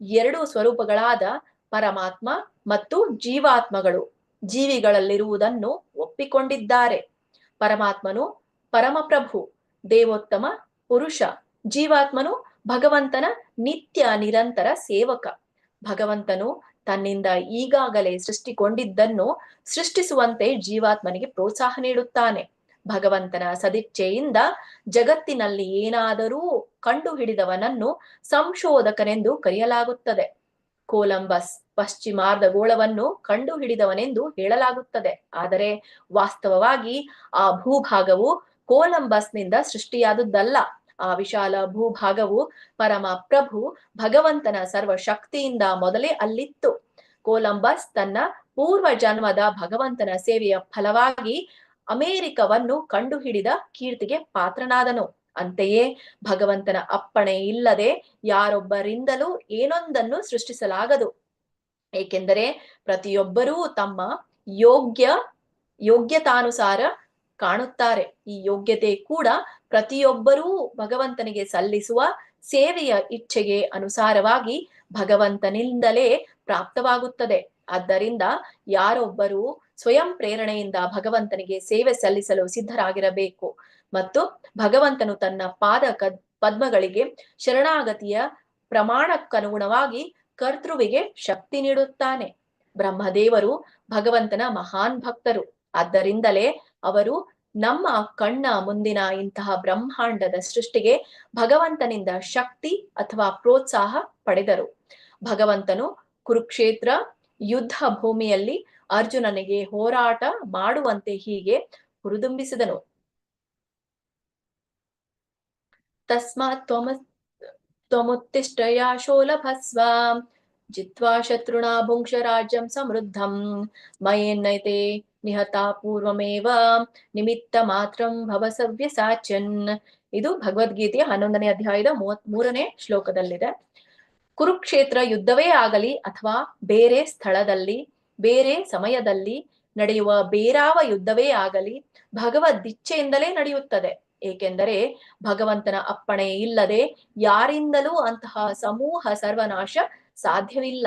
ಎರಡು ಸ್ವರೂಪಗಳಾದ ಪರಮಾತ್ಮ ಮತ್ತು ಜೀವಾತ್ಮಗಳು ಜೀವಿಗಳಲ್ಲಿರುವುದನ್ನು ಒಪ್ಪಿಕೊಂಡಿದ್ದಾರೆ. ಪರಮಾತ್ಮನು ಪರಮಪ್ರಭು, ದೇವೋತ್ತಮ ಪುರುಷ, ಜೀವಾತ್ಮನು ಭಗವಂತನ ನಿತ್ಯ ನಿರಂತರ ಸೇವಕ. ಭಗವಂತನು ತನ್ನಿಂದ ಈಗಾಗಲೇ ಸೃಷ್ಟಿಗೊಂಡಿದ್ದನ್ನು ಸೃಷ್ಟಿಸುವಂತೆ ಜೀವಾತ್ಮನಿಗೆ ಪ್ರೋತ್ಸಾಹ ನೀಡುತ್ತಾನೆ. ಭಗವಂತನ ಸದಿಚ್ಛೆಯಿಂದ ಜಗತ್ತಿನಲ್ಲಿ ಏನಾದರೂ ಕಂಡುಹಿಡಿದವನನ್ನು ಸಂಶೋಧಕನೆಂದು ಕರೆಯಲಾಗುತ್ತದೆ. ಕೊಲಂಬಸ್ ಪಶ್ಚಿಮಾರ್ಧಗೋಳವನ್ನು ಕಂಡುಹಿಡಿದವನೆಂದು ಹೇಳಲಾಗುತ್ತದೆ. ಆದರೆ ವಾಸ್ತವವಾಗಿ ಆ ಭೂಭಾಗವು ಕೊಲಂಬಸ್ನಿಂದ ಸೃಷ್ಟಿಯಾದುದಲ್ಲ. ಆ ವಿಶಾಲ ಭೂಭಾಗವು ಪರಮ ಪ್ರಭು ಭಗವಂತನ ಸರ್ವಶಕ್ತಿಯಿಂದ ಮೊದಲೇ ಅಲ್ಲಿತ್ತು. ಕೊಲಂಬಸ್ ತನ್ನ ಪೂರ್ವ ಜನ್ಮದ ಭಗವಂತನ ಸೇವೆಯ ಫಲವಾಗಿ ಅಮೆರಿಕವನ್ನು ಕಂಡುಹಿಡಿದ ಕೀರ್ತಿಗೆ ಪಾತ್ರನಾದನು. ಅಂತೆಯೇ ಭಗವಂತನ ಅಪ್ಪಣೆ ಇಲ್ಲದೆ ಯಾರೊಬ್ಬರಿಂದಲೂ ಏನೊಂದನ್ನು ಸೃಷ್ಟಿಸಲಾಗದು. ಏಕೆಂದರೆ ಪ್ರತಿಯೊಬ್ಬರೂ ತಮ್ಮ ಯೋಗ್ಯತಾನುಸಾರ ಕಾಣುತ್ತಾರೆ. ಈ ಯೋಗ್ಯತೆ ಕೂಡ ಪ್ರತಿಯೊಬ್ಬರೂ ಭಗವಂತನಿಗೆ ಸಲ್ಲಿಸುವ ಸೇವೆಯ ಇಚ್ಛೆಗೆ ಅನುಸಾರವಾಗಿ ಭಗವಂತನಿಂದಲೇ ಪ್ರಾಪ್ತವಾಗುತ್ತದೆ. ಆದ್ದರಿಂದ ಯಾರೊಬ್ಬರೂ ಸ್ವಯಂ ಪ್ರೇರಣೆಯಿಂದ ಭಗವಂತನಿಗೆ ಸೇವೆ ಸಲ್ಲಿಸಲು ಸಿದ್ಧರಾಗಿರಬೇಕು ಮತ್ತು ಭಗವಂತನು ತನ್ನ ಪಾದ ಪದ್ಮಗಳಿಗೆ ಶರಣಾಗತಿಯ ಪ್ರಮಾಣಕ್ಕನುಗುಣವಾಗಿ ಕರ್ತೃವಿಗೆ ಶಕ್ತಿ ನೀಡುತ್ತಾನೆ. ಬ್ರಹ್ಮದೇವರು ಭಗವಂತನ ಮಹಾನ್ ಭಕ್ತರು. ಆದ್ದರಿಂದಲೇ ಅವರು ನಮ್ಮ ಕಣ್ಣ ಮುಂದಿನ ಇಂತಹ ಬ್ರಹ್ಮಾಂಡದ ಸೃಷ್ಟಿಗೆ ಭಗವಂತನಿಂದ ಶಕ್ತಿ ಅಥವಾ ಪ್ರೋತ್ಸಾಹ ಪಡೆದರು. ಭಗವಂತನು ಕುರುಕ್ಷೇತ್ರ ಯುದ್ಧ ಭೂಮಿಯಲ್ಲಿ ಅರ್ಜುನನಿಗೆ ಹೋರಾಟ ಮಾಡುವಂತೆ ಹೀಗೆ ಹುರಿದುಂಬಿಸಿದನು. ತಸ್ಮಾತ್ ತ್ವಮುತ್ತಿಷ್ಠ ಶೋಲಭಸ್ವ ಜಿತ್ವಾ ಶತ್ರುಣಾ ಭುಂಕ್ಷ ರಾಜ್ಯಂ ಸಮೃದ್ಧಂ ಮಯೇನ್ನೈತೆ ನಿಹತಾ ಪೂರ್ವಮೇವ ನಿಮಿತ್ತ ಮಾತ್ರಂ ಭವ ಸವ್ಯಸಾಚನ್. ಇದು ಭಗವದ್ಗೀತೆಯ 11ನೇ ಅಧ್ಯಾಯದ 33ನೇ ಶ್ಲೋಕದಲ್ಲಿದೆ. ಕುರುಕ್ಷೇತ್ರ ಯುದ್ಧವೇ ಆಗಲಿ ಅಥವಾ ಬೇರೆ ಸ್ಥಳದಲ್ಲಿ ಬೇರೆ ಸಮಯದಲ್ಲಿ ನಡೆಯುವ ಬೇರಾವ ಯುದ್ಧವೇ ಆಗಲಿ ಭಗವದ್ದಿಚ್ಛೆಯಿಂದಲೇ ನಡೆಯುತ್ತದೆ. ಏಕೆಂದರೆ ಭಗವಂತನ ಅಪ್ಪಣೆ ಇಲ್ಲದೆ ಯಾರಿಂದಲೂ ಅಂತಹ ಸಮೂಹ ಸರ್ವನಾಶ ಸಾಧ್ಯವಿಲ್ಲ.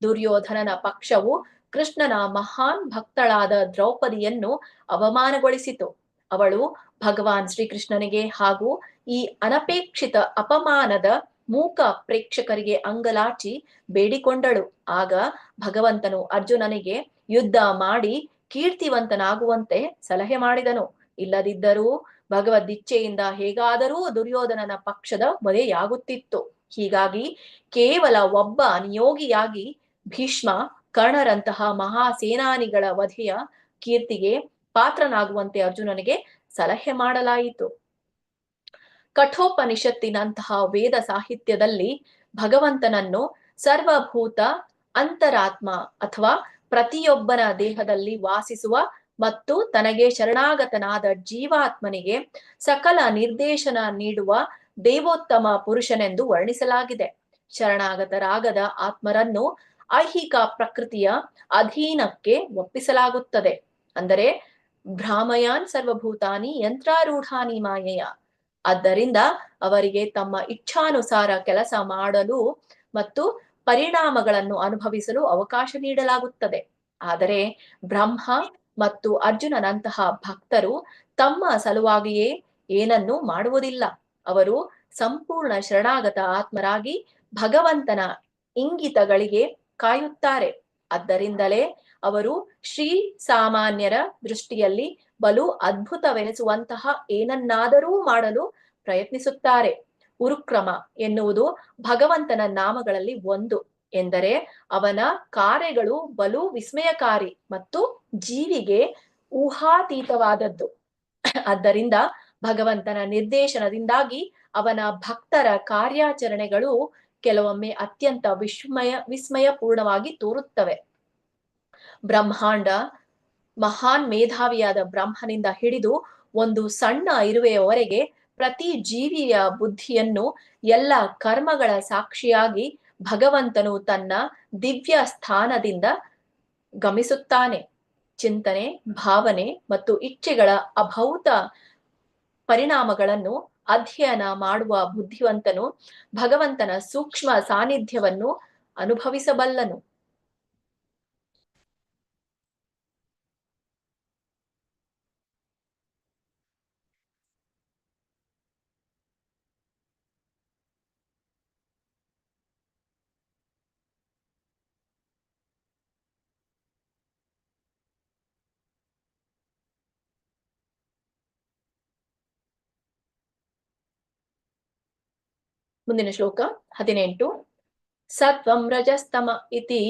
ದುರ್ಯೋಧನನ ಪಕ್ಷವು ಕೃಷ್ಣನ ಮಹಾನ್ ಭಕ್ತಳಾದ ದ್ರೌಪದಿಯನ್ನು ಅವಮಾನಗೊಳಿಸಿತು. ಅವಳು ಭಗವಾನ್ ಶ್ರೀಕೃಷ್ಣನಿಗೆ ಹಾಗೂ ಈ ಅನಪೇಕ್ಷಿತ ಅಪಮಾನದ ಮೂಕ ಪ್ರೇಕ್ಷಕರಿಗೆ ಅಂಗಲಾಚಿ ಬೇಡಿಕೊಂಡಳು. ಆಗ ಭಗವಂತನು ಅರ್ಜುನನಿಗೆ ಯುದ್ಧ ಮಾಡಿ ಕೀರ್ತಿವಂತನಾಗುವಂತೆ ಸಲಹೆ ಮಾಡಿದನು. ಇಲ್ಲದಿದ್ದರೂ ಭಗವದ್ದಿಚ್ಛೆಯಿಂದ ಹೇಗಾದರೂ ದುರ್ಯೋಧನನ ಪಕ್ಷದ ವಧೆಯಾಗುತ್ತಿತ್ತು. ಹೀಗಾಗಿ ಕೇವಲ ಒಬ್ಬ ನಿಯೋಗಿಯಾಗಿ ಭೀಷ್ಮ ಕರ್ಣರಂತಹ ಮಹಾಸೇನಾನಿಗಳ ವಧೆಯ ಕೀರ್ತಿಗೆ ಪಾತ್ರನಾಗುವಂತೆ ಅರ್ಜುನನಿಗೆ ಸಲಹೆ ಮಾಡಲಾಯಿತು. ಕಠೋಪನಿಷತ್ತಿನಂತಹ ವೇದ ಸಾಹಿತ್ಯದಲ್ಲಿ ಭಗವಂತನನ್ನು ಸರ್ವಭೂತ ಅಂತರಾತ್ಮ ಅಥವಾ ಪ್ರತಿಯೊಬ್ಬನ ದೇಹದಲ್ಲಿ ವಾಸಿಸುವ ಮತ್ತು ತನಗೆ ಶರಣಾಗತನಾದ ಜೀವಾತ್ಮನಿಗೆ ಸಕಲ ನಿರ್ದೇಶನ ನೀಡುವ ದೇವೋತ್ತಮ ಪುರುಷನೆಂದು ವರ್ಣಿಸಲಾಗಿದೆ. ಶರಣಾಗತರಾಗದ ಆತ್ಮರನ್ನು ಐಹಿಕ ಪ್ರಕೃತಿಯ ಅಧೀನಕ್ಕೆ ಒಪ್ಪಿಸಲಾಗುತ್ತದೆ. ಅಂದರೆ ಭ್ರಾಮಯಾನ್ ಸರ್ವಭೂತಾನಿ ಯಂತ್ರಾರೂಢಾನಿ ಮಾಯೆಯ. ಆದ್ದರಿಂದ ಅವರಿಗೆ ತಮ್ಮ ಇಚ್ಛಾನುಸಾರ ಕೆಲಸ ಮಾಡಲು ಮತ್ತು ಪರಿಣಾಮಗಳನ್ನು ಅನುಭವಿಸಲು ಅವಕಾಶ ನೀಡಲಾಗುತ್ತದೆ. ಆದರೆ ಬ್ರಹ್ಮ ಮತ್ತು ಅರ್ಜುನನಂತಹ ಭಕ್ತರು ತಮ್ಮ ಸಲುವಾಗಿಯೇ ಏನನ್ನೂ ಮಾಡುವುದಿಲ್ಲ. ಅವರು ಸಂಪೂರ್ಣ ಶರಣಾಗತ ಆತ್ಮರಾಗಿ ಭಗವಂತನ ಇಂಗಿತಗಳಿಗೆ ಕಾಯುತ್ತಾರೆ. ಆದ್ದರಿಂದಲೇ ಅವರು ಶ್ರೀ ಸಾಮಾನ್ಯರ ದೃಷ್ಟಿಯಲ್ಲಿ ಬಲು ಅದ್ಭುತವೆನಿಸುವಂತಹ ಏನನ್ನಾದರೂ ಮಾಡಲು ಪ್ರಯತ್ನಿಸುತ್ತಾರೆ. ಉರುಕ್ರಮ ಎನ್ನುವುದು ಭಗವಂತನ ನಾಮಗಳಲ್ಲಿ ಒಂದು ಎಂದರೆ ಅವನ ಕಾರ್ಯಗಳು ಬಲು ವಿಸ್ಮಯಕಾರಿ ಮತ್ತು ಜೀವಿಗೆ ಊಹಾತೀತವಾದದ್ದು. ಆದ್ದರಿಂದ ಭಗವಂತನ ನಿರ್ದೇಶನದಿಂದಾಗಿ ಅವನ ಭಕ್ತರ ಕಾರ್ಯಾಚರಣೆಗಳು ಕೆಲವೊಮ್ಮೆ ಅತ್ಯಂತ ವಿಸ್ಮಯಪೂರ್ಣವಾಗಿ ತೋರುತ್ತವೆ. ಬ್ರಹ್ಮಾಂಡ ಮಹಾನ್ ಮೇಧಾವಿಯಾದ ಬ್ರಹ್ಮನಿಂದ ಹಿಡಿದು ಒಂದು ಸಣ್ಣ ಇರುವೆಯವರೆಗೆ ಪ್ರತಿ ಜೀವಿಯ ಬುದ್ಧಿಯನ್ನು ಎಲ್ಲ ಕರ್ಮಗಳ ಸಾಕ್ಷಿಯಾಗಿ ಭಗವಂತನು ತನ್ನ ದಿವ್ಯ ಸ್ಥಾನದಿಂದ ಗಮಿಸುತ್ತಾನೆ. ಚಿಂತನೆ, ಭಾವನೆ ಮತ್ತು ಇಚ್ಛೆಗಳ ಅಭೌತ ಪರಿಣಾಮಗಳನ್ನು ಅಧ್ಯಯನ ಮಾಡುವ ಬುದ್ಧಿವಂತನು ಭಗವಂತನ ಸೂಕ್ಷ್ಮ ಸಾನ್ನಿಧ್ಯವನ್ನು ಅನುಭವಿಸಬಲ್ಲನು. ಮುಂದಿನ ಶ್ಲೋಕ 18. ಸತ್ವಂ ರಜಸ್ತಮ ಇತಿ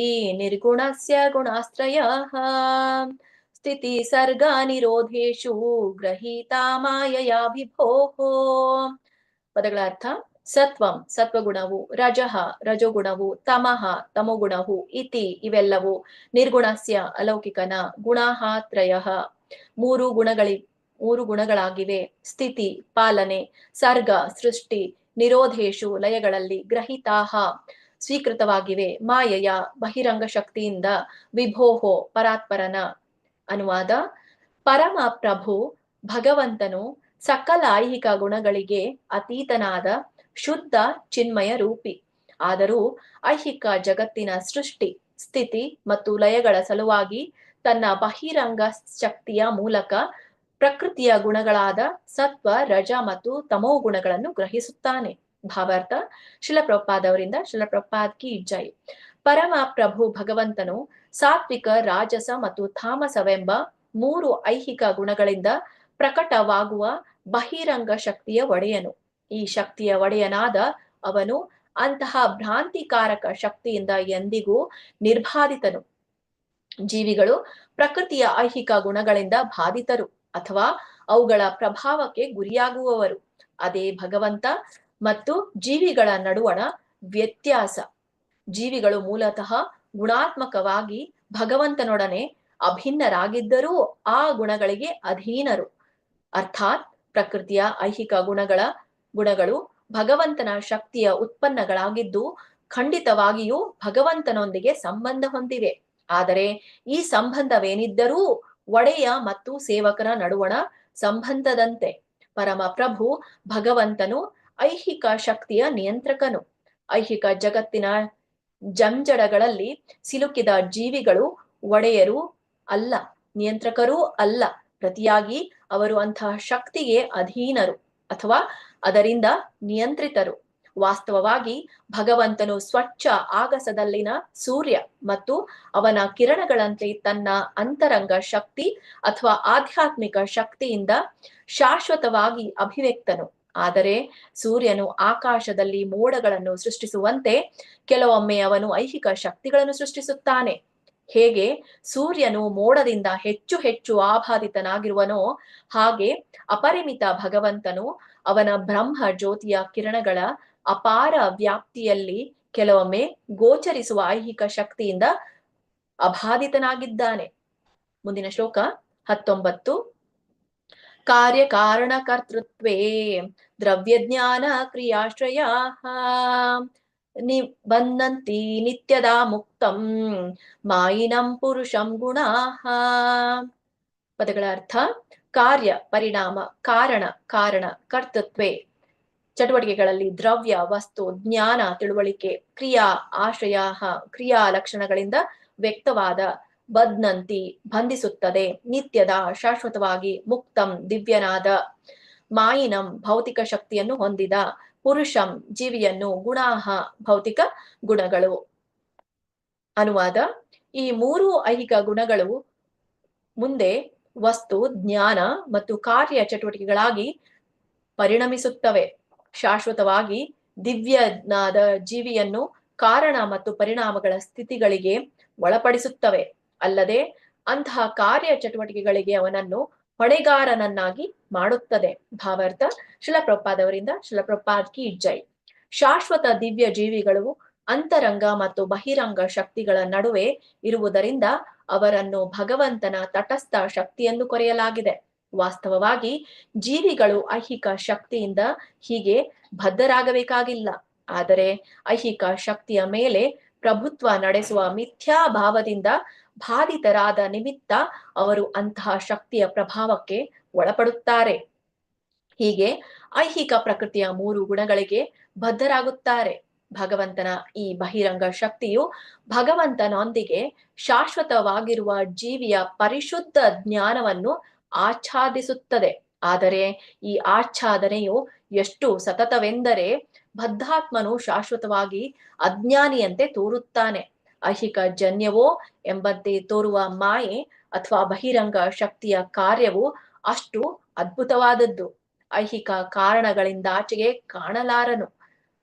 ನಿರ್ಗುಣಸ್ಯ ಗುಣಾಸ್ತ್ರಯಃ ಸ್ಥಿತಿ ಸರ್ಗ ನಿರೋಧೇಶು ಗ್ರಹೀತಾ ಮಾಯಯಾ ವಿಭೋಃ. ಪದಗಳ ಅರ್ಥ: ಸತ್ವಂ ಸತ್ವಗುಣವು, ರಜಃ ರಜೋಗುಣವು, ತಮಃ ತಮೋಗುಣವು, ಇತಿ ಇವೆಲ್ಲವೂ, ನಿರ್ಗುಣಸ್ಯ ಅಲೌಕಿಕನ, ಗುಣಃ ತ್ರಯಃ ಮೂರು ಗುಣಗಳಾಗಿವೆ, ಸ್ಥಿತಿ ಪಾಲನೆ, ಸರ್ಗ ಸೃಷ್ಟಿ, ನಿರೋಧೇಶು ಲಯಗಳಲ್ಲಿ, ಗ್ರಹಿತಾಹ ಸ್ವೀಕೃತವಾಗಿವೆ, ಮಾಯೆಯ ಬಹಿರಂಗ ಶಕ್ತಿಯಿಂದ, ವಿಭೋಹೋ ಪರಾತ್ಪರನ. ಅನುವಾದ: ಪರಮ ಪ್ರಭು ಭಗವಂತನು ಸಕಲ ಐಹಿಕ ಗುಣಗಳಿಗೆ ಅತೀತನಾದ ಶುದ್ಧ ಚಿನ್ಮಯ ರೂಪಿ. ಆದರೂ ಐಹಿಕ ಜಗತ್ತಿನ ಸೃಷ್ಟಿ, ಸ್ಥಿತಿ ಮತ್ತು ಲಯಗಳ ಸಲುವಾಗಿ ತನ್ನ ಬಹಿರಂಗ ಶಕ್ತಿಯ ಮೂಲಕ ಪ್ರಕೃತಿಯ ಗುಣಗಳಾದ ಸತ್ವ, ರಜ ಮತ್ತು ತಮೋ ಗುಣಗಳನ್ನು ಗ್ರಹಿಸುತ್ತಾನೆ. ಭಾವಾರ್ಥ: ಶ್ರೀಲ ಪ್ರಭುಪಾದ್ ಅವರಿಂದ ಶ್ರೀಲ ಪ್ರಭುಪಾದ್ ಕಿ ಜೈ. ಪರಮ ಪ್ರಭು ಭಗವಂತನು ಸಾತ್ವಿಕ, ರಾಜಸ ಮತ್ತು ತಾಮಸವೆಂಬ ಮೂರು ಐಹಿಕ ಗುಣಗಳಿಂದ ಪ್ರಕಟವಾಗುವ ಬಹಿರಂಗ ಶಕ್ತಿಯ ಒಡೆಯನು. ಈ ಶಕ್ತಿಯ ಒಡೆಯನಾದ ಅವನು ಅಂತಹ ಭ್ರಾಂತಿಕಾರಕ ಶಕ್ತಿಯಿಂದ ಎಂದಿಗೂ ನಿರ್ಬಾಧಿತನು. ಜೀವಿಗಳು ಪ್ರಕೃತಿಯ ಐಹಿಕ ಗುಣಗಳಿಂದ ಬಾಧಿತರು ಅಥವಾ ಅವುಗಳ ಪ್ರಭಾವಕ್ಕೆ ಗುರಿಯಾಗುವವರು. ಅದೇ ಭಗವಂತ ಮತ್ತು ಜೀವಿಗಳ ನಡುವಣ ವ್ಯತ್ಯಾಸ. ಜೀವಿಗಳು ಮೂಲತಃ ಗುಣಾತ್ಮಕವಾಗಿ ಭಗವಂತನೊಡನೆ ಅಭಿನ್ನರಾಗಿದ್ದರೂ ಆ ಗುಣಗಳಿಗೆ ಅಧೀನರು. ಅರ್ಥಾತ್ ಪ್ರಕೃತಿಯ ಐಹಿಕ ಗುಣಗಳು ಭಗವಂತನ ಶಕ್ತಿಯ ಉತ್ಪನ್ನಗಳಾಗಿದ್ದು ಖಂಡಿತವಾಗಿಯೂ ಭಗವಂತನೊಂದಿಗೆ ಸಂಬಂಧ ಹೊಂದಿವೆ. ಆದರೆ ಈ ಸಂಬಂಧವೇನಿದ್ದರೂ ಒಡೆಯ ಮತ್ತು ಸೇವಕನ ನಡುವಣ ಸಂಬಂಧದಂತೆ. ಪರಮ ಪ್ರಭು ಭಗವಂತನು ಐಹಿಕ ಶಕ್ತಿಯ ನಿಯಂತ್ರಕನು. ಐಹಿಕ ಜಗತ್ತಿನ ಜಂಜಡಗಳಲ್ಲಿ ಸಿಲುಕಿದ ಜೀವಿಗಳು ಒಡೆಯರೂ ಅಲ್ಲ, ನಿಯಂತ್ರಕರೂ ಅಲ್ಲ. ಪ್ರತಿಯಾಗಿ ಅವರು ಅಂತಹ ಶಕ್ತಿಗೆ ಅಧೀನರು ಅಥವಾ ಅದರಿಂದ ನಿಯಂತ್ರಿತರು. ವಾಸ್ತವವಾಗಿ ಭಗವಂತನು ಸ್ವಚ್ಛ ಆಗಸದಲ್ಲಿನ ಸೂರ್ಯ ಮತ್ತು ಅವನ ಕಿರಣಗಳಂತೆ ತನ್ನ ಅಂತರಂಗ ಶಕ್ತಿ ಅಥವಾ ಆಧ್ಯಾತ್ಮಿಕ ಶಕ್ತಿಯಿಂದ ಶಾಶ್ವತವಾಗಿ ಅಭಿವ್ಯಕ್ತನು. ಆದರೆ ಸೂರ್ಯನು ಆಕಾಶದಲ್ಲಿ ಮೋಡಗಳನ್ನು ಸೃಷ್ಟಿಸುವಂತೆ ಕೆಲವೊಮ್ಮೆ ಅವನು ಐಹಿಕ ಶಕ್ತಿಗಳನ್ನು ಸೃಷ್ಟಿಸುತ್ತಾನೆ. ಹೇಗೆ ಸೂರ್ಯನು ಮೋಡದಿಂದ ಹೆಚ್ಚು ಹೆಚ್ಚು ಆಭಾದಿತನಾಗಿರುವನೋ ಹಾಗೆ ಅಪರಿಮಿತ ಭಗವಂತನು ಅವನ ಬ್ರಹ್ಮ ಜ್ಯೋತಿಯ ಕಿರಣಗಳ ಅಪಾರ ವ್ಯಾಪ್ತಿಯಲ್ಲಿ ಕೆಲವೊಮ್ಮೆ ಗೋಚರಿಸುವ ಐಹಿಕ ಶಕ್ತಿಯಿಂದ ಅಬಾಧಿತನಾಗಿದ್ದಾನೆ. ಮುಂದಿನ ಶ್ಲೋಕ 19. ಕಾರ್ಯಕಾರಣಕರ್ತೃತ್ವೇ ದ್ರವ್ಯಜ್ಞಾನ ಕ್ರಿಯಾಶ್ರಯಾಃ ನಿಬಂಧಂತಿ ನಿತ್ಯದಾ ಮುಕ್ತಂ ಮಾಯಿನಂ ಪುರುಷಂ ಗುಣಾಃ. ಪದಗಳ ಅರ್ಥ: ಕಾರ್ಯ ಪರಿಣಾಮ, ಕಾರಣ ಕರ್ತೃತ್ವೇ ಚಟುವಟಿಕೆಗಳಲ್ಲಿ, ದ್ರವ್ಯ ವಸ್ತು, ಜ್ಞಾನ ತಿಳುವಳಿಕೆ, ಕ್ರಿಯಾ ಆಶ್ರಯ ಕ್ರಿಯಾ ಲಕ್ಷಣಗಳಿಂದ ವ್ಯಕ್ತವಾದ, ಬದ್ನಂತಿ ಬಂಧಿಸುತ್ತದೆ, ನಿತ್ಯದ ಶಾಶ್ವತವಾಗಿ, ಮುಕ್ತಂ ದಿವ್ಯನಾದ, ಮಾಯಿನಂ ಭೌತಿಕ ಶಕ್ತಿಯನ್ನು ಹೊಂದಿದ, ಪುರುಷಂ ಜೀವಿಯನ್ನು, ಗುಣಾಹ ಭೌತಿಕ ಗುಣಗಳು. ಅನುವಾದ: ಈ ಮೂರು ಐಹಿಕ ಗುಣಗಳು ಮುಂದೆ ವಸ್ತು, ಜ್ಞಾನ ಮತ್ತು ಕಾರ್ಯ ಚಟುವಟಿಕೆಗಳಾಗಿ ಪರಿಣಮಿಸುತ್ತವೆ. ಶಾಶ್ವತವಾಗಿ ದಿವ್ಯನಾದ ಜೀವಿಯನ್ನು ಕಾರಣ ಮತ್ತು ಪರಿಣಾಮಗಳ ಸ್ಥಿತಿಗಳಿಗೆ ಒಳಪಡಿಸುತ್ತವೆ. ಅಲ್ಲದೆ ಅಂತಹ ಕಾರ್ಯ ಚಟುವಟಿಕೆಗಳಿಗೆ ಅವನನ್ನು ಹೊಣೆಗಾರನನ್ನಾಗಿ ಮಾಡುತ್ತದೆ. ಭಾವಾರ್ಥ: ಶ್ರೀಲ ಪ್ರಭುಪಾದವರಿಂದ, ಶ್ರೀಲ ಪ್ರಭುಪಾದ್ ಕಿ ಜೈ. ಶಾಶ್ವತ ದಿವ್ಯ ಜೀವಿಗಳು ಅಂತರಂಗ ಮತ್ತು ಬಹಿರಂಗ ಶಕ್ತಿಗಳ ನಡುವೆ ಇರುವುದರಿಂದ ಅವರನ್ನು ಭಗವಂತನ ತಟಸ್ಥ ಶಕ್ತಿಯೆಂದು ಕರೆಯಲಾಗಿದೆ. ವಾಸ್ತವವಾಗಿ ಜೀವಿಗಳು ಐಹಿಕ ಶಕ್ತಿಯಿಂದ ಹೀಗೆ ಬದ್ಧರಾಗಬೇಕಾಗಿಲ್ಲ. ಆದರೆ ಐಹಿಕ ಶಕ್ತಿಯ ಮೇಲೆ ಪ್ರಭುತ್ವ ನಡೆಸುವ ಮಿಥ್ಯಾ ಭಾವದಿಂದ ಬಾಧಿತರಾದ ನಿಮಿತ್ತ ಅವರು ಅಂತಹ ಶಕ್ತಿಯ ಪ್ರಭಾವಕ್ಕೆ ಒಳಪಡುತ್ತಾರೆ. ಹೀಗೆ ಐಹಿಕ ಪ್ರಕೃತಿಯ ಮೂರು ಗುಣಗಳಿಗೆ ಬದ್ಧರಾಗುತ್ತಾರೆ. ಭಗವಂತನ ಈ ಬಹಿರಂಗ ಶಕ್ತಿಯು ಭಗವಂತನೊಂದಿಗೆ ಶಾಶ್ವತವಾಗಿರುವ ಜೀವಿಯ ಪರಿಶುದ್ಧ ಜ್ಞಾನವನ್ನು ಆಚ್ಛಾದಿಸುತ್ತದೆ. ಆದರೆ ಈ ಆಚ್ಛಾದನೆಯು ಎಷ್ಟು ಸತತವೆಂದರೆ ಬದ್ಧಾತ್ಮನು ಶಾಶ್ವತವಾಗಿ ಅಜ್ಞಾನಿಯಂತೆ ತೋರುತ್ತಾನೆ. ಐಹಿಕ ಜನ್ಯವೋ ಎಂಬಂತೆ ತೋರುವ ಮಾಯೆ ಅಥವಾ ಬಹಿರಂಗ ಶಕ್ತಿಯ ಕಾರ್ಯವು ಅಷ್ಟು ಅದ್ಭುತವಾದದ್ದು. ಐಹಿಕ ಕಾರಣಗಳಿಂದಾಚೆಗೆ ಕಾಣಲಾರನು.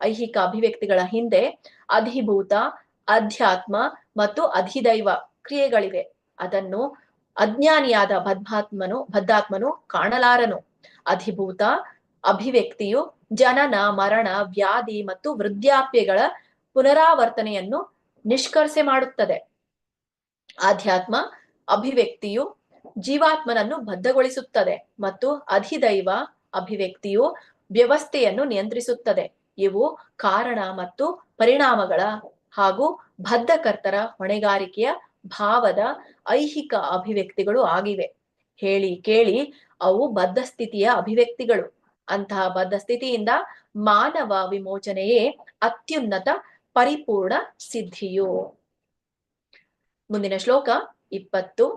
ಐಹಿಕ ಅಭಿವ್ಯಕ್ತಿಗಳ ಹಿಂದೆ ಅಧಿಭೂತ, ಅಧ್ಯಾತ್ಮ ಮತ್ತು ಅಧಿದೈವ ಕ್ರಿಯೆಗಳಿವೆ. ಅದನ್ನು ಅಜ್ಞಾನಿಯಾದ ಬದ್ಧಾತ್ಮನು ಕಾಣಲಾರನು. ಅಧಿಭೂತ ಅಭಿವ್ಯಕ್ತಿಯು ಜನನ, ಮರಣ, ವ್ಯಾಧಿ ಮತ್ತು ವೃದ್ಧಾಪ್ಯಗಳ ಪುನರಾವರ್ತನೆಯನ್ನು ನಿಷ್ಕರ್ಷೆ ಮಾಡುತ್ತದೆ. ಆಧ್ಯಾತ್ಮ ಅಭಿವ್ಯಕ್ತಿಯು ಜೀವಾತ್ಮನನ್ನು ಬದ್ಧಗೊಳಿಸುತ್ತದೆ ಮತ್ತು ಅಧಿದೈವ ಅಭಿವ್ಯಕ್ತಿಯು ವ್ಯವಸ್ಥೆಯನ್ನು ನಿಯಂತ್ರಿಸುತ್ತದೆ. ಇವು ಕಾರಣ ಮತ್ತು ಪರಿಣಾಮಗಳ ಹಾಗೂ ಬದ್ಧಕರ್ತರ ಹೊಣೆಗಾರಿಕೆಯ ಭಾವದ ಐಹಿಕ ಅಭಿವ್ಯಕ್ತಿಗಳು ಆಗಿವೆ. ಹೇಳಿ ಕೇಳಿ ಅವು ಬದ್ಧ ಸ್ಥಿತಿಯ ಅಭಿವ್ಯಕ್ತಿಗಳು. ಅಂತಹ ಬದ್ಧ ಸ್ಥಿತಿಯಿಂದ ಮಾನವ ವಿಮೋಚನೆಯೇ ಅತ್ಯುನ್ನತ ಪರಿಪೂರ್ಣ ಸಿದ್ಧಿಯು. ಮುಂದಿನ ಶ್ಲೋಕ 20.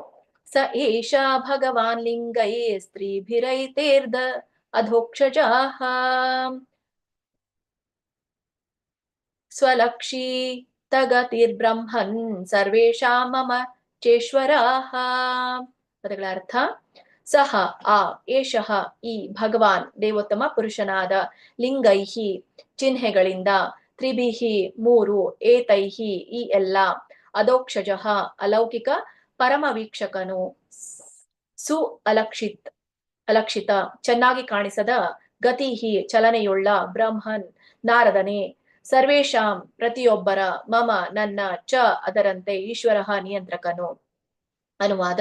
ಸ ಏಷ ಭಗವಾನ್ ಲಿಂಗೈ ಸ್ತ್ರೀಭಿರೈತೇರ್ಧ ಅಧೋಕ್ಷಜಾಃ ಸ್ವಲಕ್ಷಿ ತಗತಿರ್ಬ್ರಹ್ಮನ್ ಸರ್ವೇಷಾಂ ಮಮ ಚೇಶ್ವರಾಃ. ಪದಗಳ ಅರ್ಥ: ಸಹ ಆ, ಏಷಃ ಈ, ಭಗವಾನ್ ದೇವೋತ್ತಮ ಪುರುಷನಾದ, ಲಿಂಗೈಹಿ ಚಿಹ್ನೆಗಳಿಂದ, ತ್ರಿಭಿಹಿ ಮೂರು, ಏತೈಹಿ ಈ ಎಲ್ಲ, ಅಧೋಕ್ಷಜಃ ಅಲೌಕಿಕ ಪರಮವೀಕ್ಷಕನು, ಸು ಅಲಕ್ಷಿತ ಚೆನ್ನಾಗಿ ಕಾಣಿಸದ, ಗತಿಹಿ ಚಲನೆಯುಳ್ಳ, ಬ್ರಹ್ಮನ್ ನಾರದನೇ, ಸರ್ವೇಷಾಂ ಪ್ರತಿಯೊಬ್ಬರ, ಮಮ ನನ್ನ, ಚ ಅದರಂತೆ, ಈಶ್ವರಃ ನಿಯಂತ್ರಕನು. ಅನುವಾದ: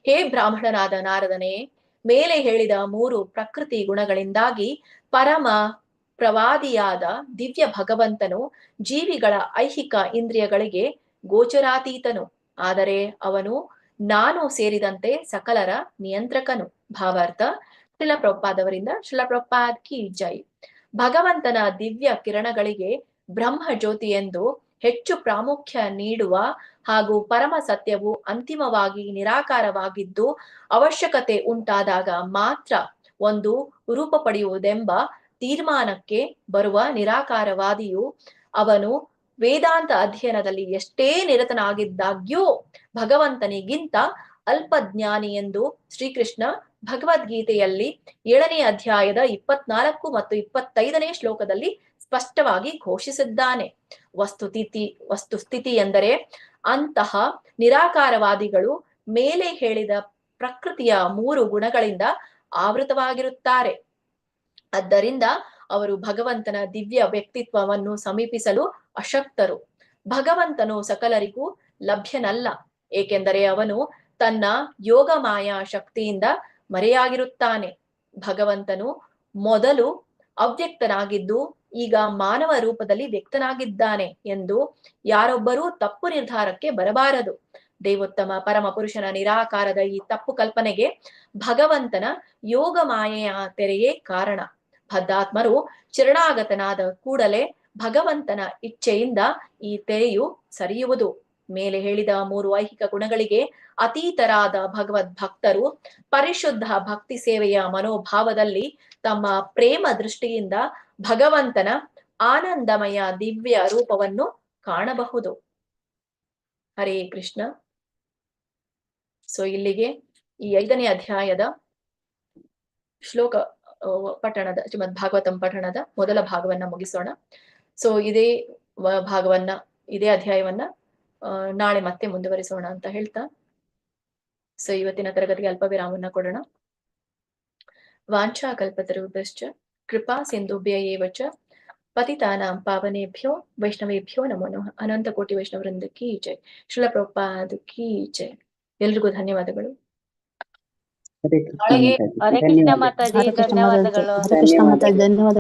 ಹೇ ಬ್ರಾಹ್ಮಣನಾದ ನಾರದನೇ, ಮೇಲೆ ಹೇಳಿದ ಮೂರು ಪ್ರಕೃತಿ ಗುಣಗಳಿಂದಾಗಿ ಪರಮ ಪ್ರವಾದಿಯಾದ ದಿವ್ಯ ಭಗವಂತನು ಜೀವಿಗಳ ಐಹಿಕ ಇಂದ್ರಿಯಗಳಿಗೆ ಗೋಚರಾತೀತನು. ಆದರೆ ಅವನು ನಾನು ಸೇರಿದಂತೆ ಸಕಲರ ನಿಯಂತ್ರಕನು. ಭಾವಾರ್ಥ: ಶ್ರೀಲ ಪ್ರಭುಪಾದವರಿಂದ, ಶ್ರೀಲ ಪ್ರಭುಪಾದ್ ಕಿ ಜೈ. ಭಗವಂತನ ದಿವ್ಯ ಕಿರಣಗಳಿಗೆ ಬ್ರಹ್ಮ ಜ್ಯೋತಿ ಎಂದು ಹೆಚ್ಚು ಪ್ರಾಮುಖ್ಯ ನೀಡುವ ಹಾಗೂ ಪರಮ ಸತ್ಯವು ಅಂತಿಮವಾಗಿ ನಿರಾಕಾರವಾಗಿದ್ದು ಅವಶ್ಯಕತೆ ಉಂಟಾದಾಗ ಮಾತ್ರ ಒಂದು ರೂಪ ಪಡೆಯುವುದೆಂಬ ತೀರ್ಮಾನಕ್ಕೆ ಬರುವ ನಿರಾಕಾರವಾದಿಯು, ಅವನು ವೇದಾಂತ ಅಧ್ಯಯನದಲ್ಲಿ ಎಷ್ಟೇ ನಿರತನಾಗಿದ್ದಾಗ್ಯೂ ಭಗವಂತನಿಗಿಂತ ಅಲ್ಪಜ್ಞಾನಿ ಎಂದು ಶ್ರೀಕೃಷ್ಣ ಭಗವದ್ಗೀತೆಯಲ್ಲಿ 7ನೇ ಅಧ್ಯಾಯದ 24 ಮತ್ತು 25ನೇ ಶ್ಲೋಕದಲ್ಲಿ ಸ್ಪಷ್ಟವಾಗಿ ಘೋಷಿಸಿದ್ದಾನೆ. ವಸ್ತುಸ್ಥಿತಿ ಎಂದರೆ ಅಂತಹ ನಿರಾಕಾರವಾದಿಗಳು ಮೇಲೆ ಹೇಳಿದ ಪ್ರಕೃತಿಯ ಮೂರು ಗುಣಗಳಿಂದ ಆವೃತವಾಗಿರುತ್ತಾರೆ. ಆದ್ದರಿಂದ ಅವರು ಭಗವಂತನ ದಿವ್ಯ ವ್ಯಕ್ತಿತ್ವವನ್ನು ಸಮೀಪಿಸಲು ಅಶಕ್ತರು. ಭಗವಂತನು ಸಕಲರಿಗೂ ಲಭ್ಯನಲ್ಲ, ಏಕೆಂದರೆ ಅವನು ತನ್ನ ಯೋಗಮಾಯಾ ಶಕ್ತಿಯಿಂದ ಮರೆಯಾಗಿರುತ್ತಾನೆ. ಭಗವಂತನು ಮೊದಲು ಅವ್ಯಕ್ತನಾಗಿದ್ದು ಈಗ ಮಾನವ ರೂಪದಲ್ಲಿ ವ್ಯಕ್ತನಾಗಿದ್ದಾನೆ ಎಂದು ಯಾರೊಬ್ಬರೂ ತಪ್ಪು ನಿರ್ಧಾರಕ್ಕೆ ಬರಬಾರದು. ದೇವೋತ್ತಮ ಪರಮ ಪುರುಷನ ನಿರಾಕಾರದ ಈ ತಪ್ಪು ಕಲ್ಪನೆಗೆ ಭಗವಂತನ ಯೋಗ ಮಾಯೆಯ ತೆರೆಯೇ ಕಾರಣ. ಬದ್ಧಾತ್ಮರು ಶರಣಾಗತನಾದ ಕೂಡಲೇ ಭಗವಂತನ ಇಚ್ಛೆಯಿಂದ ಈ ತೆರೆಯು ಸರಿಯುವುದು. ಮೇಲೆ ಹೇಳಿದ 3 ಐಹಿಕ ಗುಣಗಳಿಗೆ ಅತೀತರಾದ ಭಗವದ್ ಭಕ್ತರು ಪರಿಶುದ್ಧ ಭಕ್ತಿ ಸೇವೆಯ ಮನೋಭಾವದಲ್ಲಿ ತಮ್ಮ ಪ್ರೇಮ ದೃಷ್ಟಿಯಿಂದ ಭಗವಂತನ ಆನಂದಮಯ ದಿವ್ಯ ರೂಪವನ್ನು ಕಾಣಬಹುದು. ಹರೇ ಕೃಷ್ಣ. ಸೊ ಇಲ್ಲಿಗೆ ಈ 5ನೇ ಅಧ್ಯಾಯದ ಶ್ಲೋಕ ಪಠಣದ ಶ್ರೀಮದ್ ಭಾಗವತಂ ಪಠಣದ ಮೊದಲ ಭಾಗವನ್ನ ಮುಗಿಸೋಣ. ಸೊ ಇದೇ ಭಾಗವನ್ನ, ಇದೇ ಅಧ್ಯಾಯವನ್ನ ನಾಳೆ ಮತ್ತೆ ಮುಂದುವರಿಸೋಣ ಅಂತ ಹೇಳ್ತಾ, ಸೊ ಇವತ್ತಿನ ತರಗತಿಗೆ ಅಲ್ಪ ವಿರಾಮವನ್ನ ಕೊಡೋಣ. ವಾಂಛಾ ಕಲ್ಪತರುಭ್ಯಶ್ಚ ಕೃಪಾ ಸಿಂಧುಭ್ಯ ಏವ ಚ ಪತಿತಾನಾಂ ಪಾವನೇಭ್ಯೋ ವೈಷ್ಣವೇಭ್ಯೋ ನಮೋ ನಮಃ. ಅನಂತ ಕೋಟಿ ವೈಷ್ಣವೃಂದ ಕೀ ಜೈ. ಶ್ರೀಲ ಪ್ರಭುಪಾದ ಕೀ ಜೈ. ಎಲ್ರಿಗೂ ಧನ್ಯವಾದಗಳು. ಹರೇ ಕೃಷ್ಣ ಮಾತಾಜಿ, ಧನ್ಯವಾದ. ಹರೇ ಕೃಷ್ಣ ಮಾತಾಜಿ, ಧನ್ಯವಾದ.